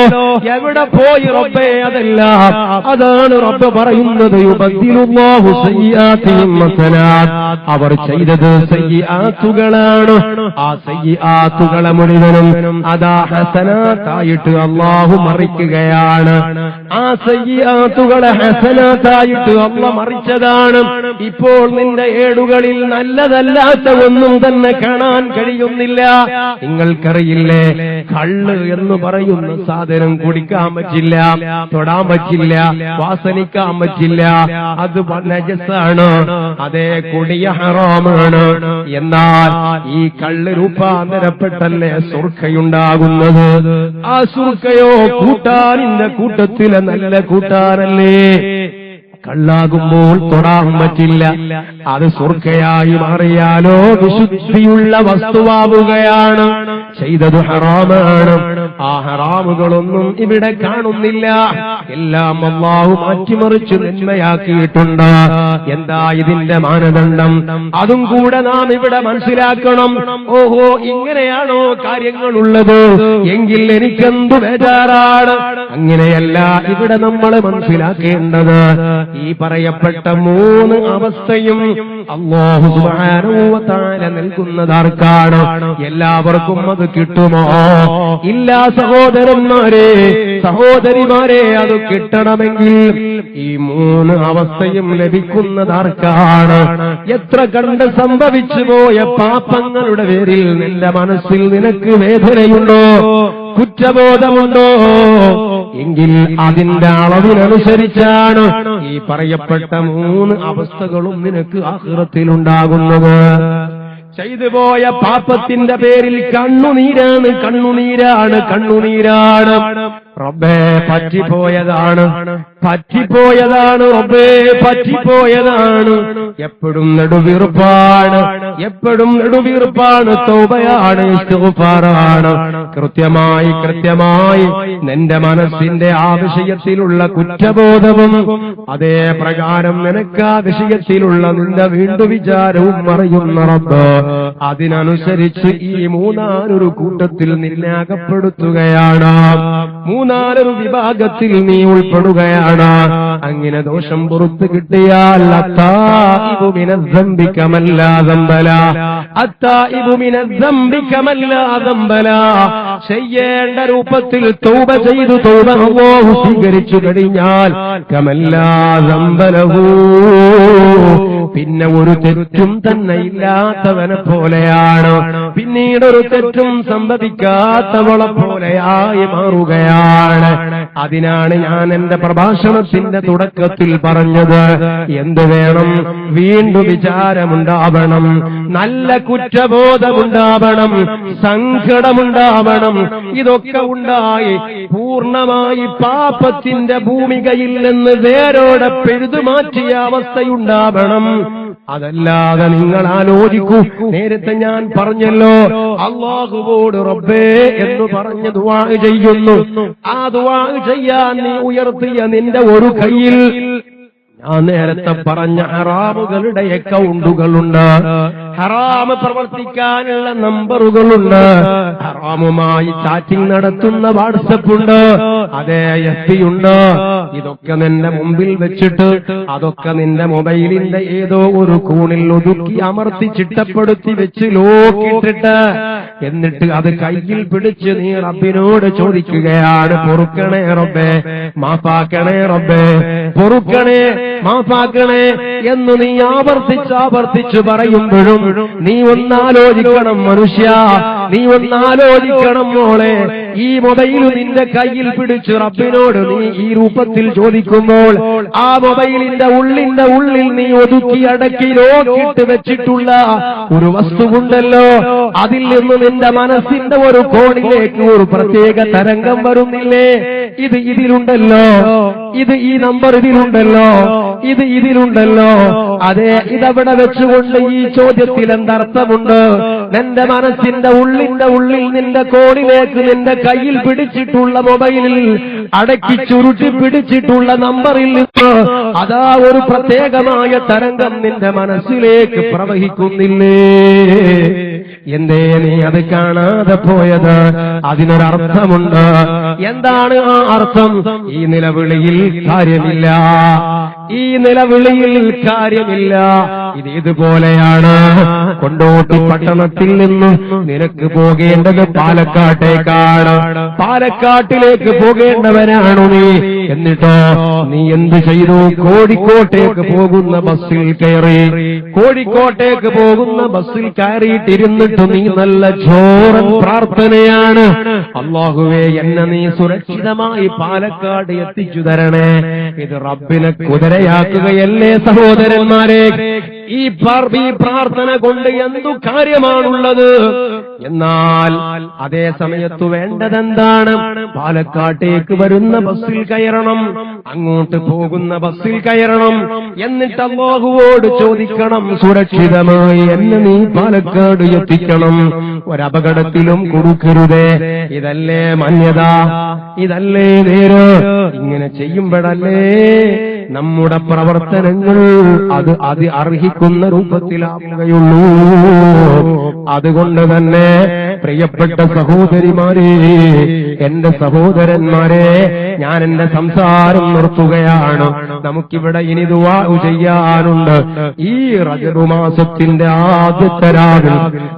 എവിടെ പോയി റബ്ബേ? അതെല്ലാം അതാണ് റബ്ബ് പറയുന്നത്, യുബദ്ദിലുല്ലാഹു സയ്യിആതിഹിം ഹസനാത്ത്. അവർ ചെയ്തത് സയ്യിആത്തുകളാണ്, ആ സയ്യിആത്തുകളെ മുഴുവനും അതാ ഹസനാത്തായിട്ട് അല്ലാഹു മറിക്കുകയാണ്. ആ സയ്യിആത്തുകളെ ഹസനാത്തായിട്ട് അല്ലാഹു മറിച്ചതാണ്. ഇപ്പോൾ നിന്റെ ഏടുകളിൽ നല്ലതല്ലാത്ത ഒന്നും തന്നെ കാണാൻ കഴിയുന്നില്ല. നിങ്ങൾക്കറിയില്ലേ, കള്ള് എന്ന് പറയുന്ന സാധനം കുടിക്കാൻ പറ്റില്ല, തൊടാൻ പറ്റില്ല, വാസനിക്കാൻ പറ്റില്ല, അത് നജസാണ്, അതേ കൊടിയ ഹറാമാണ്. എന്നാൽ ഈ കള്ള് രൂപാന്തരപ്പെട്ടല്ലേ സുർഖയുണ്ടാകുന്നത്. ആ സുർഖയോ കൂട്ടാനിന്റെ കൂട്ടത്തിലെ നല്ല കൂട്ടാനല്ലേ. കള്ളാകുമ്പോൾ തൊടാൻ പറ്റില്ല, അത് സുർഖയായി മാറിയാലോ വിശുദ്ധിയുള്ള വസ്തുവാവുകയാണ്. ചെയ്തത് ഹറാമാണ്, ആ ഹറാമുകളൊന്നും ഇവിടെ കാണുന്നില്ല, എല്ലാം അല്ലാഹു മാറ്റിമറിച്ച് നന്മയാക്കിയിട്ടുണ്ട്. എന്താ ഇതിന്റെ മാനദണ്ഡം? അതും കൂടെ നാം ഇവിടെ മനസ്സിലാക്കണം. ഓഹോ, ഇങ്ങനെയാണോ കാര്യങ്ങളുള്ളത്? എങ്കിൽ എനിക്കെന്തു ബേജാറാണ്. അങ്ങനെയല്ല ഇവിടെ നമ്മൾ മനസ്സിലാക്കേണ്ടത്. ഈ പറയപ്പെട്ട മൂന്ന് അവസ്ഥയും അല്ലാഹു സുബ്ഹാനഹു വ തആല നൽകുന്നതാർക്കാണ്? എല്ലാവർക്കും അത് കിട്ടുമോ? ഇല്ല സഹോദരന്മാരെ, സഹോദരിമാരെ, അത് കിട്ടണമെങ്കിൽ ഈ മൂന്ന് അവസ്ഥയും ലഭിക്കുന്നതാർക്കാണ്? എത്ര കണ്ട് സംഭവിച്ചു പോയ പാപങ്ങളുടെ പേരിൽ നിന്റെ മനസ്സിൽ നിനക്ക് വേദനയുണ്ടോ, കുറ്റബോധമുണ്ടോ? എങ്കിൽ അതിന്റെ അളവിനനുസരിച്ചാണ് ഈ പറയപ്പെട്ട മൂന്ന് അവസ്ഥകളും നിനക്ക് ആഖിറത്തിലുണ്ടാകുന്നത്. ചെയ്തുപോയ പാപത്തിന്റെ പേരിൽ കണ്ണുനീരാണ്, കണ്ണുനീരാണ്, കണ്ണുനീരാണ്. റബ്ബേ പറ്റിപ്പോയതാണ്, പറ്റിപ്പോയതാണ്, റബ്ബേ പറ്റിപ്പോയതാണ്. എപ്പോഴും നെടുവീർപ്പാണ്, എപ്പോഴും നെടുവീർപ്പാണ്. തൗബയാണ്, ഇസ്തിഗ്ഫാറാണ്. കൃത്യമായി കൃത്യമായി നിന്റെ മനസ്സിന്റെ ആ വിഷയത്തിലുള്ള കുറ്റബോധവും അതേ പ്രകാരം നിനക്ക് ആ വിഷയത്തിലുള്ള നിന്റെ വീണ്ടു വിചാരവും അറിയുന്ന റബ്ബ് അതിനനുസരിച്ച് ഈ മൂന്നാലൊരു കൂട്ടത്തിൽ നിന്നെ അകപ്പെടുത്തുകയാണ്, മൂന്നാലൊരു വിഭാഗത്തിൽ നീ ഉൾപ്പെടുകയാണ്. അങ്ങനെ ദോഷം പുറത്തു കിട്ടിയാൽ അത്താഇബു മിനദ്ദംബി കമല്ലാ ദംബല, അത്താഇബു മിനദ്ദംബി കമല്ലാ ദംബല. ചെയ്യേണ്ട രൂപത്തിൽ തൗബ ചെയ്തു തൗബ അല്ലാഹു സ്വീകരിച്ചു കഴിഞ്ഞാൽ കമല്ലാ ദംബലഹു, പിന്നെ ഒരു തെറ്റും തന്നെ ഇല്ലാത്തവനെ പോലെയാണ്, പിന്നീട് ഒരു തെറ്റും സംഭവിക്കാത്തവളെ പോലെയായി മാറുകയാണ്. അതിനാണ് ഞാൻ എന്റെ പ്രഭാഷണത്തിന്റെ തുടക്കത്തിൽ പറഞ്ഞത്, എന്ത് വേണം? വീണ്ടും വിചാരമുണ്ടാവണം, നല്ല കുറ്റബോധമുണ്ടാവണം, സങ്കടമുണ്ടാവണം. ഇതൊക്കെ ഉണ്ടായി പൂർണ്ണമായി പാപത്തിന്റെ ഭൂമികയിൽ നിന്ന് വേരോടെ പിഴുതുമാറ്റിയ അവസ്ഥയുണ്ടാവണം. അതല്ലാതെ നിങ്ങൾ ആലോചിക്കൂ, നേരത്തെ ഞാൻ പറഞ്ഞല്ലോ, അല്ലാഹുവോട് റബ്ബേ എന്ന് പറഞ്ഞ് ദുആ ചെയ്യുന്നു. ആ ദുആ ചെയ്യാൻ നീ ഉയർത്തിയ നിന്റെ ഒരു കയ്യിൽ ഞാൻ നേരത്തെ പറഞ്ഞ ഹറാമുകളുടെ അക്കൗണ്ടുകളുണ്ട്, ഹറാമ് പ്രവർത്തിക്കാനുള്ള നമ്പറുകളുണ്ട്, ഹറാമുമായി ചാറ്റിംഗ് നടത്തുന്ന വാട്സപ്പ് ഉണ്ട്, അതേ FB ഉണ്ട്. ഇതൊക്കെ നിന്റെ മുമ്പിൽ വെച്ചിട്ട് അതൊക്കെ നിന്റെ മൊബൈലിന്റെ ഏതോ ഒരു കോണിൽ ഒതുക്കി അമർത്തി ചിട്ടപ്പെടുത്തി വെച്ച് ലോക്കിട്ടിട്ട് എന്നിട്ട് അത് കയ്യിൽ പിടിച്ച് നീ റബ്ബിനോട് ചോദിക്കുകയാണ്, പൊറുക്കണേ റബ്ബേ, മാഫാക്കണേ റബ്ബേ, പൊറുക്കണേ, മാഫാക്കണേ എന്ന് നീ ആവർത്തിച്ച് പറയുമ്പോഴും നീ ഒന്നാലോചിക്കണം, മനുഷ്യ, നീ ഒന്ന് ആലോചിക്കണം മോളെ. ഈ മൊബൈൽ നിന്റെ കയ്യിൽ പിടിച്ച് റബ്ബിനോട് നീ ഈ രൂപത്തിൽ ചോദിക്കുമ്പോൾ ആ മൊബൈലിന്റെ ഉള്ളിൽ നീ ഒതുക്കി അടക്കി ലോക്കിട്ട് വെച്ചിട്ടുള്ള ഒരു വസ്തുവുണ്ടല്ലോ, അതിൽ നിന്ന് നിന്റെ മനസ്സിന്റെ ഒരു കോണിലേക്ക് ഒരു പ്രത്യേക തരംഗം വരുന്നില്ലേ? ഇത് ഇതിലുണ്ടല്ലോ, ഇത് ഈ നമ്പർ ഇതിലുണ്ടല്ലോ, ഇത് ഇതിലുണ്ടല്ലോ. അതെ, ഇതവിടെ വെച്ചുകൊണ്ട് ഈ ചോദ്യത്തിൽ എന്തർത്ഥമുണ്ട്? നിന്റെ മനസ്സിന്റെ ഉള്ളിൽ നിന്റെ കോണിലേക്ക് നിന്റെ കയ്യിൽ പിടിച്ചിട്ടുള്ള മൊബൈലിൽ അടക്കി ചുരുട്ടി പിടിച്ചിട്ടുള്ള നമ്പറിൽ നിന്ന് അതാ ഒരു പ്രത്യേകമായ തരംഗം നിന്റെ മനസ്സിലേക്ക് പ്രവഹിക്കുന്നില്ലേ? എന്തേ നീ അത് കാണാതെ പോയത്? അതിനൊരർത്ഥമുണ്ട്. എന്താണ് ആ അർത്ഥം? ഈ നിലവിളിയിൽ കാര്യമില്ല, ഈ നിലവിളിയിൽ കാര്യമില്ല. ഇതുപോലെയാണ്. കൊണ്ടോട്ടി പട്ടണത്തിൽ നിന്ന് നിനക്ക് പോകേണ്ടത് പാലക്കാട്ടേക്കാണ്. പാലക്കാട്ടിലേക്ക് പോകേണ്ടവനാണു നീ. എന്നിട്ടോ നീ എന്ത് ചെയ്തു? കോഴിക്കോട്ടേക്ക് പോകുന്ന ബസ്സിൽ കയറി. കോഴിക്കോട്ടേക്ക് പോകുന്ന ബസ്സിൽ കയറിയിട്ടിരുന്നിട്ട് നീ നല്ല ചോറൻ പ്രാർത്ഥനയാണ്, അല്ലാഹുവേ എന്നെ നീ സുരക്ഷിതമായി പാലക്കാട് എത്തിച്ചു തരണേ. ഇത് റബ്ബിനെ കുതിരയാക്കുകയല്ലേ സഹോദരന്മാരെ? ഈ പ്രാർത്ഥന കൊണ്ട് എന്തു കാര്യമാണുള്ളത്? എന്നാൽ അതേ സമയത്ത് വേണ്ടതെന്താണ്? പാലക്കാട്ടേക്ക് വരുന്ന ബസ്സിൽ കയറണം, അങ്ങോട്ട് പോകുന്ന ബസ്സിൽ കയറണം. എന്നിട്ട് അല്ലാഹുവോട് ചോദിക്കണം, സുരക്ഷിതമായി എന്നെ നീ പാലക്കാട് എത്തിക്കണം, ഒരപകടത്തിലും കുടുക്കരുതേ. ഇതല്ലേ മാന്യത? ഇതല്ലേ നേര്? ഇങ്ങനെ ചെയ്യുമ്പോഴല്ലേ നമ്മുടെ പ്രവർത്തനങ്ങൾ അത് അർഹിക്കുന്ന രൂപത്തിലാവുകയുള്ളൂ. അതുകൊണ്ട് തന്നെ പ്രിയപ്പെട്ട സഹോദരിമാരെ, എന്റെ സഹോദരന്മാരെ, ഞാൻ എന്റെ സംസാരം നിർത്തുകയാണ്. നമുക്കിവിടെ ഇനി ദുആ ചെയ്യാനുണ്ട്. ഈ റജബ് മാസത്തിന്റെ ആദ്യത്തെ രാവിൽ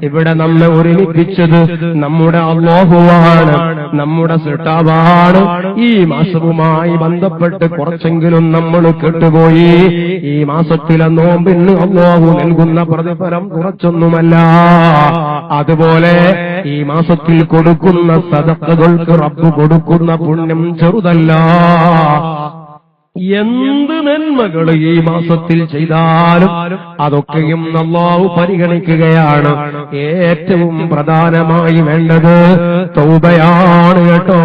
ഇവിടെ നമ്മെ ഒരുമിപ്പിച്ചത് നമ്മുടെ അല്ലാഹുവാണ്, നമ്മുടെ സൃഷ്ടാവാണ്. ഈ മാസവുമായി ബന്ധപ്പെട്ട് കുറച്ചെങ്കിലും നമ്മൾ കേട്ടുപോയി. ഈ മാസത്തിലെ നോമ്പിന് അല്ലാഹു നൽകുന്ന പ്രതിഫലം കുറച്ചൊന്നുമല്ല. അതുപോലെ ഈ മാസത്തിൽ കൊടുക്കുന്ന സദഖകൾക്ക് റബ്ബ് കൊടുക്കുന്ന പുണ്യം ചെറുതല്ല. എന്ത് നന്മകൾ ഈ മാസത്തിൽ ചെയ്താലും അതൊക്കെയും അല്ലാഹു പരിഗണിക്കുകയാണ്. ഏറ്റവും പ്രധാനമായി വേണ്ടത് തൗബയാണ് കേട്ടോ.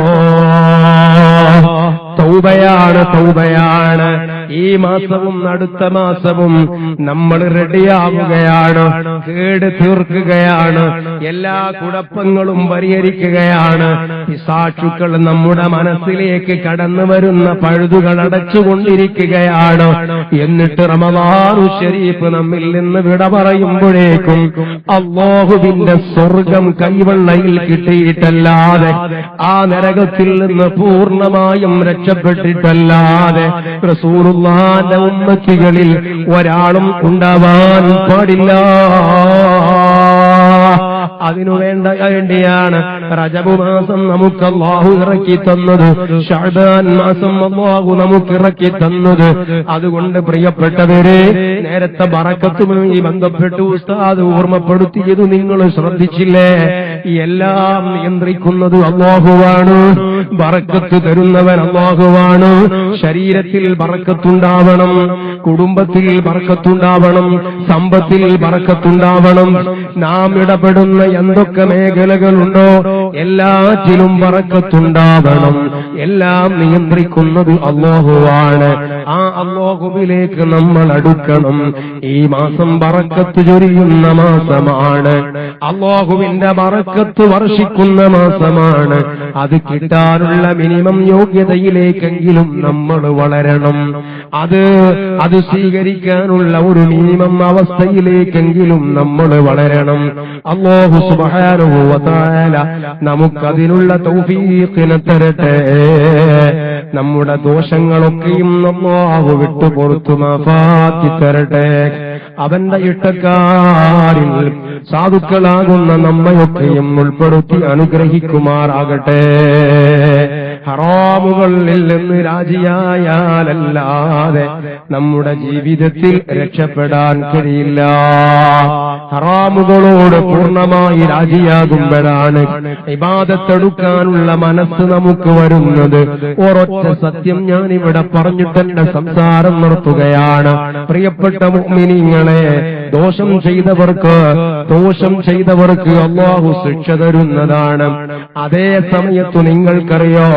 തൗബയാണ്. ഈ മാസവും അടുത്ത മാസവും നമ്മൾ റെഡിയാവുകയാണ്, കേട് തീർക്കുകയാണ്, എല്ലാ കുഴപ്പങ്ങളും പരിഹരിക്കുകയാണ്. പിശാചുക്കൾ നമ്മുടെ മനസ്സിലേക്ക് കടന്നു വരുന്ന പഴുതുകൾ അടച്ചുകൊണ്ടിരിക്കുകയാണ്. എന്നിട്ട് റമദാനു ശരീഫ് നമ്മിൽ നിന്ന് വിട പറയുമ്പോഴേക്കും അല്ലാഹുവിന്റെ സ്വർഗം കൈവെള്ളയിൽ കിട്ടിയിട്ടല്ലാതെ, ആ നരകത്തിൽ നിന്ന് പൂർണ്ണമായും രക്ഷപ്പെട്ടിട്ടല്ലാതെ റസൂലുള്ളാഹിന്റെ ഉമ്മത്തികളിൽ ഒരാളും ഉണ്ടാവാൻ പാടില്ല. അതിനു വേണ്ടിയാണ് റജബ് മാസം നമുക്ക് അല്ലാഹു ഇറക്കി തന്നത്, ശഅബാൻ മാസം അല്ലാഹു നമുക്ക് ഇറക്കി തന്നത്. അതുകൊണ്ട് പ്രിയപ്പെട്ടവരെ, നേരത്തെ ബറക്കത്തുമായി ബന്ധപ്പെട്ട് ഉസ്താദ് ഓർമ്മപ്പെടുത്തിയത് നിങ്ങൾ ശ്രദ്ധിച്ചില്ലേ? എല്ലാം നിയന്ത്രിക്കുന്നത് അല്ലാഹുവാണ്, ബറക്കത്ത് തരുന്നവൻ അല്ലാഹുവാണ്. ശരീരത്തിൽ ബറക്കത്തുണ്ടാവണം, കുടുംബത്തിൽ ബറക്കത്തുണ്ടാവണം, സമ്പത്തിൽ ബറക്കത്തുണ്ടാവണം. നാം ഇടപെടുന്ന എന്തൊക്കെ മേഖലകളുണ്ടോ എല്ലാറ്റിലും ബറക്കത്തുണ്ടാവണം. എല്ലാം നിയന്ത്രിക്കുന്നത് അല്ലാഹുവാണ്. ആ അല്ലാഹുവിലേക്ക് നമ്മൾ അടുക്കണം. ഈ മാസം ബറക്കത്ത് ചൊരിയുന്ന മാസമാണ്, അല്ലാഹുവിന്റെ ബറക്കത്ത് വർഷിക്കുന്ന മാസമാണ്. അത് കിട്ടാനുള്ള മിനിമം യോഗ്യതയിലേക്കെങ്കിലും നമ്മൾ വളരണം. അത് സ്വീകരിക്കാനുള്ള ഒരു മിനിമം അവസ്ഥയിലേക്കെങ്കിലും നമ്മൾ വളരണം. അല്ലാഹു സുബ്ഹാനഹു വ തആല നമുക്കതിനുള്ള തൗഫീഖിനെ തരട്ടെ. നമ്മുടെ ദോഷങ്ങളൊക്കെയും അല്ലാഹു വിട്ടുപുറത്തു മാഫാക്കി തരട്ടെ. അവന്റെ ഇഷ്ടക്കാരിൽ സാധുക്കളാകുന്ന നമ്മയൊക്കെയും ഉൾപ്പെടുത്തി അനുഗ്രഹിക്കുമാറാകട്ടെ. ഹറാമുകളിൽ നിന്ന് രാജിയായാലല്ലാതെ നമ്മുടെ ജീവിതത്തിൽ രക്ഷപ്പെടാൻ കഴിയില്ല. ഹറാമുകളോട് പൂർണ്ണമായി രാജിയാകുമ്പോഴാണ് ഇബാദത്തെടുക്കാനുള്ള മനസ്സ് നമുക്ക് വരുന്നത്. ഒരൊറ്റ സത്യം ഞാനിവിടെ പറഞ്ഞിട്ട് എന്റെ സംസാരം നിർത്തുകയാണ്. പ്രിയപ്പെട്ട മുഅ്മിനീങ്ങളെ, ദോഷം ചെയ്തവർക്ക് അല്ലാഹു ശിക്ഷ തരുന്നതാണ്. അതേ സമയത്ത് നിങ്ങൾക്കറിയോ,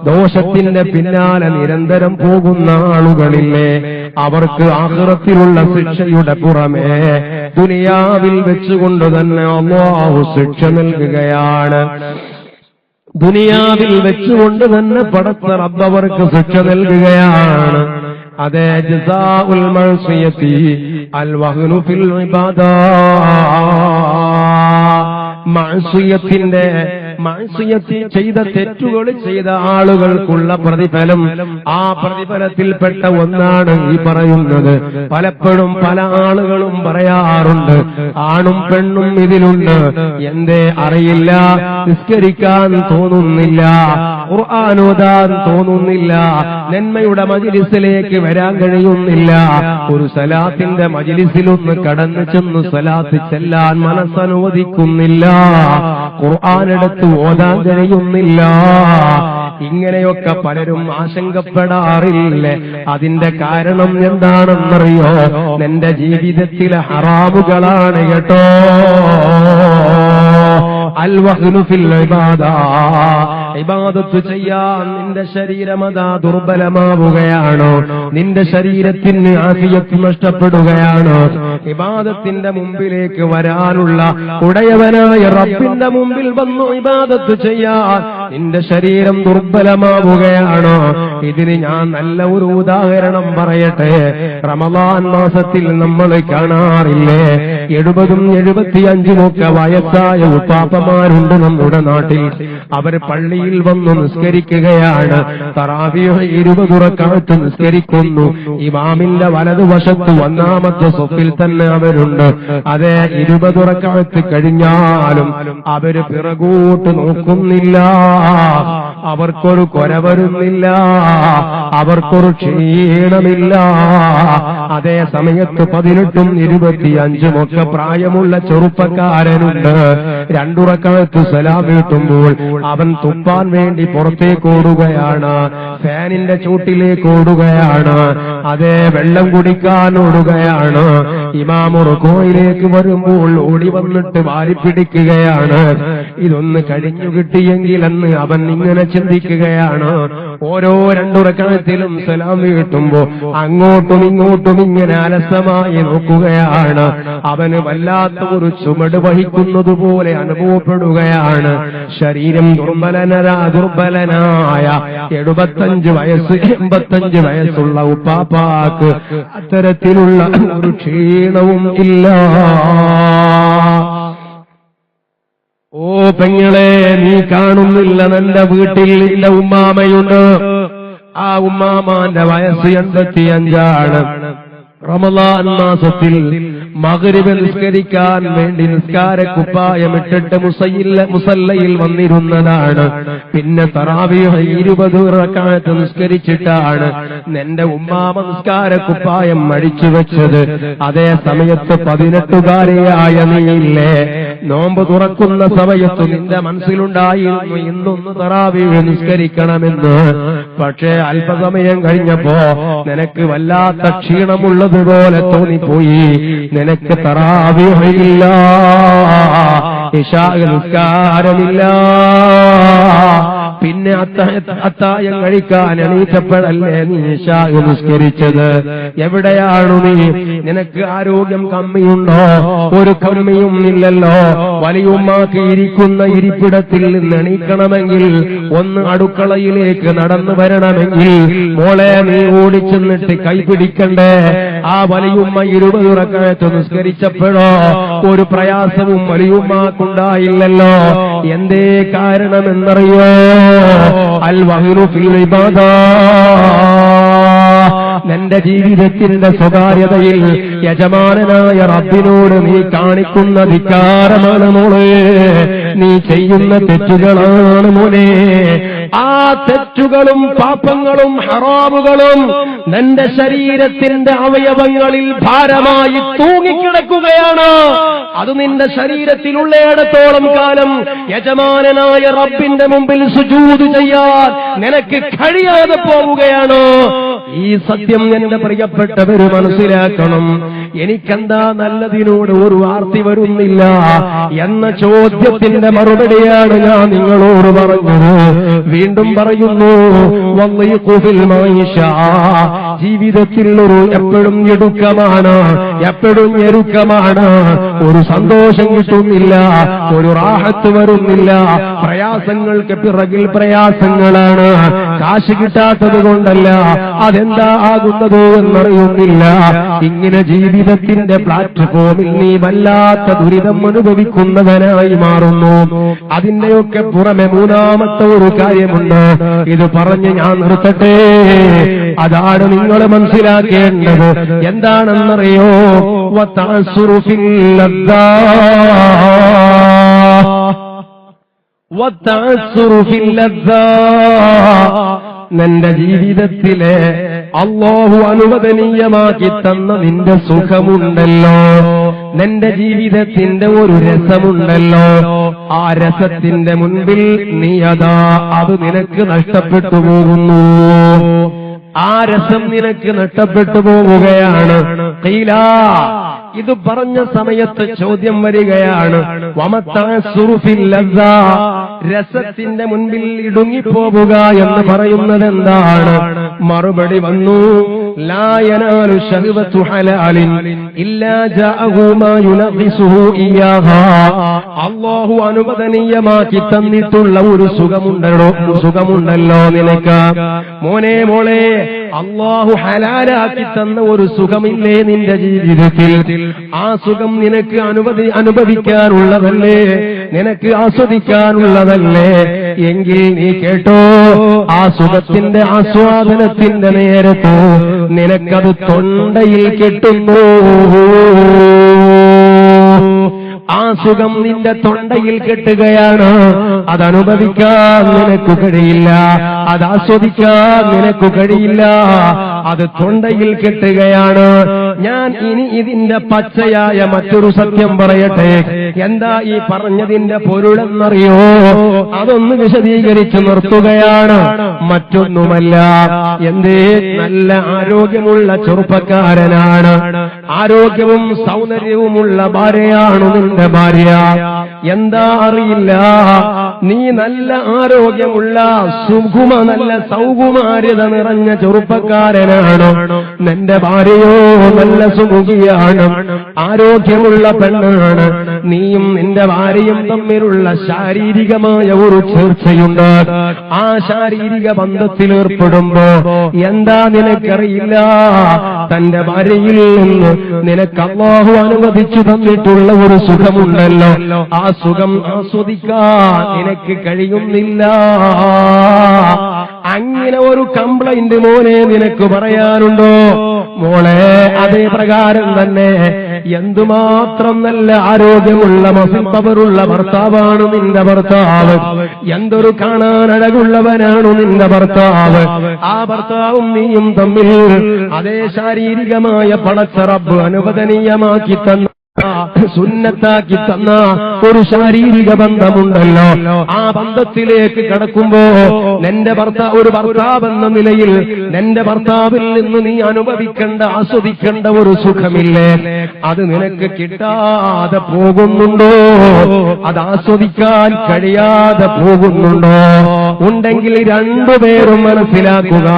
ദോഷത്തിന്റെ പിന്നാലെ നിരന്തരം പോകുന്ന ആളുകളില്ലേ, അവർക്ക് ആഖിറത്തിലുള്ള ശിക്ഷയുടെ പുറമേ ദുനിയാവിൽ വെച്ചുകൊണ്ട് തന്നെ അല്ലാഹു ശിക്ഷ നൽകുകയാണ്. ദുനിയാവിൽ വെച്ചുകൊണ്ട് തന്നെ പടച്ച റബ്ബ് അവർക്ക് ശിക്ഷ നൽകുകയാണ്. അതേ ജസാഉൽ മഅസിയതി അൽ വഹ്നു ഫിൽ ഇബാദാ. മഅസിയത്ത് ചെയ്ത തെറ്റുകൾ ചെയ്ത ആളുകൾക്കുള്ള പ്രതിഫലം, ആ പ്രതിഫലത്തിൽപ്പെട്ട ഒന്നാണ് ഈ പറയുന്നത്. പലപ്പോഴും പല ആളുകളും പറയാറുണ്ട്, ആണും പെണ്ണും ഇതിലുണ്ട്, എന്തേ അറിയില്ല, നിസ്കരിക്കാൻ തോന്നുന്നില്ല, ഖുർആൻ ഓതാൻ തോന്നുന്നില്ല, നന്മയുടെ മജ്ലിസിലേക്ക് വരാൻ കഴിയുന്നില്ല, ഒരു സലാത്തിന്റെ മജ്ലിസിലൊന്ന് കടന്നു ചെന്ന് സലാത്ത് ചെല്ലാൻ മനസ്സനുവദിക്കുന്നില്ല, ഖുർആൻ എടുത്ത് ഓതാൻ കഴിയുന്നില്ല. ഇങ്ങനെയൊക്കെ പലരും ആശങ്കപ്പെടാറില്ലേ? അതിന്റെ കാരണം എന്താണെന്നറിയോ? നിന്റെ ജീവിതത്തിലെ ഹറാമുകളാണ് കേട്ടോ. അൽ വഹ്നു ഫിൽ ഇബാദാ. ഇബാദത്ത് ചെയ്യാൻ നിന്റെ ശരീരമതാ ദുർബലമാവുകയാണോ? നിന്റെ ശരീരത്തിന് ആഫിയത്ത് നഷ്ടപ്പെടുകയാണോ? ഇബാദത്തിന്റെ മുമ്പിലേക്ക് വരാനുള്ള ഉടയവനായ റബ്ബിന്റെ മുമ്പിൽ വന്നു ഇബാദത്ത് ചെയ്യാൻ നിന്റെ ശരീരം ദുർബലമാവുകയാണോ? ഇതിന് ഞാൻ നല്ല ഒരു ഉദാഹരണം പറയട്ടെ. റമളാൻ മാസത്തിൽ നമ്മൾ കാണാറില്ലേ, 70 75 ഒക്കെ വയസ്സായ ഉപ്പാപ്പമാരുണ്ട് നമ്മുടെ നാട്ടിൽ. അവർ പള്ളിയിൽ വന്നു നിസ്കരിക്കുകയാണ്. തറാവീഹ് 20 റക്അത്ത് നിസ്കരിക്കുന്നു. ഇമാമിന്റെ വലതുവശത്ത് 1ാമത്തെ സഫിൽ തന്നെ അവരുണ്ട്. അതേ 20 റക്അത്ത് കഴിഞ്ഞാലും അവര് പിറകോട്ട് നോക്കുന്നില്ല, അവർക്കൊരു കൊര വരുന്നില്ല, അവർക്കൊരു ക്ഷീണമില്ല. അതേ സമയത്ത് 18 25 ഒക്കെ പ്രായമുള്ള ചെറുപ്പക്കാരനുണ്ട്. 2 റക്അത്ത് സലാം വീട്ടുമ്പോൾ അവൻ തുപ്പാൻ വേണ്ടി പുറത്തേക്ക് ഓടുകയാണ്, ഫാനിന്റെ ചൂട്ടിലേക്ക് ഓടുകയാണ്, അതേ വെള്ളം കുടിക്കാൻ ഓടുകയാണ്. ഇമാം റുകൂഇലേക്ക് വരുമ്പോൾ ഓടി വന്നിട്ട് വാരിപ്പിടിക്കുകയാണ്. ഇതൊന്ന് കഴിഞ്ഞു കിട്ടിയെങ്കിൽ എന്ന് അവൻ ഇങ്ങനെ ചിന്തിക്കുകയാണ്. ഓരോ 2 റക്അത്തിലും സലാം വീട്ടുമ്പോ അങ്ങോട്ടും ഇങ്ങോട്ടും ഇങ്ങനെ അലസമായി നോക്കുകയാണ്. അവന് വല്ലാത്ത ഒരു ചുമട് വഹിക്കുന്നത് പോലെ അനുഭവപ്പെടുകയാണ്. ശരീരം ദുർബലനായ 75 വയസ്സ് 85 വയസ്സുള്ള ഉപ്പാപ്പാക്ക് അത്തരത്തിലുള്ള ഒരു ക്ഷീണവും ഇല്ല. ഓ പെങ്ങളെ, നീ കാണുന്നില്ല, നിന്റെ വീട്ടിൽ നിന്റെ ഉമ്മാമയുണ്ട്. ആ ഉമ്മാമാന്റെ വയസ്സ് 85 റമളാൻ മാസത്തിൽ മഗ്രിബ് നിസ്കരിക്കാൻ വേണ്ടി നിസ്കാരക്കുപ്പായമിട്ടിട്ട് മുസല്ലയിൽ വന്നിരുന്നതാണ്. പിന്നെ തറാവീഹ് 20 റക്അത്ത് നിസ്കരിച്ചിട്ടാണ് നിന്റെ ഉമ്മാമ നിസ്കാരക്കുപ്പായം അടിച്ചു വെച്ചത്. അതേ സമയത്ത് 18കാരിയായ നീയില്ലേ, നോമ്പ് തുറക്കുന്ന സമയത്ത് നിന്റെ മനസ്സിലുണ്ടായിരുന്നു ഇന്നൊന്ന് തറാവീഹ് നിസ്കരിക്കണമെന്ന്. പക്ഷേ അല്പസമയം കഴിഞ്ഞപ്പോ നിനക്ക് വല്ലാത്ത ക്ഷീണമുള്ളതുപോലെ തോന്നിപ്പോയി. നിനക്ക് തറാവീഹ് ഇല്ല, ഇശാ നിസ്കാരമില്ല. പിന്നെ അത്തായം കഴിക്കാൻ എണീറ്റപ്പോഴല്ലേ നീ ഇശാ നിസ്കരിച്ചത്? എവിടെയാണു നീ? നിനക്ക് ആരോഗ്യം കമ്മിയുണ്ടോ? ഒരു കമ്മിയും ഇല്ലല്ലോ. വലിയുമ്മാക്ക് ഇരിക്കുന്ന ഇരിപ്പിടത്തിൽ നിന്ന് എണീക്കണമെങ്കിൽ, ഒന്ന് അടുക്കളയിലേക്ക് നടന്നു വരണമെങ്കിൽ മോളെ നീ ഓടിച്ചെന്നിട്ട് കൈപിടിക്കണ്ടേ? ആ വലിയുമ്മ 20 റക്അത്ത് നിസ്കരിച്ചപ്പോഴോ ഒരു പ്രയാസവും വലിയുമ്മാക്കുണ്ടായില്ലല്ലോ. എന്തേ കാരണമെന്നറിയോ? അൽ വഹ്നു ഫിൽ ഇബാദാ. നിന്റെ ജീവിതത്തിന്റെ സ്വകാര്യതയിൽ യജമാനനായ റബ്ബിനോട് നീ കാണിക്കുന്ന ധിക്കാരമാണ് മോളെ, നീ ചെയ്യുന്ന തെറ്റുകളാണ് മോനെ. ആ തെറ്റുകളും പാപങ്ങളും ഹറാമുകളും നിന്റെ ശരീരത്തിന്റെ അവയവങ്ങളിൽ ഭാരമായി തൂങ്ങിക്കിടക്കുകയാണ്. അത് നിന്റെ ശരീരത്തിലുള്ളയിടത്തോളം കാലം യജമാനനായ റബ്ബിന്റെ മുമ്പിൽ സുജൂദ് ചെയ്യാൻ നിനക്ക് കഴിയാതെ പോവുകയാണ്. ഈ സത്യം എന്റെ പ്രിയപ്പെട്ടവര് മനസ്സിലാക്കണം. എനിക്കെന്താ നല്ലതിനോട് ഒരു ആർത്തി വരുന്നില്ല എന്ന ചോദ്യത്തിന്റെ മറുപടിയാണ് ഞാൻ നിങ്ങളോട് പറഞ്ഞത്. വീണ്ടും പറയുന്നു, ജീവിതത്തിൽ ഒരു എപ്പോഴും ഞെരുക്കമാണ്, എപ്പോഴും ഞെരുക്കമാണ്. ഒരു സന്തോഷം കിട്ടുന്നില്ല, ഒരു റാഹത്ത് വരുന്നില്ല. പ്രയാസങ്ങൾക്ക് പിറകിൽ പ്രയാസങ്ങളാണ്. കാശ് കിട്ടാത്തത് കൊണ്ടല്ല, അതെന്താ ആകുന്നത് എന്നറിയുന്നില്ല. ഇങ്ങനെ ജീവിതത്തിന്റെ പ്ലാറ്റ്ഫോമിൽ നീ വല്ലാത്ത ദുരിതം അനുഭവിക്കുന്നവനായി മാറുന്നു. അതിന്റെയൊക്കെ പുറമെ മൂന്നാമത്തെ ഒരു കാര്യമുണ്ട്. ഇത് പറഞ്ഞ് ഞാൻ നിർത്തട്ടെ. അതാണ് നിങ്ങൾ മനസ്സിലാക്കേണ്ടത്. എന്താണെന്നറിയോ? നിന്റെ ജീവിതത്തിലെ അല്ലാഹു അനുവദനീയമാക്കി തന്ന നിന്റെ സുഖമുണ്ടല്ലോ, നിന്റെ ജീവിതത്തിന്റെ ഒരു രസമുണ്ടല്ലോ, ആ രസത്തിന്റെ മുൻപിൽ നീ അതാ അത് നിനക്ക് നഷ്ടപ്പെട്ടു പോകുന്നു. ആ രസം നിനക്ക് നഷ്ടപ്പെട്ടു പോവുകയാണ്. ഇത് പറഞ്ഞ സമയത്ത് ചോദ്യം വരികയാണ്, രസത്തിന്റെ മുൻപിൽ ഇടുങ്ങിപ്പോവുക എന്ന് പറയുന്നത് എന്താണ്? മറുപടി വന്നു, ലാ യനാലു ശഹവതു ഹലാലിൻ ഇല്ലാ ജാഅഹു മാ യുനഖിസുഹു ഇയ്യാഹാ. അല്ലാഹു അനുവദനീയമാക്കി തന്നിട്ടുള്ള ഒരു സുഖമുണ്ടല്ലോ നിനക്ക്. മോനെ മോളെ, അല്ലാഹു ഹലാലാക്കി തന്ന ഒരു സുഖമില്ലേ നിന്റെ ജീവിതത്തിൽ? ആ സുഖം നിനക്ക് അനുഭവിക്കാനുള്ളതല്ലേ, നിനക്ക് ആസ്വദിക്കാനുള്ളതല്ലേ? എങ്കിൽ നീ കേട്ടോ, ആ സുഖത്തിന്റെ ആസ്വാദനത്തിന്റെ നേരത്ത് നിനക്കത് തൊണ്ടയിൽ കെട്ടുന്നു. ആ സുഖം നിന്റെ തൊണ്ടയിൽ കെട്ടുകയാണ്. അതനുഭവിക്കാൻ നിനക്ക് കഴിയില്ല, അത് ആസ്വദിക്കാൻ നിനക്ക് കഴിയില്ല. അത് തൊണ്ടയിൽ കെട്ടുകയാണ്. ഞാൻ ഇനി ഇതിന്റെ പച്ചയായ മറ്റൊരു സത്യം പറയട്ടെ. എന്താ ഈ പറഞ്ഞതിന്റെ പൊരുളെന്നറിയോ? അതൊന്ന് വിശദീകരിച്ച് നിർത്തുകയാണ്. മറ്റൊന്നുമല്ല, എന്തേ നല്ല ആരോഗ്യമുള്ള ചെറുപ്പക്കാരനാണ്, ആരോഗ്യവും സൗന്ദര്യവുമുള്ള ഭാര്യയാണ് നിന്റെ ഭാര്യ. എന്താ അറിയില്ല, നീ നല്ല ആരോഗ്യമുള്ള നല്ല സൗകുമാര്യത നിറഞ്ഞ ചെറുപ്പക്കാരനാണ്, നിന്റെ ഭാര്യയോ നല്ല സുമുഖിയാണ്, ആരോഗ്യമുള്ള പെണ്ണാണ്. നീയും നിന്റെ ഭാര്യയും തമ്മിലുള്ള ശാരീരികമായ ഒരു ചേർച്ചയുണ്ട്. ആ ശാരീരിക ബന്ധത്തിൽ ഏർപ്പെടുമ്പോ എന്താ നിനക്കറിയില്ല, തന്റെ ഭാര്യയിൽ നിന്ന് നിനക്ക് അല്ലാഹു അനുവദിച്ചു തന്നിട്ടുള്ള ഒരു സുഖമുണ്ടല്ലോ, ആ സുഖം ആസ്വദിക്കാൻ നിനക്ക് കഴിയുന്നില്ല. അങ്ങനെ ഒരു കംപ്ലൈന്റ് മോനെ നിനക്ക് പറയാനുണ്ടോ? മോളെ, അതേ പ്രകാരം തന്നെ എന്തുമാത്രം നല്ല ആരോഗ്യമുള്ള മസിൽ പവറുള്ള ഭർത്താവാണ് നിന്റെ ഭർത്താവ്, എന്തൊരു കാണാൻ അഴകുള്ളവനാണ് നിന്റെ ഭർത്താവ്. ആ ഭർത്താവും നീയും തമ്മിൽ അതേ ശാരീരികമായ പടച്ച റബ്ബ് അനുവദനീയമാക്കി തന്ന, സുന്നത്താക്കി തന്ന ഒരു ശാരീരിക ബന്ധമുണ്ടല്ലോ. ആ ബന്ധത്തിലേക്ക് കടക്കുമ്പോ നിന്റെ ഒരു ഭർത്താവ് എന്ന നിലയിൽ നിന്റെ ഭർത്താവിൽ നിന്ന് നീ അനുഭവിക്കേണ്ട, ആസ്വദിക്കേണ്ട ഒരു സുഖമില്ലേ, അത് നിനക്ക് കിട്ടാതെ പോകുന്നുണ്ടോ? അത് ആസ്വദിക്കാൻ കഴിയാതെ പോകുന്നുണ്ടോ? ഉണ്ടെങ്കിൽ രണ്ടുപേരും മനസ്സിലാക്കുക,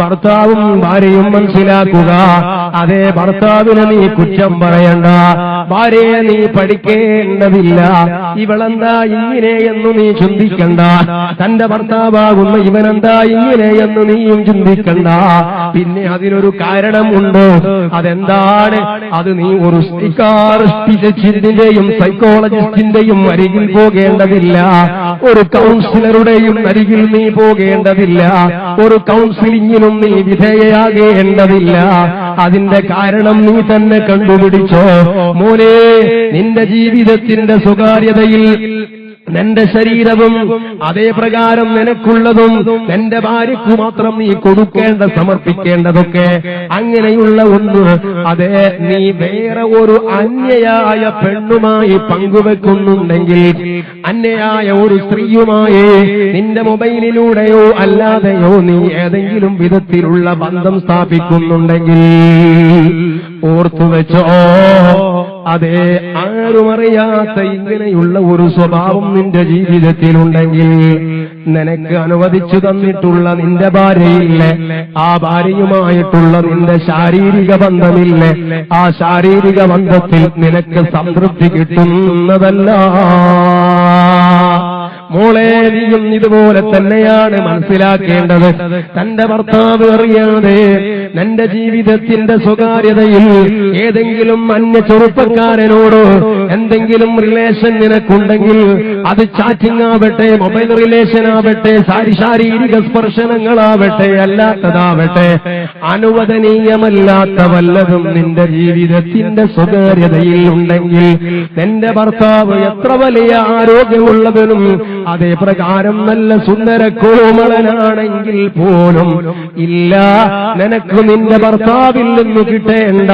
ഭർത്താവും ഭാര്യയും മനസ്സിലാക്കുക. അതേ ഭർത്താവിനെ നീ കുറ്റം പറയണ്ട, ഭാര്യയെ നീ പഠിക്കേണ്ടതില്ല. ഇവളെന്താ ഇങ്ങനെയെന്നു നീ ചിന്തിക്കണ്ട, തന്റെ ഭർത്താവാകുന്ന ഇവനെന്താ ഇങ്ങനെയെന്ന് നീയും ചിന്തിക്കണ്ട. പിന്നെ അതിനൊരു കാരണമുണ്ട്. അതെന്താണ്? അത് നീ ഒരു സൈക്കാട്രിസ്റ്റിന്റെയും സൈക്കോളജിസ്റ്റിന്റെയും അരികിൽ പോകേണ്ടതില്ല, ഒരു കൗൺസിലറുടെയും അരികിൽ നീ പോകേണ്ടതില്ല, ഒരു കൗൺസിലിങ്ങിനും നീ വിധേയയാകേണ്ടതില്ല. അതിന്റെ കാരണം നീ തന്നെ കണ്ടുപിടിച്ചോ. മോനെ, നിന്റെ ജീവിതത്തിന്റെ സ്വകാര്യതയിൽ നിന്റെ ശരീരവും അതേ പ്രകാരം നിനക്കുള്ളതും നിന്റെ ഭാര്യയ്ക്കു മാത്രം നീ കൊടുക്കേണ്ട സമർപ്പിക്കേണ്ടതൊക്കെ അങ്ങനെയുള്ള ഒന്ന് അതേ നീ വേറെ ഒരു അന്യയായ പെണ്ണുമായി പങ്കുവെക്കുന്നുണ്ടെങ്കിൽ, അന്യയായ ഒരു സ്ത്രീയുമായി നിന്റെ മൊബൈലിലൂടെയോ അല്ലാതെയോ നീ ഏതെങ്കിലും വിധത്തിലുള്ള ബന്ധം സ്ഥാപിക്കുന്നുണ്ടെങ്കിൽ ഓർത്തുവെച്ചോ, അതേ ആരുമറിയാത്ത ഇങ്ങനെയുള്ള ഒരു സ്വഭാവം നിന്റെ ജീവിതത്തിലുണ്ടെങ്കിൽ നിനക്ക് അനുവദിച്ചു തന്നിട്ടുള്ള നിന്റെ ഭാര്യയില്ലേ, ആ ഭാര്യയുമായിട്ടുള്ള നിന്റെ ശാരീരിക ബന്ധമില്ലേ, ആ ശാരീരിക ബന്ധത്തിൽ നിനക്ക് സംതൃപ്തി കിട്ടുന്നതല്ല. മോളെ, നീയും ഇതുപോലെ തന്നെയാണ് മനസ്സിലാക്കേണ്ടത്. തന്റെ ഭർത്താവ് അറിയാതെ നിന്റെ ജീവിതത്തിന്റെ സ്വകാര്യതയിൽ ഏതെങ്കിലും അന്യ ചെറുപ്പക്കാരനോട് എന്തെങ്കിലും റിലേഷൻ നിനക്കുണ്ടെങ്കിൽ, അത് ചാറ്റിംഗ് ആവട്ടെ, മൊബൈൽ റിലേഷൻ ആവട്ടെ, ശാരീരിക സ്പർശനങ്ങളാവട്ടെ, അല്ലാത്തതാവട്ടെ, അനുവദനീയമല്ലാത്ത വല്ലതും നിന്റെ ജീവിതത്തിന്റെ സ്വകാര്യതയിൽ ഉണ്ടെങ്കിൽ നിന്റെ ഭർത്താവ് എത്ര വലിയ ആരോഗ്യമുള്ളവനും അതേ പ്രകാരം നല്ല സുന്ദര കോമളനാണെങ്കിൽ പോലും ഇല്ല, നിനക്ക് നിന്റെ ഭർത്താവിൽ നിന്ന് കിട്ടേണ്ട,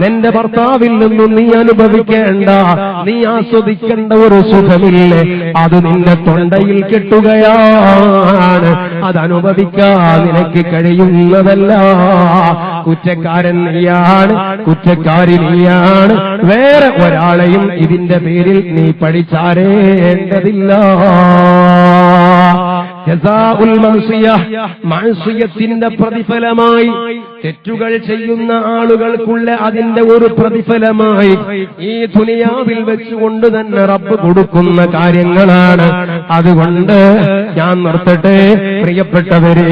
നിന്റെ ഭർത്താവിൽ നിന്നും നീ അനുഭവിക്കേണ്ട, നീ ആസ്വദിക്കേണ്ട ഒരു സുഖമില്ലേ, അത് നിന്റെ തൊണ്ടയിൽ കെട്ടുകയാണ്. അതനുഭവിക്കാൻ നിനക്ക് കഴിയുന്നതല്ല. കുറ്റക്കാരൻ നീയാണ്, കുറ്റക്കാരി നീയാണ്. വേറെ ഒരാളെയും ഇതിന്റെ പേരിൽ നീ പഠിച്ചാരേണ്ടതില്ല. ജസാഉൽ മഅസിയത്തിന്റെ പ്രതിഫലമായി, തെറ്റുകൾ ചെയ്യുന്ന ആളുകൾക്കുള്ള അതിന്റെ ഒരു പ്രതിഫലമായി ഈ ദുനിയാവിൽ വെച്ചുകൊണ്ട് തന്നെ റബ്ബ് കൊടുക്കുന്ന കാര്യങ്ങളാണ്. അതുകൊണ്ട് ഞാൻ നിർത്തട്ടെ പ്രിയപ്പെട്ടവരെ,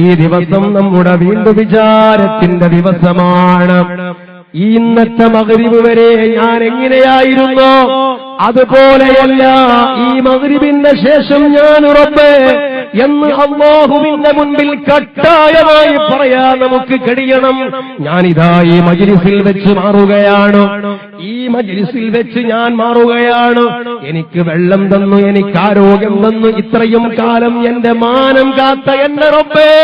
ഈ ദിവസം നമ്മുടെ വീണ്ടും വിചാരത്തിന്റെ ദിവസമാണ്. ഈ ഇന്നത്തെ മഗ്രിബ് വരെ ഞാൻ എങ്ങനെയായിരുന്നു അതുപോലെയല്ല ഈ മഗ്രിബിന്റെ ശേഷം ഞാൻ റബ്ബേ എന്ന് അല്ലാഹുവിന്റെ മുൻപിൽ കട്ടായമായി പറയാൻ നമുക്ക് കഴിയണം. ഞാനിതാ ഈ മജ്ലിസിൽ വെച്ച് മാറുകയാണ്, ഈ മജ്ലിസിൽ വെച്ച് ഞാൻ മാറുകയാണ്. എനിക്ക് വെള്ളം തന്നു, എനിക്ക് ആരോഗ്യം തന്നു, ഇത്രയും കാലം എന്റെ മാനം കാത്ത എന്റെ റബ്ബേ,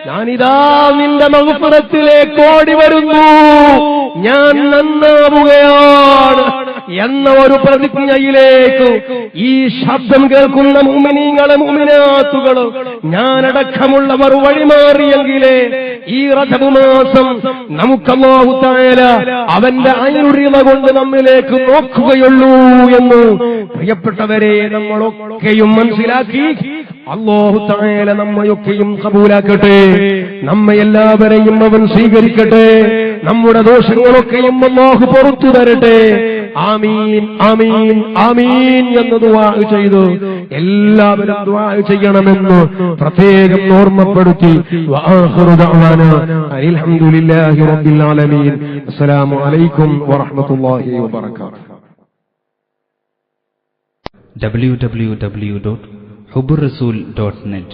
ഞാനിതാ നിന്റെ മഗ്ഫിറത്തിലേക്ക് ഓടി വരുന്നു, ഞാൻ നന്നാവുകയാണ് എന്ന ഒരു പ്രതിജ്ഞയിലേക്ക് ഈ ശബ്ദം കേൾക്കുന്ന മുഅ്മിനീങ്ങളെ മുഅ്മിനാത്തുകളെ ഞാനടക്കമുള്ളവർ വഴിമാറിയെങ്കിലേ ഈ റജബ് മാസം നമുക്ക് അല്ലാഹു തആല അവന്റെ ഐനുറിമ കൊണ്ട് നമ്മിലേക്ക് നോക്കുകയുള്ളൂ എന്ന് പ്രിയപ്പെട്ടവരെ നമ്മളൊക്കെയും മനസ്സിലാക്കി അല്ലാഹു തആല നമ്മയൊക്കെയും കബൂലാക്കട്ടെ. നമ്മെ എല്ലാവരെയും അവൻ സ്വീകരിക്കട്ടെ. നമ്മുടെ ദോഷങ്ങളൊക്കെയും അല്ലാഹു പുറത്തു തരട്ടെ. ആമീൻ ആമീൻ ആമീൻ എന്ന് ദുആ ചെയ്തു എല്ലാവരും ദുആ ചെയ്യണമെന്ന് പ്രത്യേകം ഓർമ്മപ്പെടുത്തി. വആഖിറു ദഅവാനാ അൽഹംദുലില്ലാഹി റബ്ബിൽ ആലമീൻ. അസ്സലാമു അലൈക്കും വറഹ്മത്തുള്ളാഹി വബറകാതുഹു.
www.hubburrasool.net